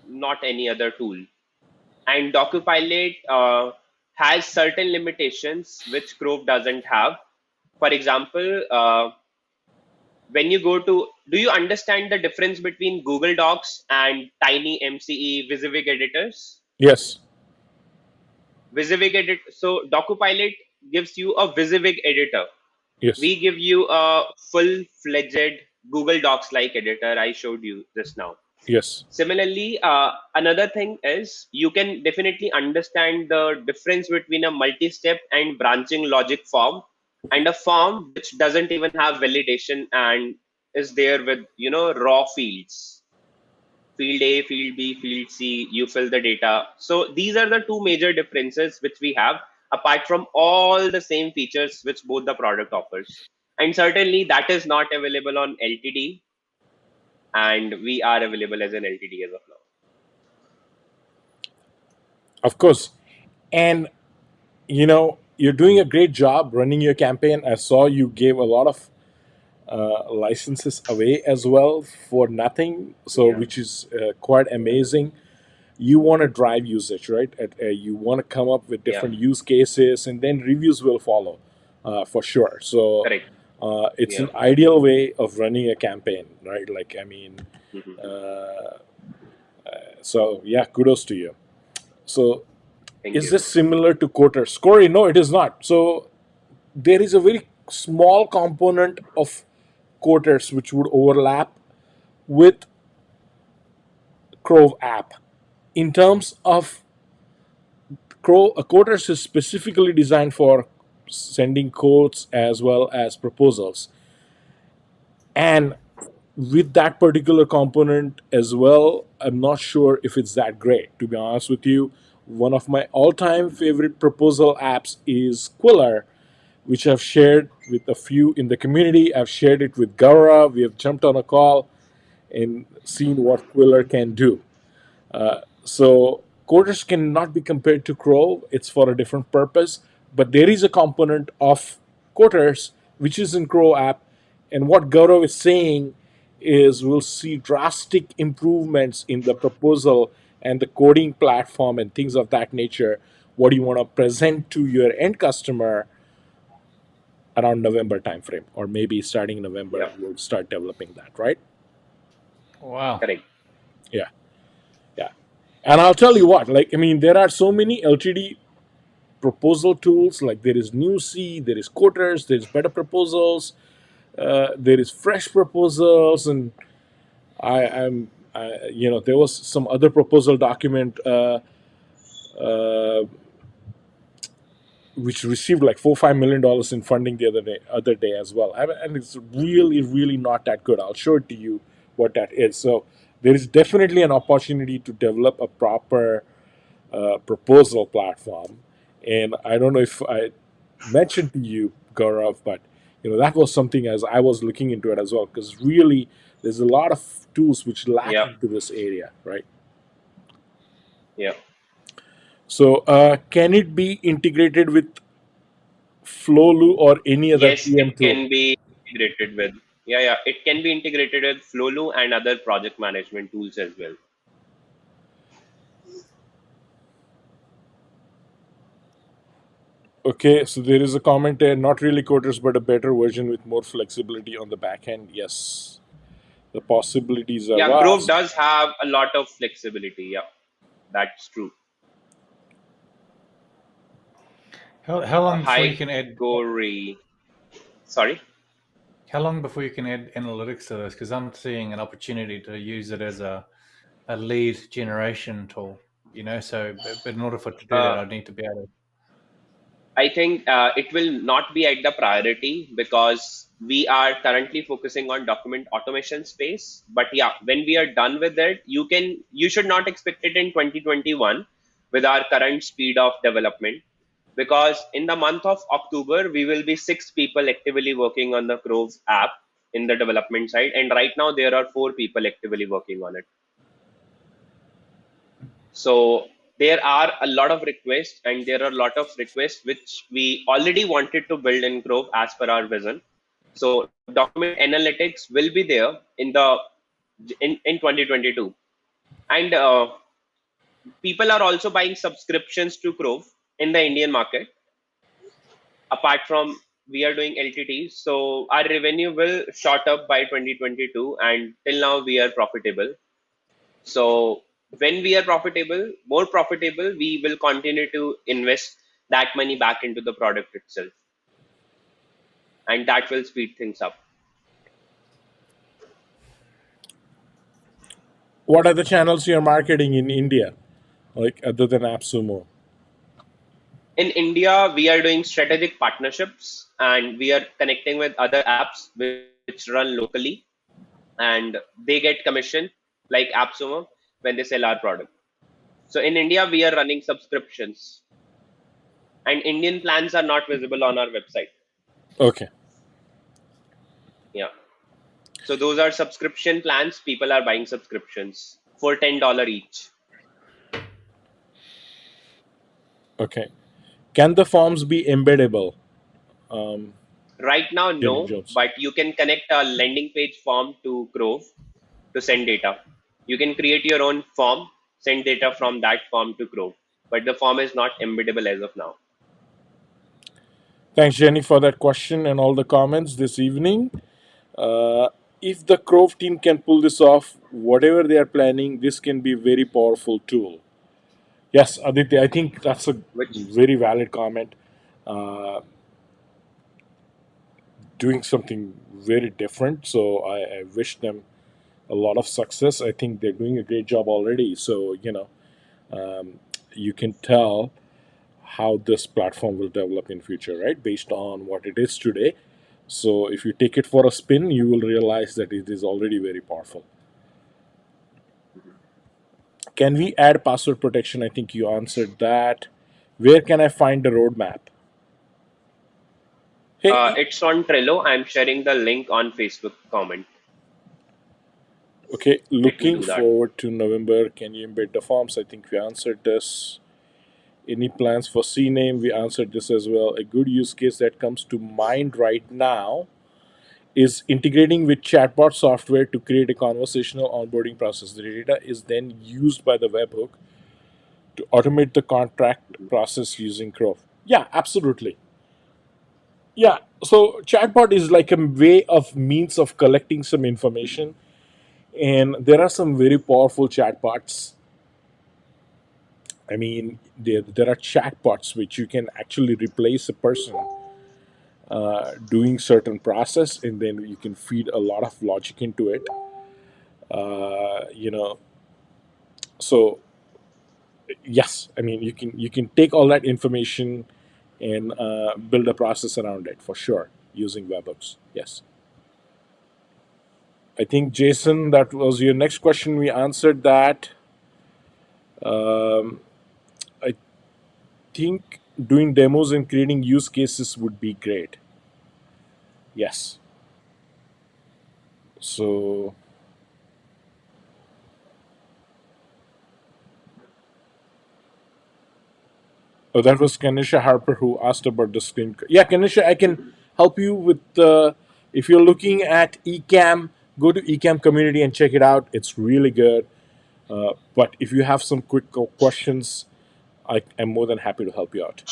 S4: not any other tool. And DocuPilot has certain limitations which Grove doesn't have. For example, when you go to, do you understand the difference between Google Docs and tiny MCE WYSIWYG editors?
S1: Yes,
S4: WYSIWYG edit, so DocuPilot gives you a WYSIWYG editor.
S1: yes,
S4: We give you a full-fledged Google Docs like editor I showed you just now.
S1: yes,
S4: Similarly, another thing is you can definitely understand the difference between a multi-step and branching logic form and a form which doesn't even have validation and is there with raw fields. Field A, field B, field C, you fill the data. So these are the two major differences which we have, apart from all the same features which both the product offers. And certainly that is not available on LTD, and we are available as an LTD as of now.
S1: of course. And you're doing a great job running your campaign. I saw you gave a lot of licenses away as well for nothing, so
S4: Yeah,
S1: which is quite amazing. You want to drive usage, right? You want to come up with
S4: yeah,
S1: different use cases, and then reviews will follow, for sure. So
S4: correct.
S1: it's
S4: Yeah.
S1: an ideal way of running a campaign, right? Like, I mean,
S4: Mhm.
S1: uh, so yeah, kudos to you. So
S4: Thank
S1: is
S4: you.
S1: this similar to quoters? Corey, no, it is not. So there is a very small component of quoters which would overlap with Crove app. In terms of quoters is specifically designed for sending quotes as well as proposals, and with that particular component as well, I'm not sure if it's that great, to be honest with you. One of my all-time favorite proposal apps is Quiller, which I've shared with a few in the community. I've shared it with Gaurav. We have jumped on a call and seen what Quiller can do. So Coders cannot be compared to Crow. It's for a different purpose, but there is a component of Coders which is in Crow app, and what Gaurav is saying is we'll see drastic improvements in the proposal and the coding platform and things of that nature. What you want to present to your end customer around November timeframe, or maybe starting November,
S4: Yeah,
S1: we'll start developing that, right?
S2: Wow.
S4: correct.
S1: Yeah, yeah. And I'll tell you what, like, I mean, there are so many LTD proposal tools. Like, there is New C, there is Quoters, there's Better Proposals, there is Fresh Proposals, and there was some other proposal document. which received like $4-5 million in funding the other day as well. And it's really not that good. I'll show it to you what that is. So there is definitely an opportunity to develop a proper proposal platform. And I don't know if I mentioned to you, Gaurav, but that was something as I was looking into it as well, because really there's a lot of tools which lack
S4: Yeah,
S1: into this area, right?
S4: yeah.
S1: So can it be integrated with Flowlu or any other
S4: Yes, it
S1: PM tool?
S4: can be integrated with. Yeah, yeah. It can be integrated with Flowlu and other project management tools as well.
S1: Okay, so there is a comment there, not really coders, but a better version with more flexibility on the back end. Yes, the possibilities are
S4: Yeah, Grove
S1: vast.
S4: does have a lot of flexibility. Yeah, that's true.
S2: How long before you
S4: High
S2: can add?
S4: Gory. Sorry.
S2: How long before you can add analytics to this? Because I'm seeing an opportunity to use it as a lead generation tool. So but in order for it to do that,
S4: Uh,
S2: I'd need to be able to.
S4: I think it will not be at the priority because we are currently focusing on document automation space. But yeah, when we are done with it, you should not expect it in 2021 with our current speed of development, because in the month of October we will be 6 people actively working on the Grove app in the development side, and right now there are 4 people actively working on it. So there are a lot of requests, and there are a lot of requests which we already wanted to build in Grove as per our vision. So document analytics will be there in 2022, and people are also buying subscriptions to Grove in the Indian market. Apart from, we are doing LTTs, so our revenue will shot up by 2022, and till now we are profitable. So when we are profitable, more profitable, we will continue to invest that money back into the product itself, and that will speed things up.
S1: What are the channels you're marketing in India, like other than AppSumo?
S4: In India, we are doing strategic partnerships, and we are connecting with other apps which run locally, and they get commission like AppSumo when they sell our product. So in India, we are running subscriptions, and Indian plans are not visible on our website.
S1: Okay.
S4: Yeah. So those are subscription plans. People are buying subscriptions for $10 each.
S1: Okay. Can the forms be embeddable? Um,
S4: Right now,
S1: Jenny
S4: no,
S1: Jones.
S4: but you can connect a landing page form to Grove to send data. You can create your own form, send data from that form to Grove, but the form is not embeddable as of now.
S1: Thanks, Jenny, for that question and all the comments this evening. Uh, if the Crove team can pull this off, whatever they are planning, this can be a very powerful tool. Yes, Aditya, I think that's a
S4: Which,
S1: very valid comment. Uh, Doing something very different, so I wish them a lot of success. I think they're doing a great job already. So, you can tell how this platform will develop in future, right? Based on what it is today. So if you take it for a spin, you will realize that it is already very powerful. Can we add password protection? I think you answered that. Where can I find the roadmap? Hey,
S4: it's on Trello. I'm sharing the link on Facebook comment.
S1: okay,
S4: Let me
S1: looking
S4: do that.
S1: forward to November. Can you embed the forms? I think we answered this. Any plans for CNAME? We answered this as well. A good use case that comes to mind right now is integrating with chatbot software to create a conversational onboarding process. The data is then used by the webhook to automate the contract process using Crow. Yeah, absolutely. Yeah, so chatbot is like a way of means of collecting some information, and there are some very powerful chatbots. I mean, there are chatbots which you can actually replace a person doing certain process, and then you can feed a lot of logic into it. Uh, you know, so yes, I mean you can take all that information and build a process around it for sure using webhooks. Yes. I think, Jason, that was your next question. We answered that. Um, I think doing demos and creating use cases would be great. Yes. So, oh, that was Kanisha Harper who asked about the screen. Yeah, Kanisha, I can help you with if you're looking at Ecamm, go to Ecamm community and check it out. It's really good. But if you have some quick questions, I am more than happy to help you out.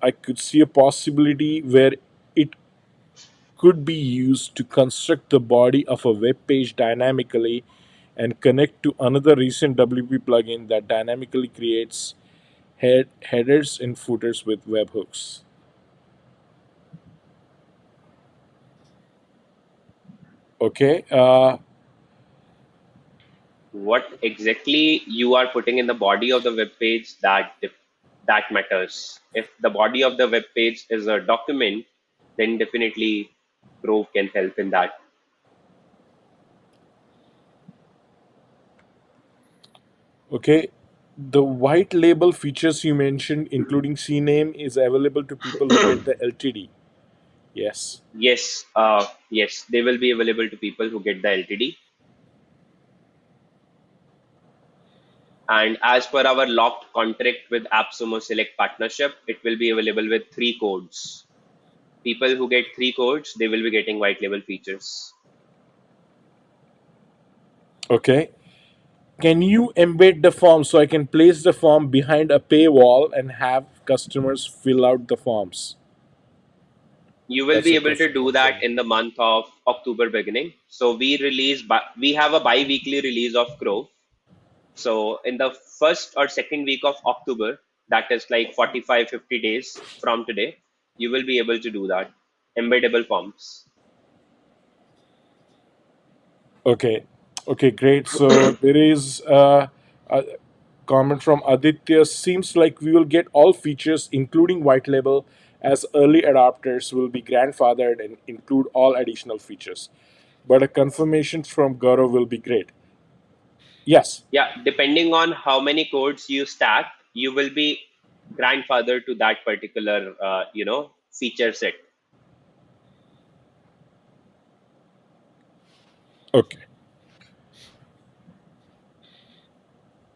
S1: I could see a possibility where it could be used to construct the body of a web page dynamically and connect to another recent WP plugin that dynamically creates headers and footers with webhooks. Okay.
S4: What exactly you are putting in the body of the web page, that matters. If the body of the web page is a document, then definitely Grove can help in that.
S1: Okay. The white label features you mentioned, including CNAME, is available to people who get the LTD. Yes.
S4: Yes, yes, they will be available to people who get the LTD. And as per our locked contract with AppSumo Select partnership, it will be available with 3 codes. People who get 3 codes, they will be getting white label features.
S1: Okay. Can you embed the form so I can place the form behind a paywall and have customers fill out the forms?
S4: You will
S1: That's
S4: be
S1: a
S4: able to
S1: question
S4: do
S1: from
S4: that
S1: Jenny.
S4: in the month of October beginning. So we have a bi-weekly release of Grove. So in the first or second week of October, that is like 45-50 days from today, you will be able to do that. Embeddable forms.
S1: Okay. Okay, great. So there is a comment from Aditya. Seems like we will get all features, including white label, as early adopters will be grandfathered and include all additional features. But a confirmation from Gaurav will be great. Yes.
S4: Yeah, depending on how many codes you stack, you will be grandfather to that particular feature set.
S1: Okay.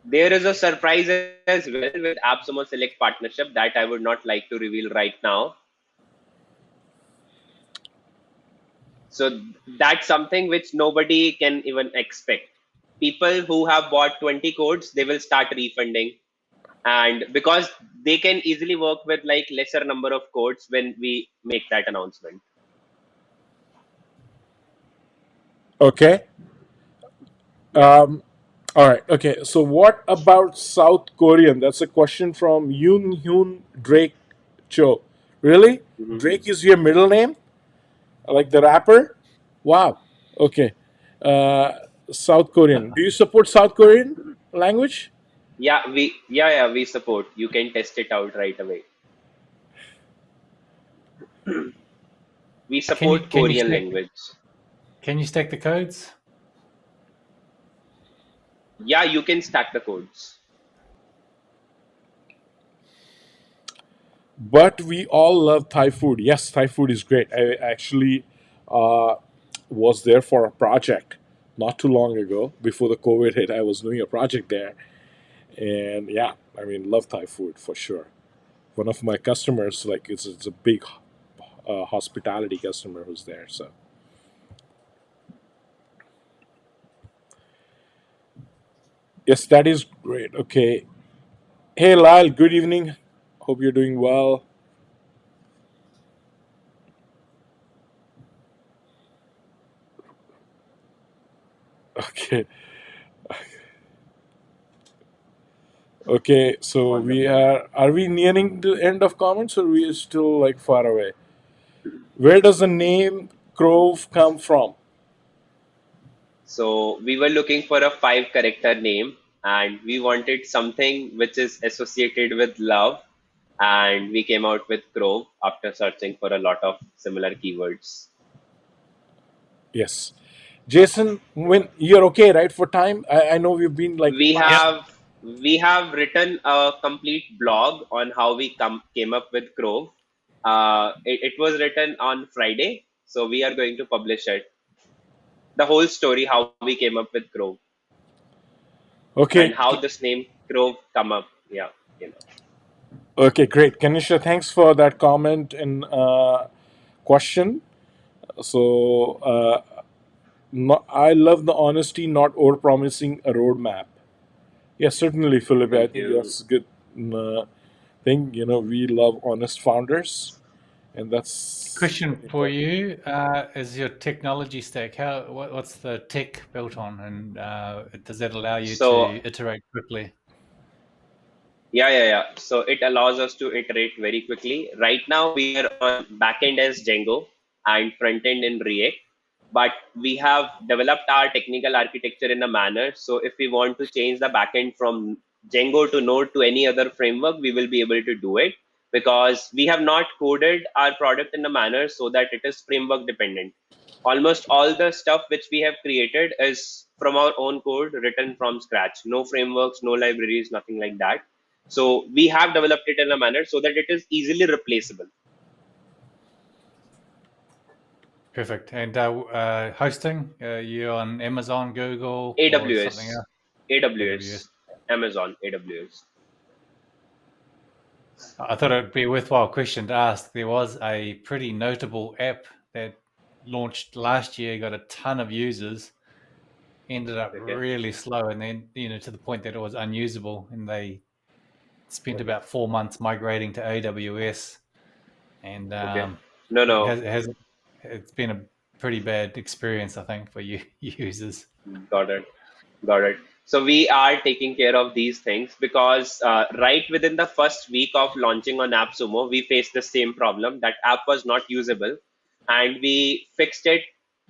S4: There is a surprise as well with AppSumo Select partnership that I would not like to reveal right now. So that's something which nobody can even expect. People who have bought 20 codes, they will start refunding. And because they can easily work with like lesser number of codes when we make that announcement.
S1: Okay.
S4: Yeah.
S1: All right. Okay. So what about South Korean? That's a question from Yoon Hyun Drake Cho. Really?
S4: Mhm.
S1: Drake is your middle name? Like the rapper? Wow. Okay. Uh, South Korean. Do you support South Korean language?
S4: Yeah, we support. You can test it out right away. We
S2: Can you
S4: support
S2: can you
S4: Korean
S2: stack
S4: language.
S2: can you stack the codes?
S4: Yeah, you can stack the codes.
S1: But we all love Thai food. Yes, Thai food is great. I actually uh, was there for a project not too long ago. Before the COVID hit, I was doing a project there. And yeah, I mean, love Thai food for sure. One of my customers, like, it's a big hospitality customer who's there. So, yes, that is great. Okay. Hey, Lyle, good evening. Hope you're doing well. Okay. Okay, so we are we nearing the end of comments or we still like far away? Where does the name Grove come from?
S4: So we were looking for a 5 character name and we wanted something which is associated with love. and we came out with Grove after searching for a lot of similar keywords.
S1: Yes. Jason, when you're okay, right, for time? I know we've been like
S4: We
S3: Yep.
S1: past.
S4: have written a complete blog on how we came up with Grove. It was written on Friday, so we are going to publish it. The whole story, how we came up with Grove, and
S1: Okay.
S4: how this name Grove come up. Yeah, you know.
S1: Okay, great. Kanisha, thanks for that comment and question. So, I love the honesty, not over promising a roadmap. Yes, certainly, Philip. I
S4: Thank
S1: think
S4: you.
S1: that's a good thing. We love honest founders, and that's
S2: Question for
S1: important.
S2: you: is your technology stack what's the tech built on, and does that allow you
S4: So
S2: to iterate quickly?
S4: yeah. So it allows us to iterate very quickly. Right now we are on backend as Django and front end in React, but we have developed our technical architecture in a manner. So if we want to change the backend from Django to Node to any other framework, we will be able to do it, because we have not coded our product in a manner so that it is framework dependent. Almost all the stuff which we have created is from our own code, written from scratch. No frameworks, no libraries, nothing like that. So we have developed it in a manner so that it is easily replaceable.
S2: Perfect. And hosting, you on Amazon, Google, or something
S4: AWS,
S2: else? AWS.
S4: AWS, Amazon, AWS.
S2: I thought it'd be a worthwhile question to ask. There was a pretty notable app that launched last year, got a ton of users, ended up
S4: Okay,
S2: really slow, and then to the point that it was unusable, and they spent
S4: okay,
S2: about 4 months migrating to AWS, and
S4: okay. No,
S2: it
S4: no,
S2: it's been a pretty bad experience, I think, for you users.
S4: got it. Got it. So we are taking care of these things, because right within the first week of launching on AppSumo, we faced the same problem. That app was not usable, and we fixed it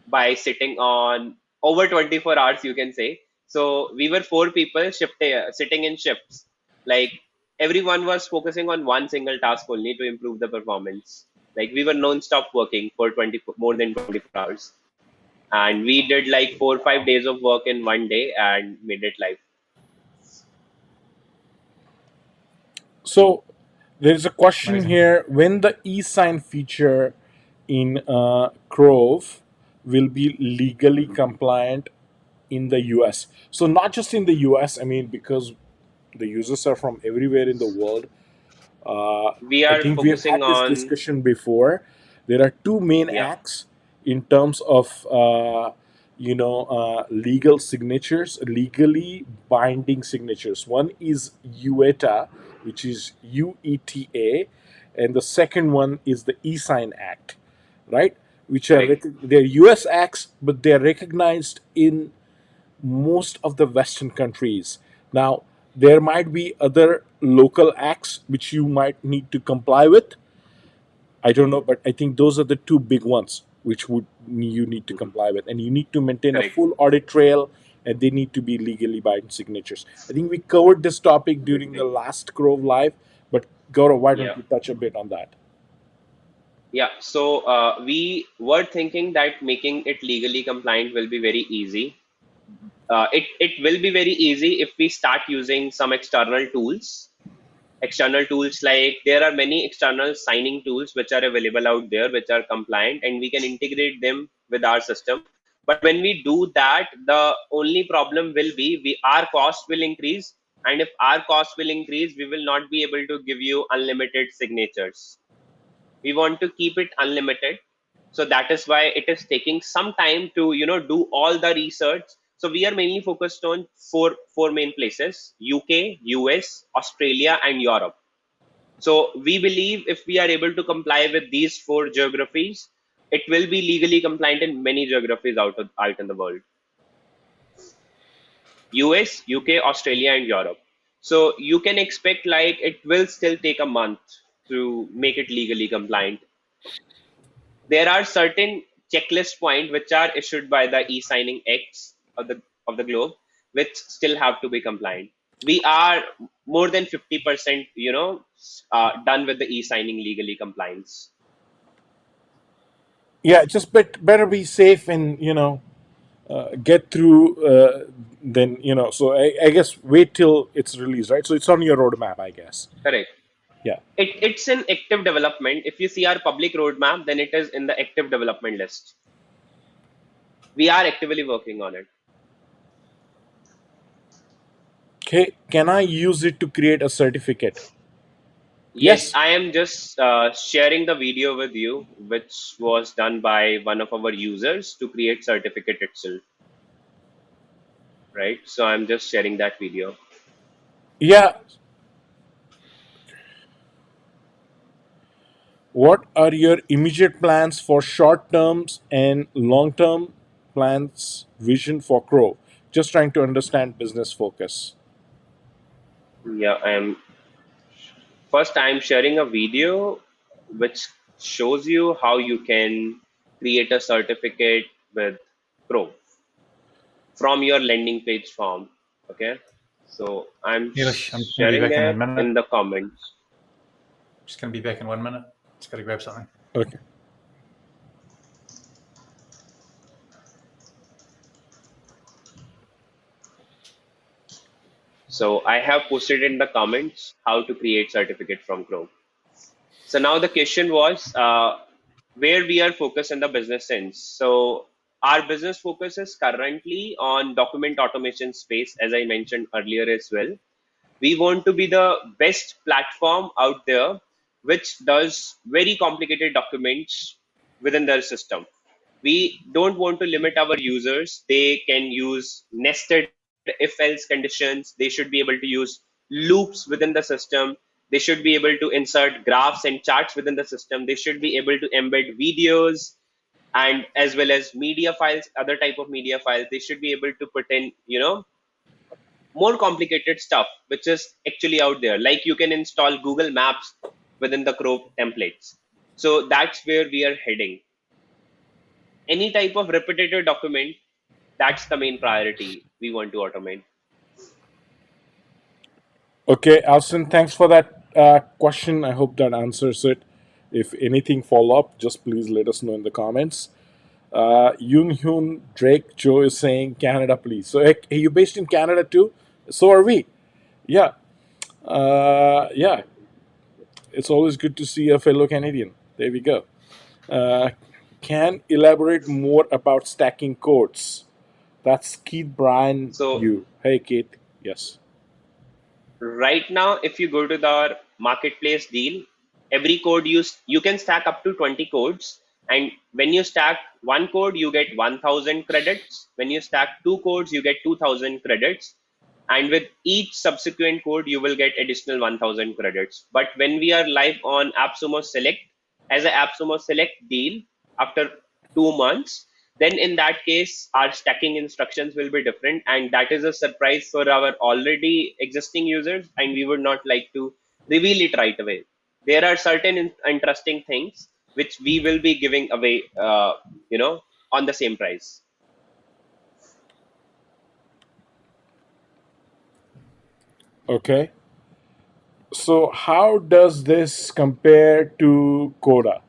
S4: by sitting on over 24 hours, you can say. So we were four people sitting in shifts. Like, everyone was focusing on one single task only to improve the performance. Like, we were non-stop working for more than 24 hours, and we did like 4 or 5 days of work in one day and made it live.
S1: So, there's a question
S2: Amazing.
S1: here: when the e-sign feature in Grove will be legally compliant in the US? So, not just in the US. I mean, because the users are from everywhere in the world. Uh,
S4: We
S1: I
S4: are
S1: think we have
S4: focusing
S1: had this
S4: on,
S1: discussion before. There are two main
S4: yeah,
S1: acts in terms of legal signatures, legally binding signatures. One is UETA, which is UETA, and the second one is the eSign Act, right? Which are
S4: correct,
S1: they're U.S. acts, but they're recognized in most of the Western countries. Now, there might be other local acts which you might need to comply with. I don't know, but I think those are the two big ones which would you need to comply with, and you need to maintain a
S4: correct,
S1: full audit trail, and they need to be legally binding signatures. I think we covered this topic during the
S4: obviously.
S1: last Grove Live, but Gaurav, why don't
S4: Yeah,
S1: you touch a bit on that?
S4: yeah. So we were thinking that making it legally compliant will be very easy. It will be very easy if we start using some external tools. Like, there are many external signing tools which are available out there, which are compliant, and we can integrate them with our system. But when we do that, the only problem will be our cost will increase, and if our cost will increase, we will not be able to give you unlimited signatures. We want to keep it unlimited, so that is why it is taking some time to do all the research. So we are mainly focused on four main places: UK, US, Australia, and Europe. So we believe if we are able to comply with these four geographies, it will be legally compliant in many geographies out in the world: US, UK, Australia, and Europe. So you can expect, like, it will still take a month to make it legally compliant. There are certain checklist points which are issued by the e-signing acts of the globe, which still have to be compliant. we are more than 50%, done with the e-signing legally compliance.
S1: Yeah, just better be safe and get through. Then so I guess wait till it's released, right? So it's on your roadmap, I guess.
S4: Correct.
S1: Yeah.
S4: It's in active development. If you see our public roadmap, then it is in the active development list. We are actively working on it.
S1: Okay. Can I use it to create a certificate?
S4: Yes,
S1: Yes.
S4: I am just sharing the video with you, which was done by one of our users to create certificate itself, right? So I'm just sharing that video.
S1: Yeah. What are your immediate plans for short terms and long term plans, vision for Crow? Just trying to understand business focus.
S4: Yeah, I am sharing a video which shows you how you can create a certificate with Pro from your landing page form. Okay, so I'm
S2: Neelish, I'm just going to be
S4: sharing
S2: back in a
S4: it
S2: minute.
S4: in the comments.
S2: Just going to be back in 1 minute. Just got to grab something.
S1: Okay.
S4: So I have posted in the comments how to create certificate from Chrome. So now the question was where we are focused in the business sense. So our business focus is currently on document automation space, as I mentioned earlier as well. We want to be the best platform out there which does very complicated documents within their system. We don't want to limit our users. They can use nested if else conditions. They should be able to use loops within the system. They should be able to insert graphs and charts within the system. They should be able to embed videos and as well as media files, other type of media files. They should be able to put in, more complicated stuff which is actually out there, like you can install Google Maps within the Chrome templates. So that's where we are heading. Any type of repetitive document, that's the main priority we want to automate.
S1: Okay, Alston, thanks for that question. I hope that answers it. If anything follow up, just please let us know in the comments. Yoon Hyun Drake Joe is saying Canada, please. So, hey, you based in Canada too? So are we. Yeah. Yeah. It's always good to see a fellow Canadian. There we go. Uh, can elaborate more about stacking codes. That's Keith Bryan.
S4: So
S1: You. Hey, Keith. Yes.
S4: right now, if you go to the marketplace deal, every code you can stack up to 20 codes. And when you stack one code, you get 1000 credits. When you stack two codes, you get 2000 credits. And with each subsequent code, you will get additional 1000 credits. But when we are live on AppSumo Select, as a AppSumo Select deal, after 2 months, then in that case our stacking instructions will be different, and that is a surprise for our already existing users, and we would not like to reveal it right away. There are certain interesting things which we will be giving away on the same price.
S1: Okay. So, how does this compare to Coda?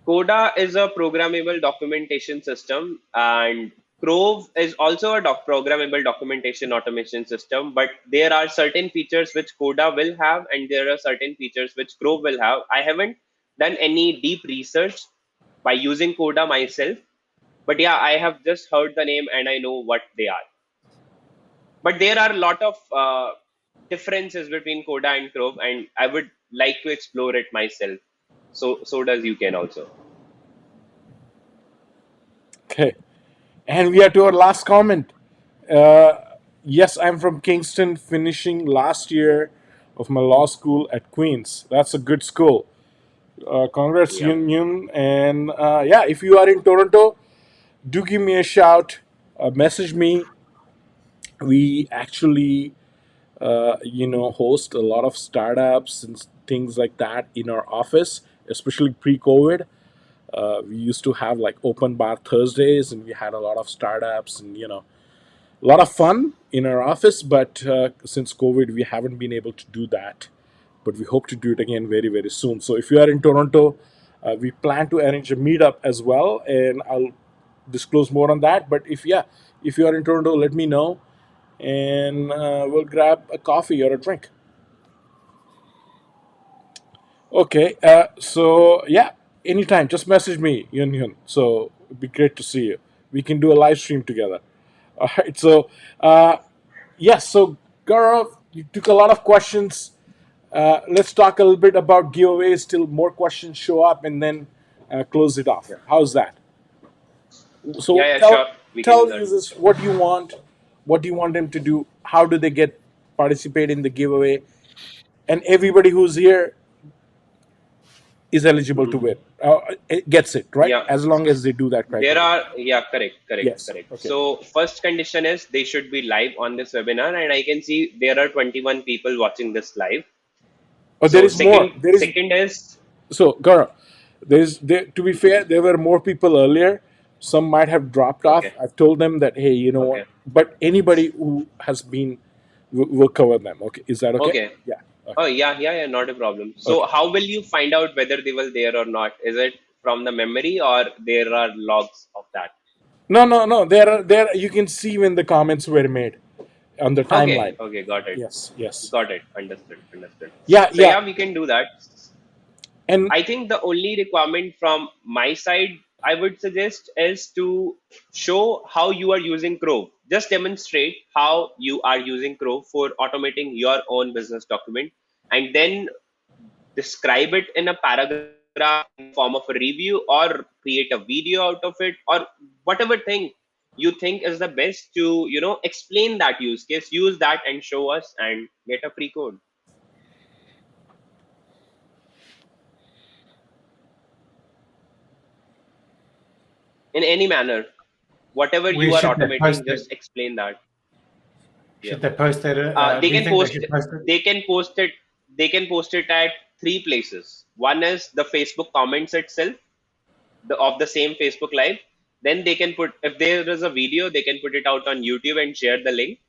S4: Coda is a programmable documentation system, and Crove is also a programmable documentation automation system. But there are certain features which Coda will have, and there are certain features which Crove will have. I haven't done any deep research by using Coda myself, but yeah, I have just heard the name and I know what they are. But there are a lot of differences between Coda and Crove, and I would like to explore it myself. So does you can also.
S1: Okay. And we are to our last comment. Uh, yes, I'm from Kingston, finishing last year of my law school at Queens. That's a good school. Congrats,
S4: Yeah.
S1: Union. And yeah, if you are in Toronto, do give me a shout. Message me. We actually, host a lot of startups and things like that in our office, especially pre-COVID. We used to have like open bar Thursdays, and we had a lot of startups and a lot of fun in our office, but since COVID, we haven't been able to do that. But we hope to do it again very, very soon. So if you are in Toronto, we plan to arrange a meetup as well, and I'll disclose more on that. But if you are in Toronto, let me know, and we'll grab a coffee or a drink. Okay. So yeah, anytime, just message me, Yun Hyun. So it'd be great to see you. We can do a live stream together. All right. So yes. So Gaurav, you took a lot of questions. Let's talk a little bit about giveaways till more questions show up, and then close it off.
S4: Yeah.
S1: How's that? So
S4: Yeah, yeah,
S1: tell
S4: sure. We can do
S1: tell
S4: that.
S1: users what you want, what do you want them to do, how do they get participate in the giveaway, and everybody who's here is eligible to
S4: Mhm.
S1: win. It gets it right
S4: Yeah.
S1: as long as they do that
S4: There
S1: criteria.
S4: are, yeah, correct, correct,
S1: Yes.
S4: correct.
S1: Okay.
S4: So first condition is they should be live on this webinar, and I can see there are 21 people watching this live.
S1: Oh, there
S4: So
S1: is more. There is
S4: second is
S1: so Gaurav. There's there. To be fair, there were more people earlier. Some might have dropped off.
S4: okay,
S1: I've told them that hey, you know what?
S4: okay,
S1: But anybody who has been, will cover them. Okay, is that okay?
S4: okay.
S1: Yeah. Okay.
S4: Oh yeah, yeah, yeah, not a problem. So
S1: Okay.
S4: how will you find out whether they were there or not? Is it from the memory or there are logs of that?
S1: No, no, no. There. You can see when the comments were made on the
S4: Okay,
S1: timeline.
S4: okay, got it.
S1: Yes. Yes.
S4: Got it. Understood. Understood.
S1: Yeah.
S4: So
S1: Yeah.
S4: yeah, we can do that.
S1: And
S4: I think the only requirement from my side I would suggest is to show how you are using Crow. Just demonstrate how you are using Crow for automating your own business document, and then describe it in a paragraph in form of a review, or create a video out of it, or whatever thing you think is the best to explain that use case. Use that and show us and get a free code. In any manner, whatever
S2: Where
S4: you are
S2: should they post
S4: automating,
S2: it?
S4: just explain that. Yeah.
S2: Should they post it?
S4: They
S2: Do you
S4: can
S2: think they
S4: post
S2: should post it?
S4: they can post it they can post it at three places. One is the Facebook comments itself, of the same Facebook live. Then they can put, if there is a video, they can put it out on YouTube and share the link.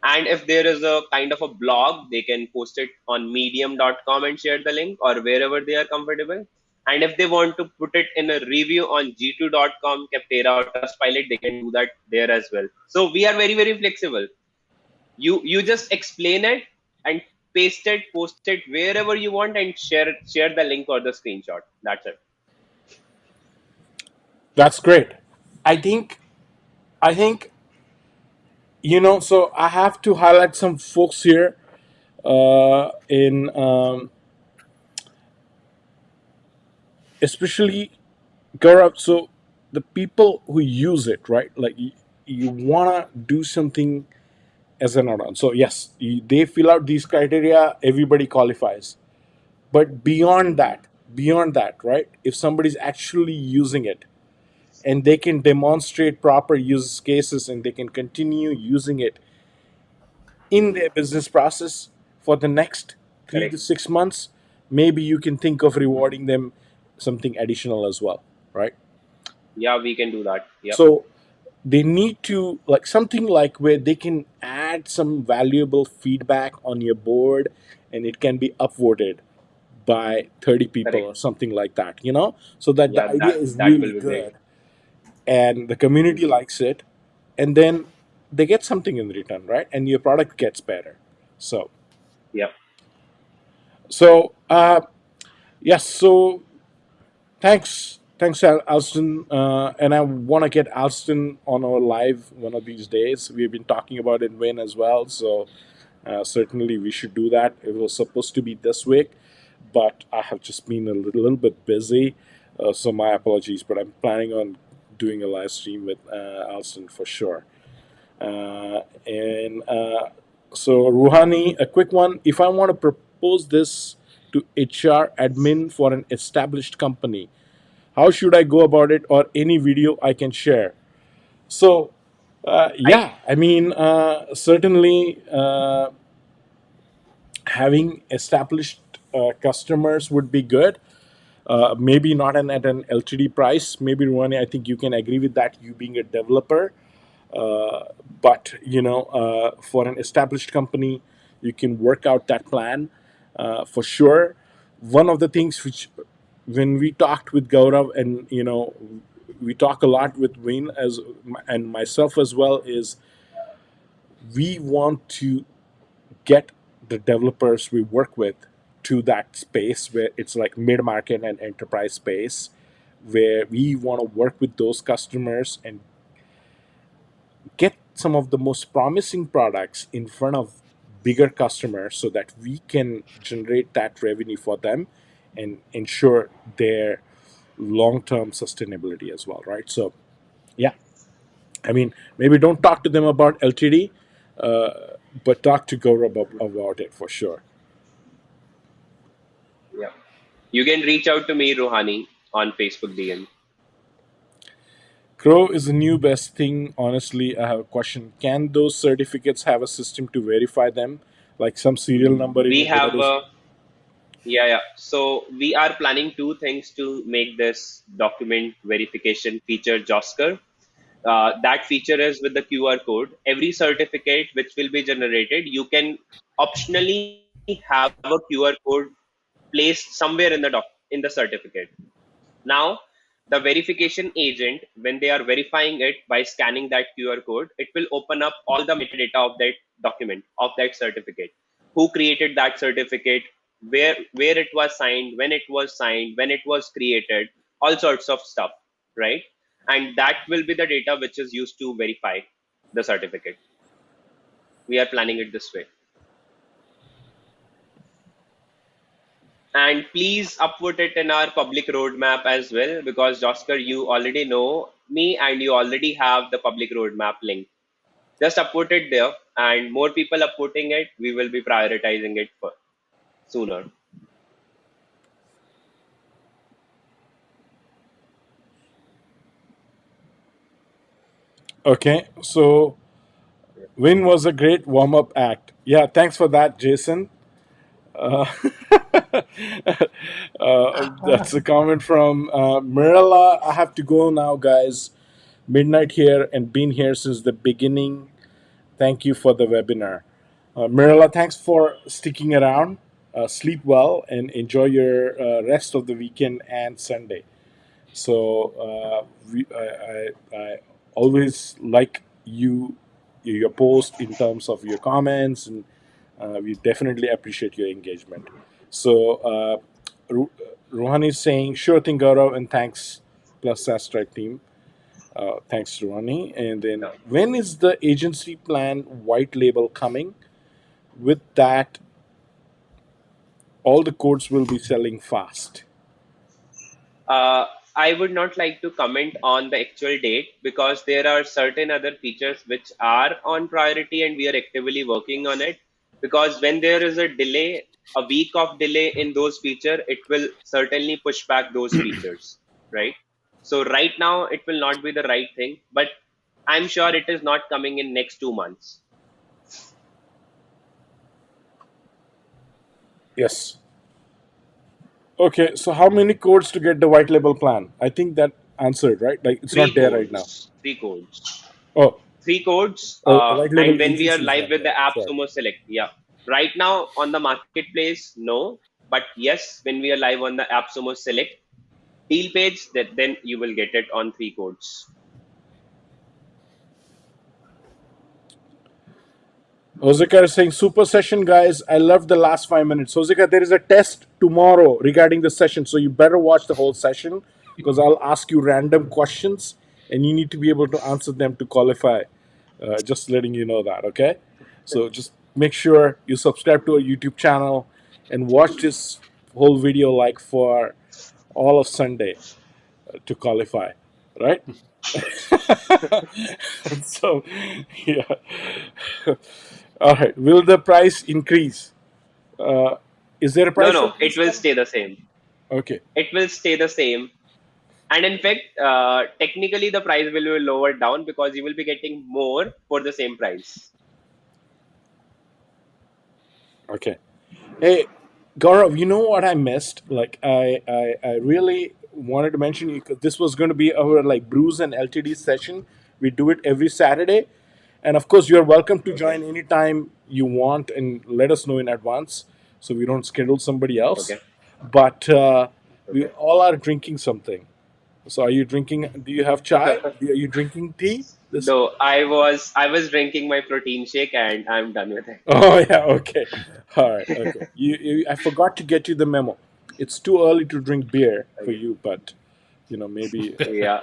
S4: And if there is a kind of a blog, they can post it on medium.com and share the link, or wherever they are comfortable. And if they want to put it in a review on g2.com, Captera, or Trustpilot, they can do that there as well. So we are very, very flexible. You just explain it and paste it, post it wherever you want, and share the link or the screenshot. That's it.
S1: that's great. I think. I think So I have to highlight some folks here. In especially Gaurav. So the people who use it, right? Like you wanna do something as an add-on. So yes, they fill out these criteria. Everybody qualifies. But beyond that, right? If somebody's actually using it and they can demonstrate proper use cases and they can continue using it in their business process for the next three to
S4: Correct.
S1: 6 months, maybe you can think of rewarding them something additional as well, right?
S4: Yeah, we can do that. Yep.
S1: So they need to like something like where they can add some valuable feedback on your board and it can be upvoted by 30 people
S4: Correct.
S1: or something like that, so that the
S4: Yeah,
S1: idea is
S4: that
S1: really
S4: will be great.
S1: good and the community
S4: Hmm.
S1: likes it, and then they get something in return, right? And your product gets better. So,
S4: Yep.
S1: so yes, so thanks, Alston, and I want to get Alston on our live one of these days. We've been talking about it when as well, so certainly we should do that. It was supposed to be this week, but I have just been a little bit busy, so my apologies. But I'm planning on doing a live stream with Alston for sure. And so, Ruhani, a quick one. If I want to propose this to HR admin for an established company, how should I go about it, or any video I can share? So,
S4: I
S1: yeah, I mean, certainly having established customers would be good. Maybe not at an LTD price. Maybe, Ruhani, I think you can agree with that, you being a developer. But for an established company, you can work out that plan for sure. One of the things which, when we talked with Gaurav, and we talk a lot with Wayne and myself as well, is we want to get the developers we work with to that space where it's like mid market and enterprise space, where we want to work with those customers and get some of the most promising products in front of bigger customers so that we can generate that revenue for them and ensure their long-term sustainability as well, right? So yeah, I mean, maybe don't talk to them about LTD, uh, but talk to Gaurav about it for sure.
S4: Yeah. You can reach out to me, Rohani, on Facebook DM.
S1: Crow is the new best thing. Honestly, I have a question. Can those certificates have a system to verify them, like some serial number in
S4: We
S1: a
S4: have
S1: database?
S4: yeah. So we are planning two things to make this document verification feature Josker. That feature is with the QR code. Every certificate which will be generated, you can optionally have a QR code placed somewhere in the certificate. Now, the verification agent, when they are verifying it by scanning that QR code, it will open up all the metadata of that document, of that certificate. Who created that certificate, where it was signed, when it was created, all sorts of stuff, right? And that will be the data which is used to verify the certificate. We are planning it this way. And please upvote it in our public roadmap as well, because Josker, you already know me and you already have the public roadmap link. Just upvote it there, and more people upvoting it, we will be prioritizing it for sooner.
S1: Okay, so Win was a great warm up act. Yeah, thanks for that, Jason. Uh, that's a comment from Mirella. I have to go now, guys. Midnight here and been here since the beginning. Thank you for the webinar. Mirella, thanks for sticking around. Sleep well and enjoy your rest of the weekend and Sunday. So I always like your post in terms of your comments, and we definitely appreciate your engagement. So Ru- Rohan is saying, sure thing, Gaurav, and thanks, plus Saastribe team. Thanks, Ronnie. And then,
S4: Yeah.
S1: when is the agency plan white label coming? With that, all the codes will be selling fast.
S4: Uh, I would not like to comment on the actual date because there are certain other features which are on priority and we are actively working on it. Because when there is a delay, a week of delay in those features, it will certainly push back those features, right? So right now it will not be the right thing, but I'm sure it is not coming in next 2 months.
S1: Yes. Okay, so how many codes to get the white label plan? I think that answered, right? Like, it's not
S4: Three
S1: there right now.
S4: codes, three codes.
S1: Oh,
S4: Three codes,
S1: white label
S4: and when we are
S1: agency is
S4: live
S1: not
S4: with
S1: there.
S4: the
S1: Sorry.
S4: AppSumo Select, yeah. Right now on the marketplace, no, but yes, when we are live on the AppSumo Select deal page, that then you will get it on three codes.
S1: Hoseka is saying, super session, guys. I loved the last 5 minutes. Hoseka, there is a test tomorrow regarding the session, so you better watch the whole session because I'll ask you random questions and you need to be able to answer them to qualify. Just letting you know that, okay? So just make sure you subscribe to our YouTube channel and watch this whole video like for all of Sunday to qualify, right? So, yeah. All right. Will the price increase? Uh, is there a
S4: No,
S1: price
S4: no, it
S1: increase
S4: will
S1: coming?
S4: stay the same.
S1: Okay.
S4: It will stay the same. And in fact, technically the price will be lowered down because you will be getting more for the same price.
S1: Okay. Hey, Gaurav, you know what I missed? Like, I really wanted to mention you 'cause this was going to be our like Bruce and LTD session. We do it every Saturday. And of course, you're welcome to join anytime you want and let us know in advance so we don't schedule somebody else.
S4: Okay.
S1: But we
S4: Okay.
S1: all are drinking something. So are you drinking? Do you have chai? Are you drinking tea? This.
S4: No, I was drinking my protein shake and I'm done with it.
S1: Oh yeah. Okay. All right. Okay. I forgot to get you the memo. It's too early to drink beer for
S4: Okay.
S1: you, but maybe.
S4: Yeah.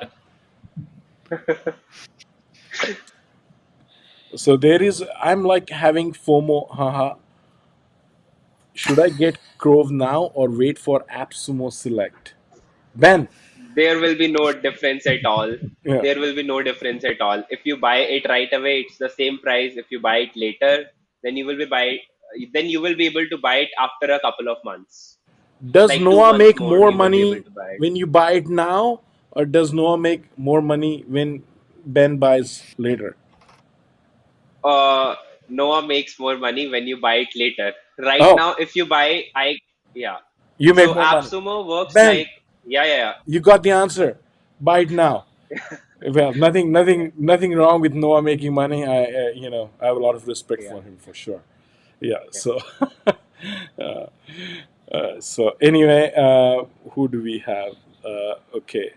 S1: So there is. I'm like having FOMO. Haha. Should I get Grove now or wait for AppSumo Select? Ben.
S4: There will be no difference at all.
S1: Yeah.
S4: There will be no difference at all. If you buy it right away, it's the same price. If you buy it later, then you will be able to buy it after a couple of months.
S1: Does
S4: Like two
S1: Noah
S4: months
S1: make
S4: more,
S1: more
S4: you will be able
S1: money
S4: to buy it.
S1: when you buy it now, or does Noah make more money when Ben buys later?
S4: Uh, Noah makes more money when you buy it later. Right
S1: Oh,
S4: now, if you buy, yeah.
S1: you make
S4: So
S1: more money.
S4: AppSumo works
S1: Ben,
S4: like, yeah.
S1: you got the answer. Buy it now. Well, nothing wrong with Noah making money. I have a lot of respect
S4: Yeah.
S1: for him for sure. Yeah.
S4: Okay.
S1: So, uh, so anyway, who do we have? Okay.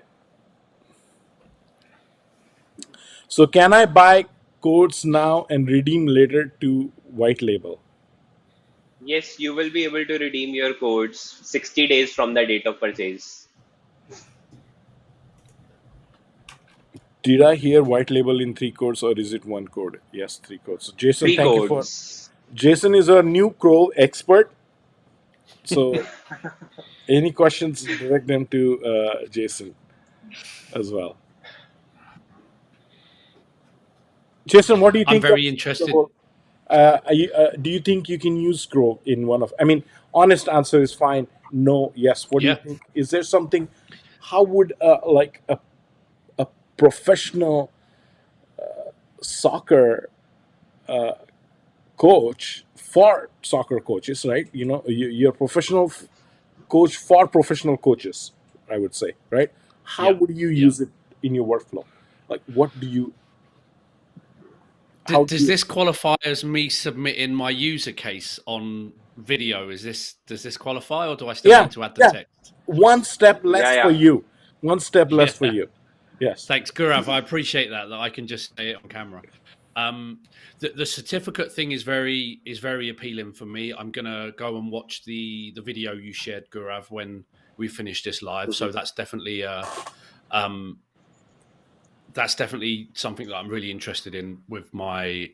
S1: So can I buy codes now and redeem later to white label?
S4: Yes, you will be able to redeem your codes 60 days from the date of purchase.
S1: Did I hear white label in three codes or is it one code? Yes, three codes. So Jason,
S4: Three
S1: thank you for.
S4: codes.
S1: Jason is our new Crow expert. So any questions, direct them to Jason as well. Jason, what do you
S3: I'm
S1: think of
S3: very
S1: the
S3: interested.
S1: whole? Do you think you can use Crow in one of? I mean, honest answer is fine. No, yes. What do you
S3: Yeah.
S1: think? Is there something? How would like a professional soccer coach for soccer coaches, right? You're a professional coach for professional coaches, I would say, right? How
S3: Yeah.
S1: would you
S3: Yeah.
S1: use it in your workflow? Like, what do you? How do
S3: Does
S1: you?
S3: this qualify as me submitting my user case on video? Does this qualify, or do I still
S1: Yeah,
S3: need to add the
S1: yeah.
S3: text?
S1: One step
S4: Yeah,
S1: less for
S4: yeah.
S1: you. One step less
S3: Yeah.
S1: for you. Yes.
S3: Thanks, Gurav. I appreciate that I can just say it on camera. The certificate thing is very appealing for me. I'm gonna go and watch the video you shared, Gurav, when we finish this live. So
S4: Mhm.
S3: um, that's definitely something that I'm really interested in with my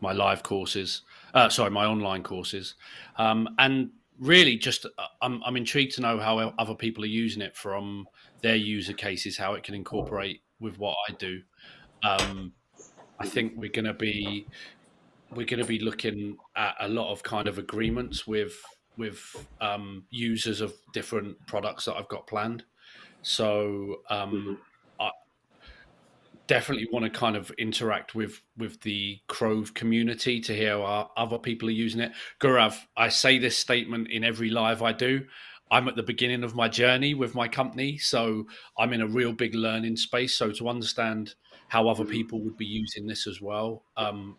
S3: my live courses. Sorry, my online courses, and really just I'm intrigued to know how other people are using it from their user cases, how it can incorporate with what I do. Um, I think we're going to be looking at a lot of kind of agreements with users of different products that I've got planned. So
S4: Mhm.
S3: I definitely want to kind of interact with the Crove community to hear how other people are using it. Gurav, I say this statement in every live I do. I'm at the beginning of my journey with my company, so I'm in a real big learning space. So to understand how other
S4: Mhm.
S3: people would be using this as well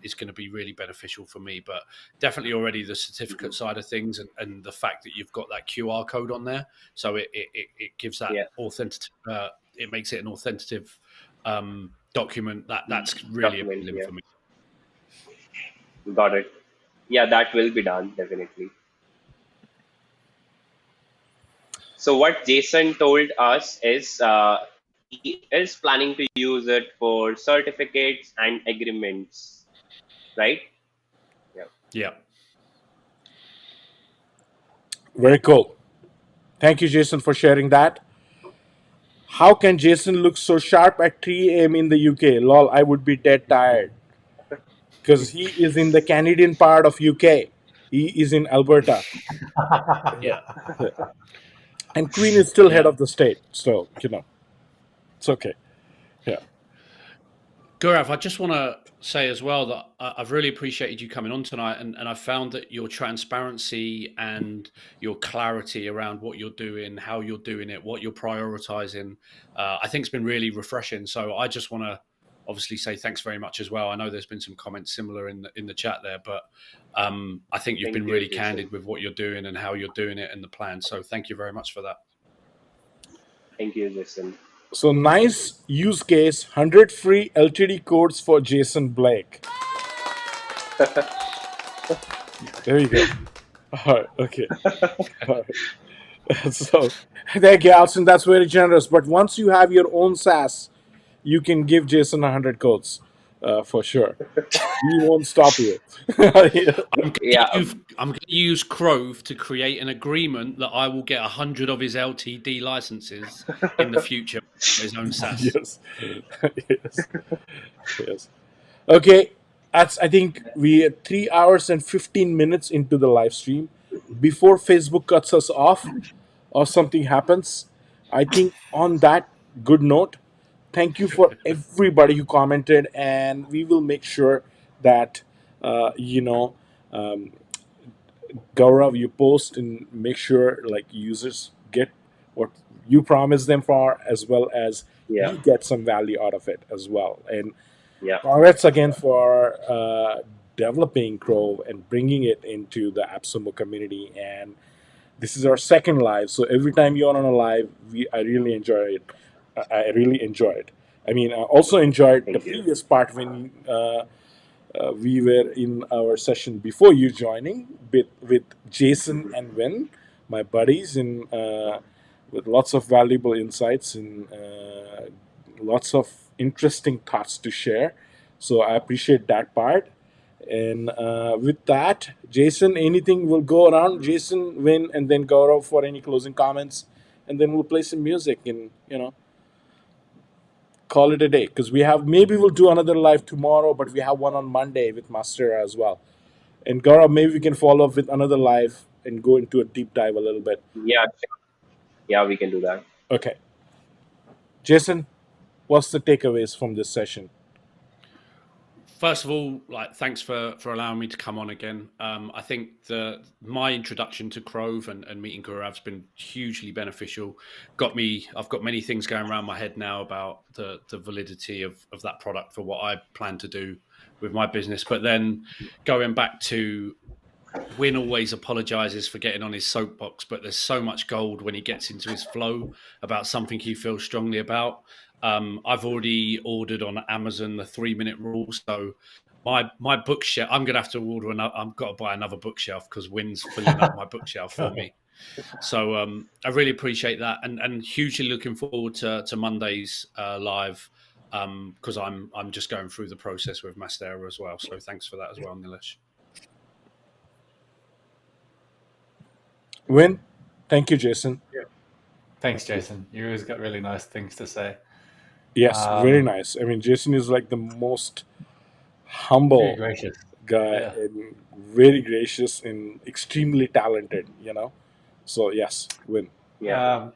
S3: is going to be really beneficial for me. But definitely already the
S4: Mhm.
S3: certificate side of things and the fact that you've got that QR code on there, so it gives that
S4: Yeah.
S3: authentic. It makes it an authentic document that's really
S4: Document.
S3: appealing
S4: Yeah.
S3: for me.
S4: Got it. Yeah, that will be done definitely. So what Jason told us is he is planning to use it for certificates and agreements, right? Yeah.
S3: Yeah.
S1: Very cool. Thank you, Jason, for sharing that. How can Jason look so sharp at 3 a.m. in the UK? Lol, I would be dead tired. Because he is in the Canadian part of UK. He is in Alberta.
S3: Yeah.
S1: And Queen is still head
S3: Yeah.
S1: of the state. So, it's okay. Yeah.
S3: Gaurav, I just want to say as well that I've really appreciated you coming on tonight, and I found that your transparency and your clarity around what you're doing, how you're doing it, what you're prioritizing, I think it's been really refreshing. So I just want to obviously say thanks very much as well. I know there's been some comments similar in the chat there, but I think you've
S4: Thank
S3: been
S4: you,
S3: really
S4: Jason.
S3: candid with what you're doing and how you're doing it and the plan. So thank you very much for that.
S4: Thank you, Jason.
S5: So nice use case, 100 free LTD codes for Jason Blake. There you go. All right, okay. All right. So thank you, Alison. That's very generous. But once you have your own SaaS, you can give Jason 100 codes for sure. He won't stop you.
S4: Yeah,
S3: I'm going to use Crove to create an agreement that I will get 100 of his LTD licenses in the future for his own SaaS.
S5: Yes. Yes. Yes. Okay. I think we are 3 hours and 15 minutes into the live stream. Before Facebook cuts us off or something happens, I think on that good note, thank you for everybody who commented, and we will make sure that, you know, um, Gaurav, you post and make sure like users get what you promise them for, as well as
S4: yeah,
S5: you get some value out of it as well. And
S4: yeah.
S5: congrats again for developing Crow and bringing it into the AppSumo community. And this is our second live, so every time you're on a live, I really enjoy it. I really enjoy it. I mean, I also enjoyed the
S4: Thank you.
S5: previous part when we were in our session before you joining with Jason and Wen, my buddies, and with lots of valuable insights and lots of interesting thoughts to share. So I appreciate that part. And with that, Jason, anything will go around. Jason, Win, and then Gaurav for any closing comments, and then we'll play some music and call it a day. Because maybe we'll do another live tomorrow, but we have one on Monday with Master as well. And Gaurav, maybe we can follow up with another live and go into a deep dive a little bit.
S4: Yeah, yeah, we can do that.
S5: Okay, Jason, what's the takeaways from this session?
S3: First of all, thanks for allowing me to come on again. I think my introduction to Crove and meeting Gaurav's been hugely beneficial. I've got many things going around my head now about the validity of that product for what I plan to do with my business. But then going back to Win always apologizes for getting on his soapbox, but there's so much gold when he gets into his flow about something he feels strongly about. I've already ordered on Amazon the 3-minute rule, so my bookshelf. I'm gonna have to order another. I've got to buy another bookshelf because Win's filling up my bookshelf for me. So I really appreciate that, and hugely looking forward to Monday's live because I'm just going through the process with Mastera as well. So thanks for that as well, Nilesh.
S5: Win, thank you, Jason.
S2: Yeah. Thanks, Jason. You always got really nice things to say.
S5: Yes, very nice. I mean, Jason is like the most humble
S2: Very gracious
S5: guy,
S2: Yeah.
S5: and very gracious and extremely talented, So yes, Win.
S4: Yeah.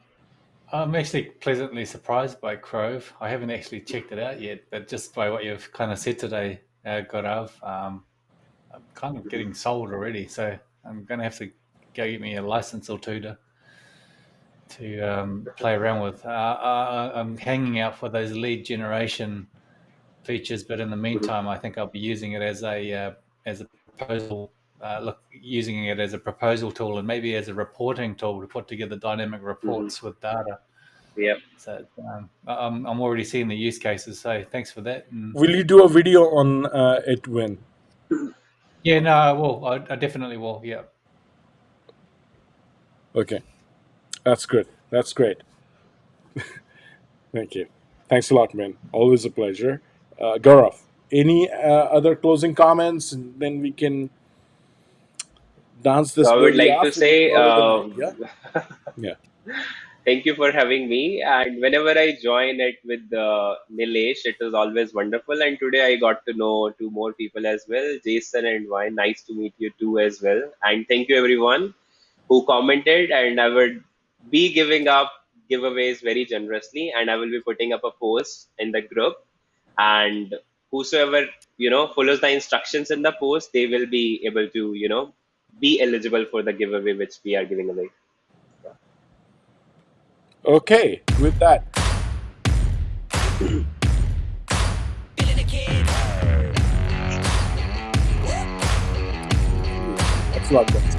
S2: I'm actually pleasantly surprised by Crove. I haven't actually checked it out yet, but just by what you've kind of said today, Gaurav, I'm kind of getting sold already. So I'm going to have to go get me a license or two to play around with. I'm hanging out for those lead generation features, but in the meantime, I think I'll be using it as a proposal. Using it as a proposal tool and maybe as a reporting tool to put together dynamic reports with data.
S4: Yeah.
S2: So I'm already seeing the use cases. So thanks for that. And
S5: Will you do a video on it, Win?
S2: yeah, no, I will. I definitely will. Yeah.
S5: Okay, that's good. That's great. Thank you. Thanks a lot, man. Always a pleasure. Gaurav, any other closing comments, and then we can dance this.
S4: So I would
S5: baby
S4: like to
S5: off
S4: say,
S5: and call it a night. Yeah.
S4: thank you for having me. And whenever I join it with Nilesh, it was always wonderful. And today I got to know two more people as well, Jason and Vine. Nice to meet you too as well. And thank you everyone who commented. And I would be giving up giveaways very generously, and I will be putting up a post in the group. And whosoever follows the instructions in the post, they will be able to be eligible for the giveaway which we are giving away.
S5: Okay, with that.
S1: Thanks a lot, guys.